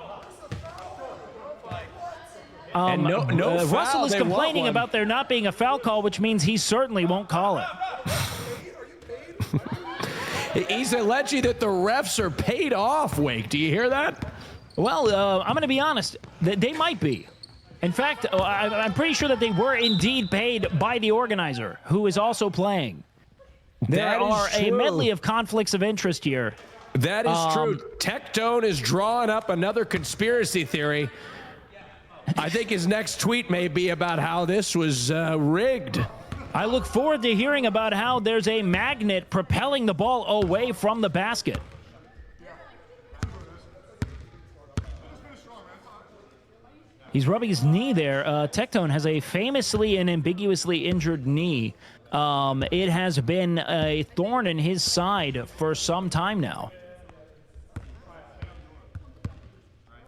And no foul. Russell is They complaining want one. about there not being a foul call, which means he certainly won't call it. He's alleging that the refs are paid off, Wake. Do you hear that? Well, I'm going to be honest. They might be. In fact, I'm pretty sure that they were indeed paid by the organizer, who is also playing. There are a medley of conflicts of interest here. That is true. Tectone is drawing up another conspiracy theory. I think his next tweet may be about how this was rigged. I look forward to hearing about how there's a magnet propelling the ball away from the basket. He's rubbing his knee there. Tectone has a famously and ambiguously injured knee. It has been a thorn in his side for some time now.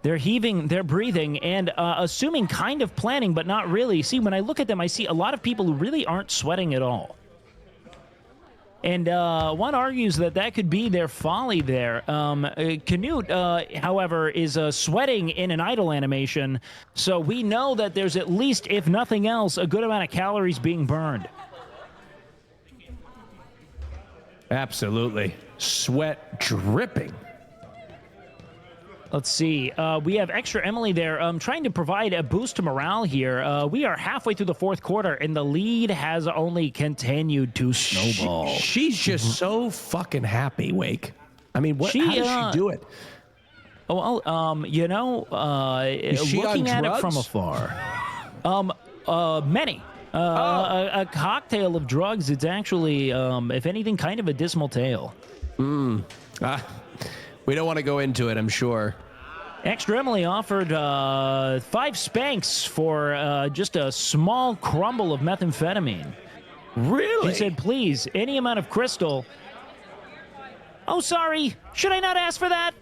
They're heaving, they're breathing, and assuming kind of planning, but not really. See, when I look at them, I see a lot of people who really aren't sweating at all. And one argues that that could be their folly there. Canute, however, is sweating in an idle animation, so we know that there's at least, if nothing else, a good amount of calories being burned. Absolutely. Sweat dripping. Let's see. We have extra Emily there trying to provide a boost to morale here. We are halfway through the fourth quarter, and the lead has only continued to snowball. She's just so fucking happy, Wake. I mean, how does she do it? Well, you know, looking at it from afar. Many. A cocktail of drugs. It's actually, if anything, kind of a dismal tale. We don't want to go into it, I'm sure. Extra Emily offered 5 spanks for just a small crumble of methamphetamine. Really? She said, please, any amount of crystal. Oh, sorry. Should I not ask for that?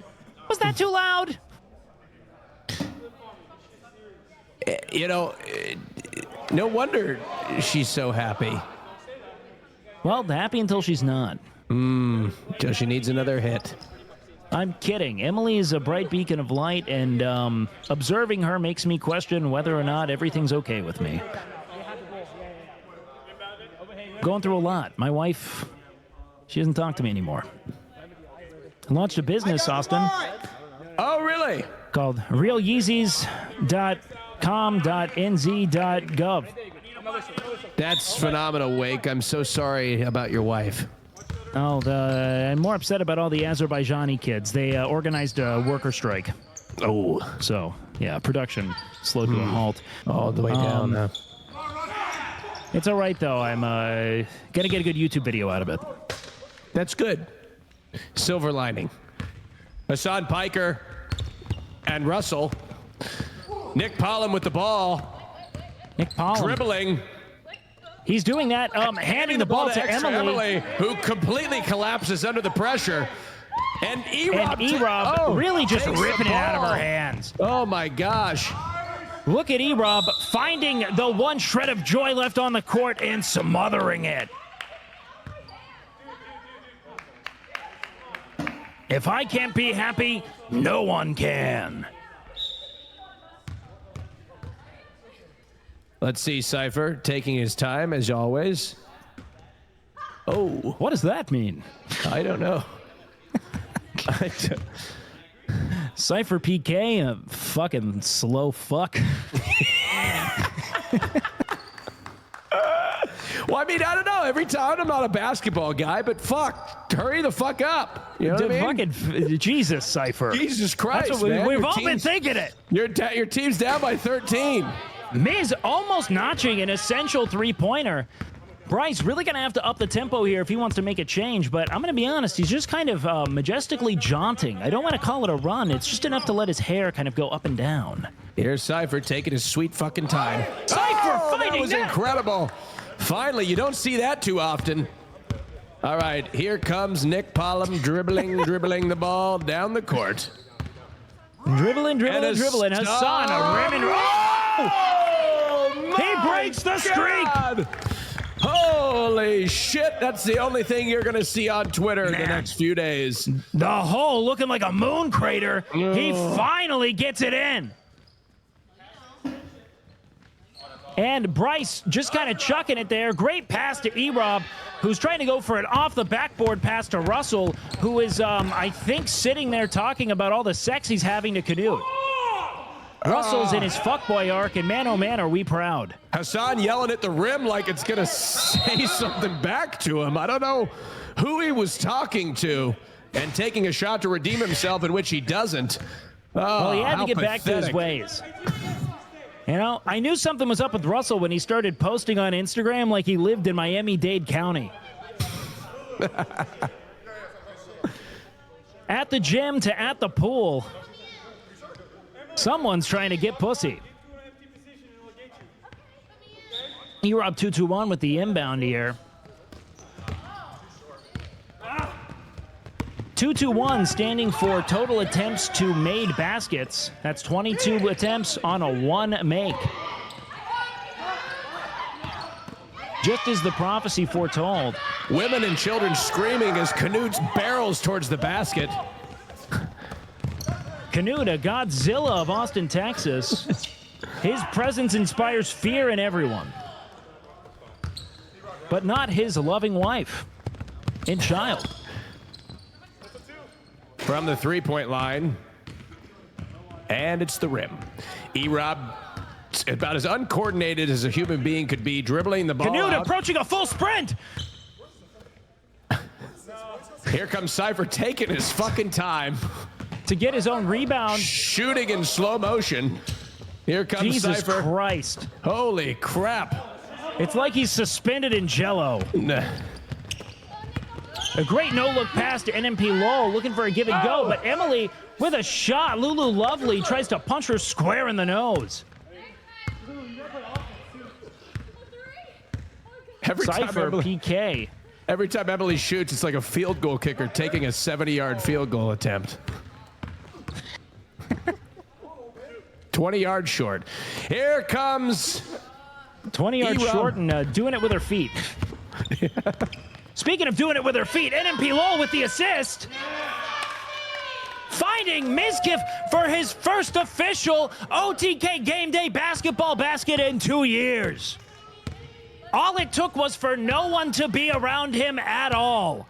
Was that too loud? You know, no wonder she's so happy. Well, happy until she's not. Till she needs another hit. I'm kidding. Emily is a bright beacon of light, and observing her makes me question whether or not everything's okay with me. Going through a lot. My wife, she doesn't talk to me anymore. I launched a business, Austin. Oh, really? Called realyeezys.com.nz.gov. That's phenomenal, Wake. I'm so sorry about your wife. Oh, I'm more upset about all the Azerbaijani kids. They organized a worker strike. Oh. So, yeah, production slowed to a halt. All the way down now. It's all right, though. I'm going to get a good YouTube video out of it. That's good. Silver lining. Hassan Piker and Russell. Nick Pollen with the ball. Nick Pollen. Dribbling. He's doing that, handing the ball to Emily. Who completely collapses under the pressure. And Erob really just ripping it out of her hands. Oh, my gosh. Look at Erob finding the one shred of joy left on the court and smothering it. If I can't be happy, no one can. Let's see, Cypher taking his time as always. Oh, what does that mean? I don't know. Cypher PK, a fucking slow fuck. Well, I mean, I don't know. Every time I'm not a basketball guy, but fuck, hurry the fuck up. You know what I mean? Fucking Jesus, Cypher. Jesus Christ, That's what man. we've all been thinking it. Your team's down by 13. Miz almost notching an essential three-pointer. Bryce really going to have to up the tempo here if he wants to make a change, but I'm going to be honest, he's just kind of majestically jaunting. I don't want to call it a run. It's just enough to let his hair kind of go up and down. Here's Cypher taking his sweet fucking time. Cypher fighting that was incredible. Finally, you don't see that too often. All right, here comes Nmplol dribbling the ball down the court. Dribbling. Hassan, a rim and... Oh! He breaks the streak! God. Holy shit, that's the only thing you're going to see on Twitter in the next few days. The hole looking like a moon crater. He finally gets it in. And Bryce just kind of chucking it there. Great pass to E-Rob, who's trying to go for an off-the-backboard pass to Russell, who is, I think, sitting there talking about all the sex he's having to Canute. Russell's in his fuckboy arc, and man, oh man, are we proud. Hassan yelling at the rim like it's going to say something back to him. I don't know who he was talking to, and taking a shot to redeem himself, in which he doesn't. Well, he had to get pathetic. back to his ways. You know, I knew something was up with Russell when he started posting on Instagram like he lived in Miami-Dade County. At the gym to at the pool. Someone's trying to get pussy. E-Rob 2-2-1 with the inbound here. 2-2-1 standing for total attempts to made baskets. That's 22 attempts on a one make. Just as the prophecy foretold. Women and children screaming as Canute barrels towards the basket. Canute, a Godzilla of Austin, Texas. His presence inspires fear in everyone. But not his loving wife and child. From the three-point line. And it's the rim. E-Rob, about as uncoordinated as a human being could be, dribbling the ball Canute out. approaching a full sprint. Here comes Cypher taking his fucking time. To get his own rebound. Shooting in slow motion. Here comes Jesus Cypher. Christ. Holy crap. It's like he's suspended in jello. A great no-look pass to Nmplol, looking for a give and go, but Emily with a shot. Lulu Lovely tries to punch her square in the nose. Cypher PK. Every time Emily shoots, it's like a field goal kicker taking a 70-yard field goal attempt. 20 yards short. Here comes 20 yards short and doing it with her feet. Speaking of doing it with her feet, Nmplol with the assist. Finding Mizkif for his first official OTK game day basketball basket in 2 years. All it took was for no one to be around him at all.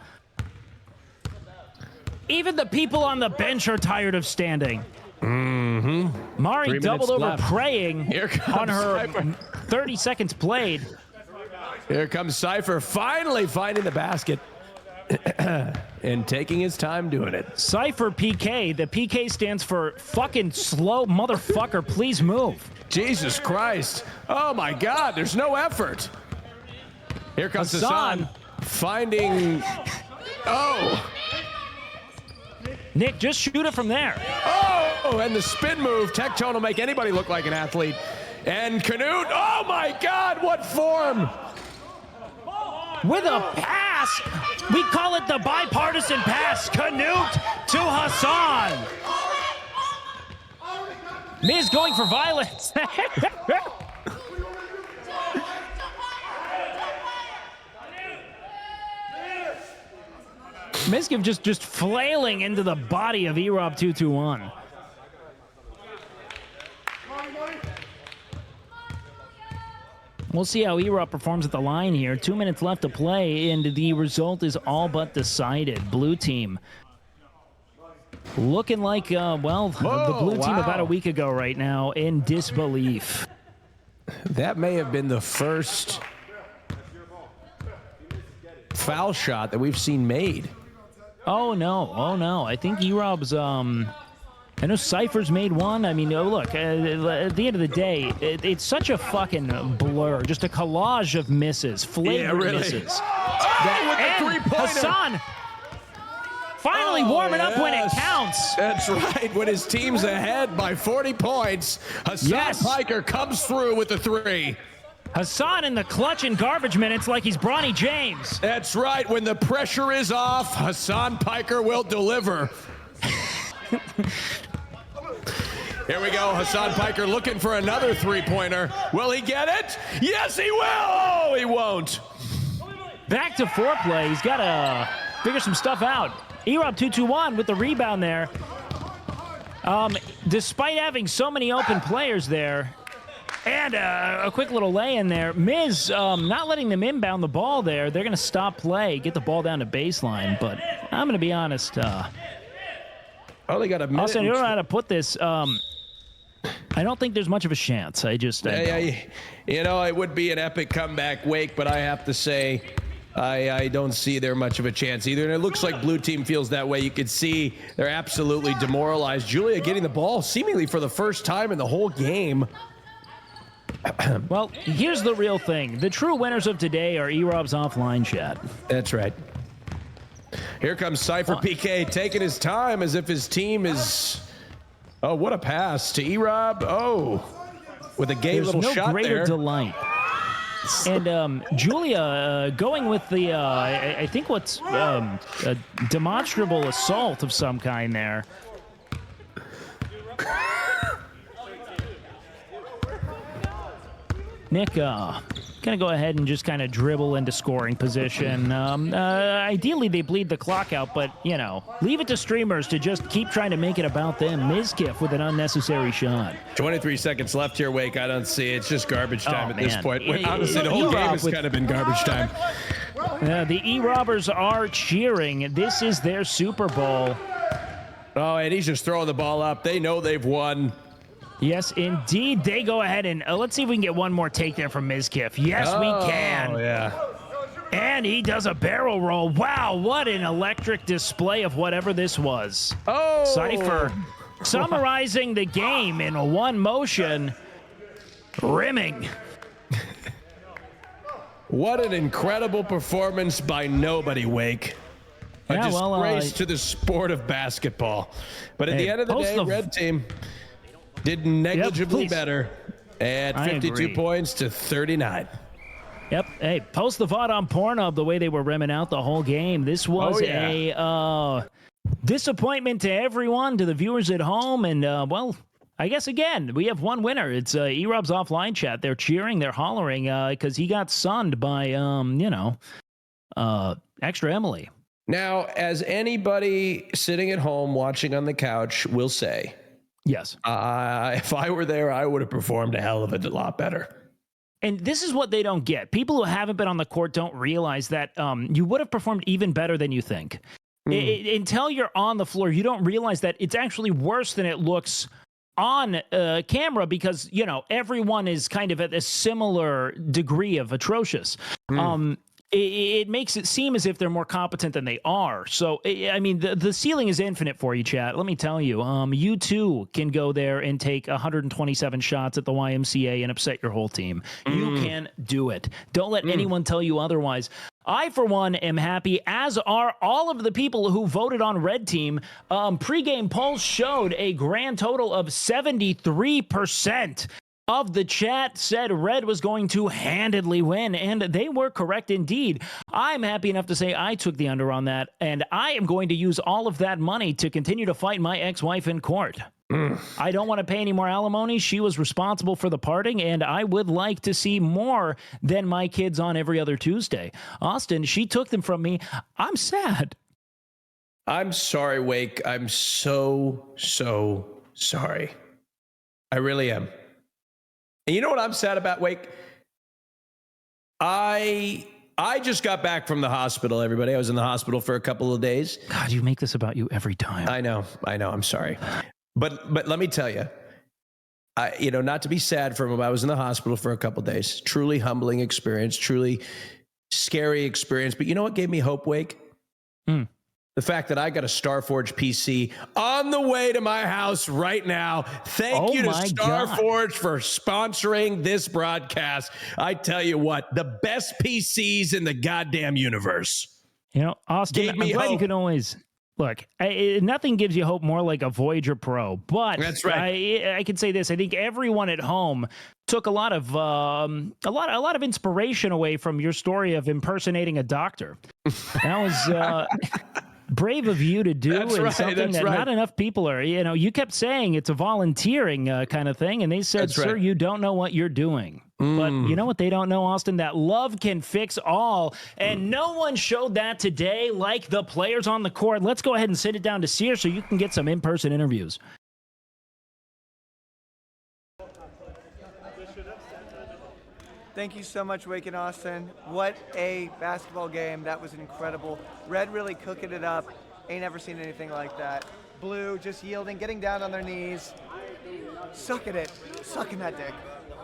Even the people on the bench are tired of standing. Mari doubled over left. praying on her 30 seconds played. Here comes Cypher finally finding the basket and taking his time doing it. Cypher PK. The PK stands for fucking slow motherfucker. Please move. Jesus Christ. Oh my God, there's no effort. Here comes Hassan finding. Oh. Nick, just shoot it from there. Oh, and the spin move. Tectone will make anybody look like an athlete. And Canute, oh my God, what form. With a pass. We call it the bipartisan pass. Canute to Hassan. Miz going for violence. Mizkif just flailing into the body of E-Rob 2-2-1. We'll see how E-Rob performs at the line here. 2 minutes left to play, and the result is all but decided. Blue team looking like, the blue team about a week ago right now in disbelief. That may have been the first foul shot that we've seen made. Oh no. I think E-Rob's I know Cypher's made one. I mean, look, at the end of the day, it's such a fucking blur, just a collage of misses, flagrant misses. With the three-pointer. Hassan finally warming up when it counts. That's right. When his team's ahead by 40 points, Hassan Piker comes through with the three. Hassan in the clutch in garbage minutes like he's Bronny James. That's right. When the pressure is off, Hassan Piker will deliver. Here we go. Hassan Piker looking for another three-pointer. Will he get it? Yes, he will. Oh, he won't. Back to foreplay. He's got to figure some stuff out. E-Rob 2-2-1 with the rebound there. Despite having so many open players there, and a quick little lay-in there, Miz not letting them inbound the ball there. They're going to stop play, get the ball down to baseline. But I'm going to be honest. They got a minute. Austin, I don't know how to put this. I don't think there's much of a chance. It would be an epic comeback, Wake, but I have to say I don't see there much of a chance either. And it looks like blue team feels that way. You can see they're absolutely demoralized. Julia getting the ball seemingly for the first time in the whole game. Well, here's the real thing. The true winners of today are E-Rob's offline chat. That's right. Here comes Cypher PK taking his time as if his team is... Oh, what a pass to E-Rob. Oh, with a gay little shot there. There's no greater delight. And Julia going with the, I think what's a demonstrable assault of some kind there. Nick, gonna go ahead and just kind of dribble into scoring position. Ideally, they bleed the clock out, but, leave it to streamers to just keep trying to make it about them. Mizkif with an unnecessary shot. 23 seconds left here, Wake. I don't see it. It's just garbage time at this point. Honestly, the whole game has kind of been garbage time. The E-Robbers are cheering. This is their Super Bowl. Oh, and he's just throwing the ball up. They know they've won. Yes, indeed. They go ahead and let's see if we can get one more take there from Mizkif. Yes, we can. Oh, yeah. And he does a barrel roll. Wow, what an electric display of whatever this was. Oh! Cypher summarizing the game in one motion. Rimming. What an incredible performance by nobody, Wake. A disgrace to the sport of basketball. But at the end of the day, Red Team did negligibly better at 52 points to 39. Yep. Hey, post the VOD on Pornhub the way they were rimming out the whole game. This was a disappointment to everyone, to the viewers at home. And, I guess, again, we have one winner. It's E-Rob's offline chat. They're cheering, they're hollering because he got sunned by, Extra Emily. Now, as anybody sitting at home watching on the couch will say, yes, if I were there, I would have performed a hell of a lot better. And this is what they don't get. People who haven't been on the court don't realize that you would have performed even better than you think. Until you're on the floor, you don't realize that it's actually worse than it looks on camera because, everyone is kind of at a similar degree of atrocious. It makes it seem as if they're more competent than they are. So, I mean, the ceiling is infinite for you, chat. Let me tell you, you too can go there and take 127 shots at the YMCA and upset your whole team. You can do it. Don't let anyone tell you otherwise. I, for one, am happy, as are all of the people who voted on Red Team. Pre-game polls showed a grand total of 73% of the chat said Red was going to handedly win, and they were correct indeed. I'm happy enough to say I took the under on that, and I am going to use all of that money to continue to fight my ex-wife in court. I don't want to pay any more alimony. She was responsible for the parting, and I would like to see more than my kids on every other Tuesday. Austin, she took them from me. I'm sad. I'm sorry, Wake. I'm so sorry. I really am. And you know what I'm sad about, Wake? I just got back from the hospital, everybody. I was in the hospital for a couple of days. God, you make this about you every time. I know. I'm sorry. But let me tell you, not to be sad for him, I was in the hospital for a couple of days. Truly humbling experience. Truly scary experience. But you know what gave me hope, Wake? The fact that I got a Starforge PC on the way to my house right now. Thank you to Starforge for sponsoring this broadcast. I tell you what, the best PCs in the goddamn universe. You know, Austin, I'm glad you can always look. Nothing gives you hope more like a Voyager Pro. But that's right. I can say this: I think everyone at home took a lot of inspiration away from your story of impersonating a doctor. That was. Brave of you to do, and something that not enough people are. You know, you kept saying it's a volunteering kind of thing, and they said, "Sir, you don't know what you're doing." But you know what they don't know, Austin? That love can fix all, and no one showed that today like the players on the court. Let's go ahead and send it down to Sear so you can get some in-person interviews. Thank you so much, Wake and Austin. What a basketball game. That was incredible. Red really cooking it up. Ain't never seen anything like that. Blue just yielding, getting down on their knees. Sucking it. Sucking that dick.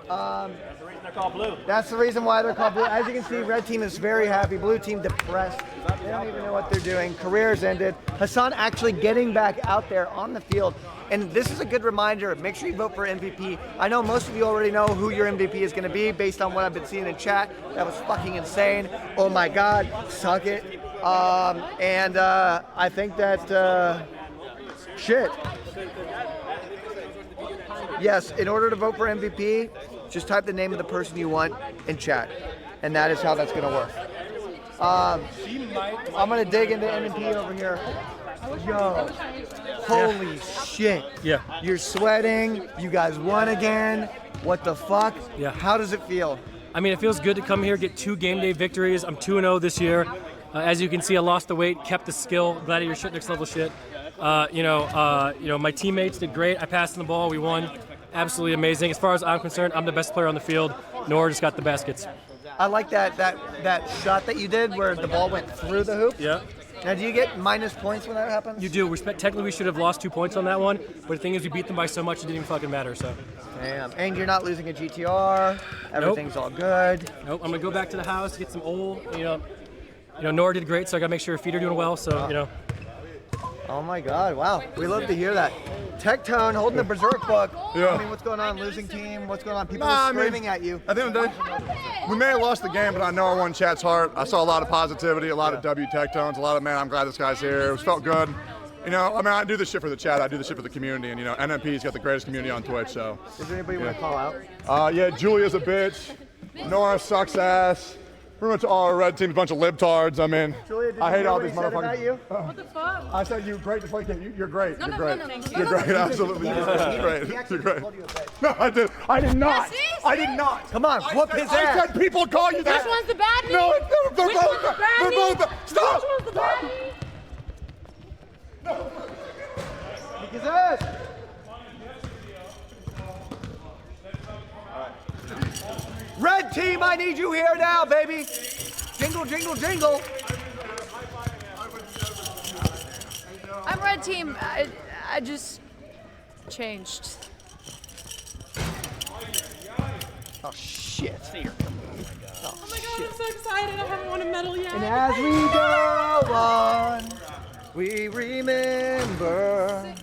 That's the reason they're called blue. That's the reason why they're called blue. As you can see, red team is very happy. Blue team depressed. They don't even know what they're doing. Careers ended. Hassan actually getting back out there on the field. And this is a good reminder. Make sure you vote for MVP. I know most of you already know who your MVP is going to be based on what I've been seeing in chat. That was fucking insane. Oh my God, suck it. I think that shit. Yes, in order to vote for MVP, just type the name of the person you want in chat, and that is how that's going to work. I'm going to dig into NMP over here. Yo, holy shit. Yeah. You're sweating. You guys won again. What the fuck? Yeah. How does it feel? I mean, it feels good to come here, get 2 game day victories. I'm 2-0 this year. As you can see, I lost the weight, kept the skill. Gladiator shit, next level shit. My teammates did great. I passed in the ball. We won. Absolutely amazing. As far as I'm concerned, I'm the best player on the field. Nor just got the baskets. I like that shot that you did where the ball went through the hoop. Yeah. Now, do you get minus points when that happens? You do. Technically, we should have lost 2 points on that one. But the thing is, we beat them by so much, it didn't even fucking matter. So. Damn. And you're not losing a GTR. Everything's all good. Nope. I'm gonna go back to the house, get some old. Nora did great, so I gotta make sure her feet are doing well. So Oh my God! Wow, we love to hear that. Tectone holding the Berserk book. Yeah. I mean, what's going on? Losing team? What's going on? People are screaming at you. At the end of the day, we may have lost the game, but I know I won chat's heart. I saw a lot of positivity, a lot of W Tectones, a lot of, man, I'm glad this guy's here. It felt good. I do this shit for the chat. I do this shit for the community, and NMP's got the greatest community on Twitch. So. Is there anybody you want to call out? Yeah, Julia's a bitch. Nora sucks ass. Pretty much all our red team's a bunch of libtards. I mean, Julia, did I hate you all hear these what he said about motherfuckers. you? What the fuck? I said you're great to play game. You're great. No, You're no, great. no, no, You're great. Absolutely. You're great. You're great. No, I did not. I did not. Come on, whoop his I ass. said people call you that. Which one's the bad knee? No, they're Which both. one's the bad They're knee? both. Stop. Which one's the bad knee? Kick his ass. Red team, I need you here now, baby. Jingle, jingle, jingle. I'm red team. I just changed. Oh shit. Oh my God, I'm so excited. I haven't won a medal yet. And as we go on, we remember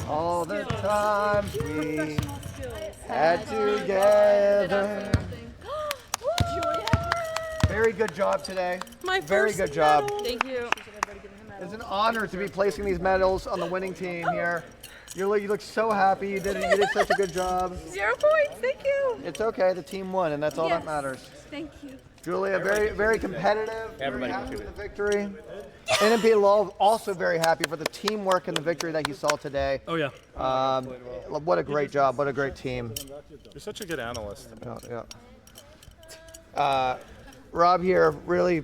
all the times we had together. Very good job today. My Very first good job. medal. Thank you. It's an honor to be placing these medals on the winning team here. You look so happy. You did such a good job. 0 points. Thank you. It's okay. The team won, and that's all that matters. Thank you. Julia, very, very competitive. Everybody very happy with the victory. Nmplol also very happy for the teamwork and the victory that he saw today. Oh yeah. What a great job. What a great team. You're such a good analyst. Yeah. Rob here, really.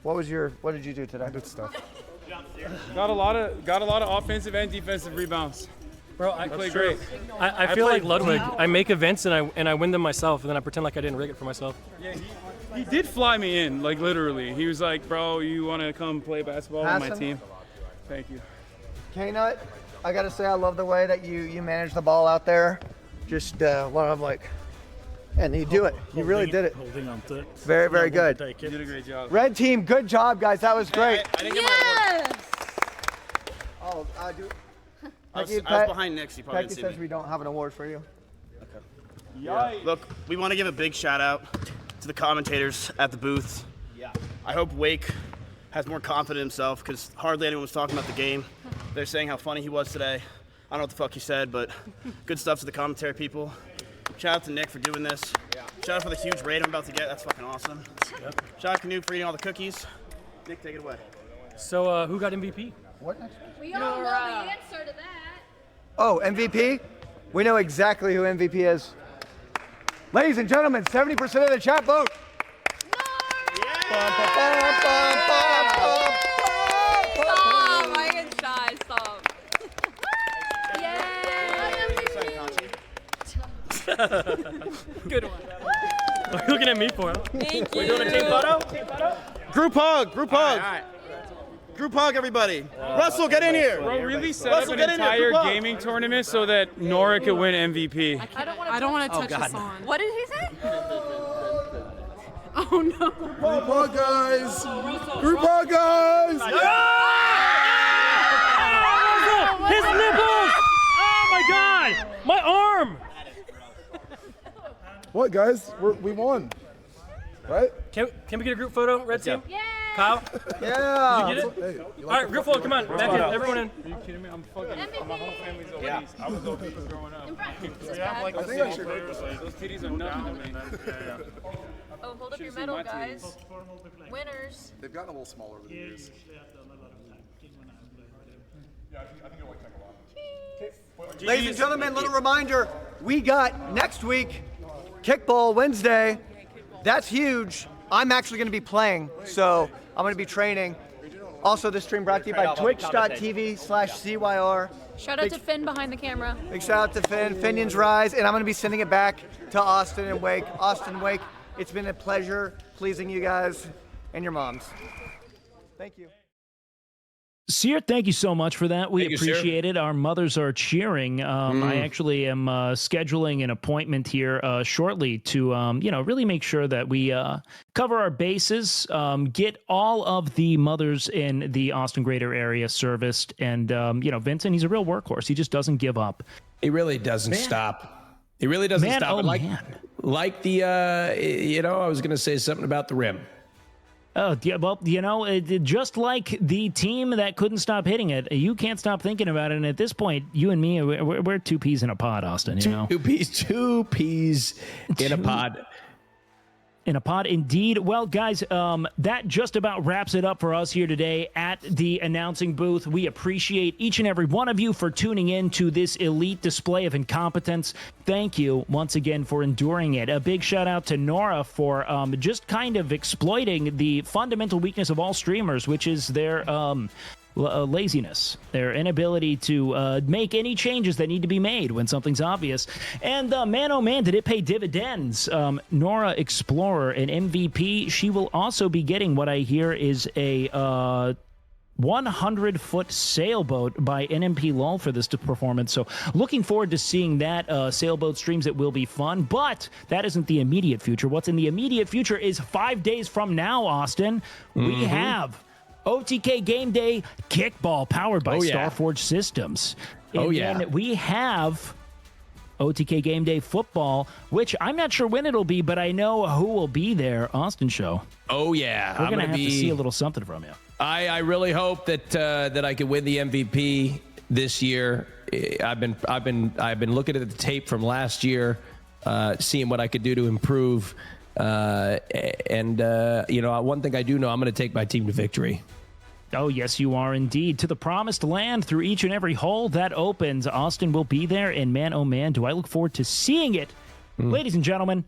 What did you do today? Good stuff. Got a lot of offensive and defensive rebounds. Bro, I played great. I feel like Ludwig. I make events and I win them myself, and then I pretend like I didn't rig it for myself. Yeah, he did fly me in, like literally. He was like, "Bro, you want to come play basketball on my team?" Thank you. K-Nut, I gotta say I love the way that you manage the ball out there. Just a lot of like And you do it. You really did it. Holding on to it. Very, very good. You did a great job. Red team, good job, guys. That was great. I didn't get my award. Oh, I was behind Nick, so you probably Becky didn't see says me. we don't have an award for you. Yeah. Look, we want to give a big shout out to the commentators at the booth. Yeah. I hope Wake has more confidence in himself because hardly anyone was talking about the game. They're saying how funny he was today. I don't know what the fuck he said, but good stuff to the commentary people. Shout out to Nick for doing this. Yeah. Shout out for the huge raid I'm about to get. That's fucking awesome. Yep. Shout out to Canoe for eating all the cookies. Nick, take it away. So, who got MVP? What next? We all know the answer to that. Oh, MVP? We know exactly who MVP is. Ladies and gentlemen, 70% of the chat vote. Stop! I get shy. Stop. Good one. What are you looking at me for? Thank We're you. doing a team photo? Group hug, group hug. Group hug, everybody. Russell, get in here. Bro, really set up an entire gaming tournament so that Nora could win MVP. I don't want to touch the song. What did he say? Oh no. Group hug, guys. Group hug, guys. His nipples! Oh my God! My arm! What, guys? We won. Right? Can we get a group photo, Red Team? Yeah. Kyle? Yeah. Did you get it? Hey, All right, group photo, come on. Back in, everyone in. Are you kidding me? I'm fucking, my whole family's obese. I was obese growing up. I think I should. Those titties are nothing to me. Oh, hold up your medal, guys. Winners. They've gotten a little smaller over the years. Ladies and gentlemen, little reminder, we got next week, Kickball Wednesday. That's huge. I'm actually going to be playing, so I'm going to be training. Also, this stream brought to you by twitch.tv/CYR. Shout out to Finn behind the camera. Big shout out to Finn, Finions Rise, and I'm going to be sending it back to Austin and Wake. Austin, Wake, it's been a pleasure pleasing you guys and your moms. Thank you. Seer, thank you so much for that. We Thank you, sir. appreciate it. Our mothers are cheering. I actually am scheduling an appointment here shortly to, really make sure that we cover our bases, get all of the mothers in the Austin greater area serviced. And, Vincent, he's a real workhorse. He just doesn't give up. He really doesn't stop. He really doesn't stop. Oh, Like the, I was going to say something about the rim. Oh, yeah, well, just like the team that couldn't stop hitting it, you can't stop thinking about it. And at this point, you and me, we're two peas in a pod, Austin, you know? Two peas in a pod. In a pod, indeed. Well, guys, that just about wraps it up for us here today at the announcing booth. We appreciate each and every one of you for tuning in to this elite display of incompetence. Thank you once again for enduring it. A big shout out to Nora for just kind of exploiting the fundamental weakness of all streamers, which is their laziness, their inability to make any changes that need to be made when something's obvious. And man, oh man, did it pay dividends. Nora Explorer, an MVP. She will also be getting what I hear is a 100-foot sailboat by Nmplol for this performance. So looking forward to seeing that sailboat streams. It will be fun, but that isn't the immediate future. What's in the immediate future is 5 days from now, Austin. We have OTK Game Day Kickball powered by Starforge Systems. And then we have OTK Game Day Football, which I'm not sure when it'll be, but I know who will be there. Austin Show. Oh, yeah. We're going to have to see a little something from you. I really hope that I can win the MVP this year. I've been looking at the tape from last year, seeing what I could do to improve. One thing I do know, I'm going to take my team to victory. Oh, yes, you are indeed. To the promised land through each and every hole that opens. Austin will be there, and man, oh man, do I look forward to seeing it. Ladies and gentlemen,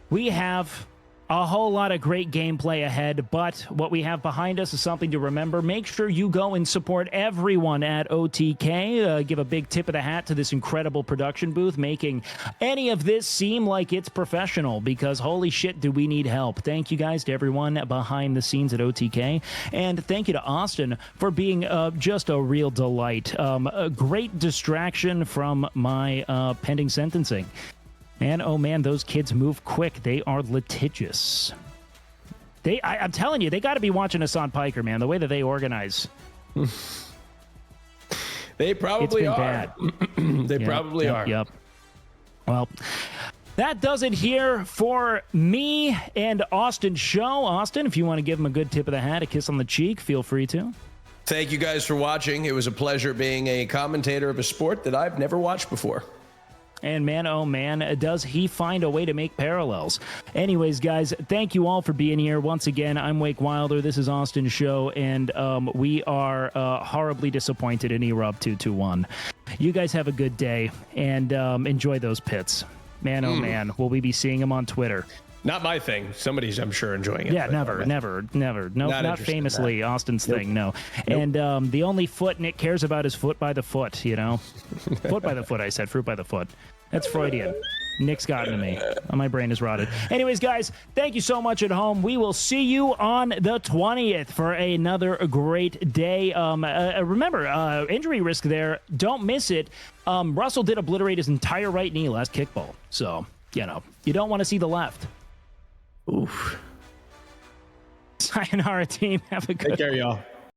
we have a whole lot of great gameplay ahead, but what we have behind us is something to remember. Make sure you go and support everyone at OTK. Give a big tip of the hat to this incredible production booth, making any of this seem like it's professional, because holy shit, do we need help. Thank you guys to everyone behind the scenes at OTK, and thank you to Austin for being just a real delight. A great distraction from my pending sentencing. Man, oh man, those kids move quick. They are litigious. I'm telling you, they got to be watching us on Piker, man. The way that they organize. They probably are. Bad. They probably are. Yep. Well, that does it here for me and Austin's show. Austin, if you want to give him a good tip of the hat, a kiss on the cheek, feel free to. Thank you guys for watching. It was a pleasure being a commentator of a sport that I've never watched before. And man, oh man, does he find a way to make parallels. Anyways, guys, thank you all for being here. Once again, I'm Wake Wilder. This is Austin's show, and we are horribly disappointed in Erob 221. You guys have a good day, and enjoy those pits. Man, oh man, will we be seeing him on Twitter? Not my thing. Somebody's, I'm sure, enjoying it. Yeah, never. No, not famously Austin's thing, no. Nope. And the only foot Nick cares about is foot by the foot, you know? Foot by the foot, I said. Fruit by the foot. That's Freudian. Nick's gotten to me. My brain is rotted. Anyways, guys, thank you so much at home. We will see you on the 20th for another great day. Remember, injury risk there. Don't miss it. Russell did obliterate his entire right knee last kickball. So, you know, you don't want to see the left. Oof. Sayonara, team. Have a good Take care, y'all.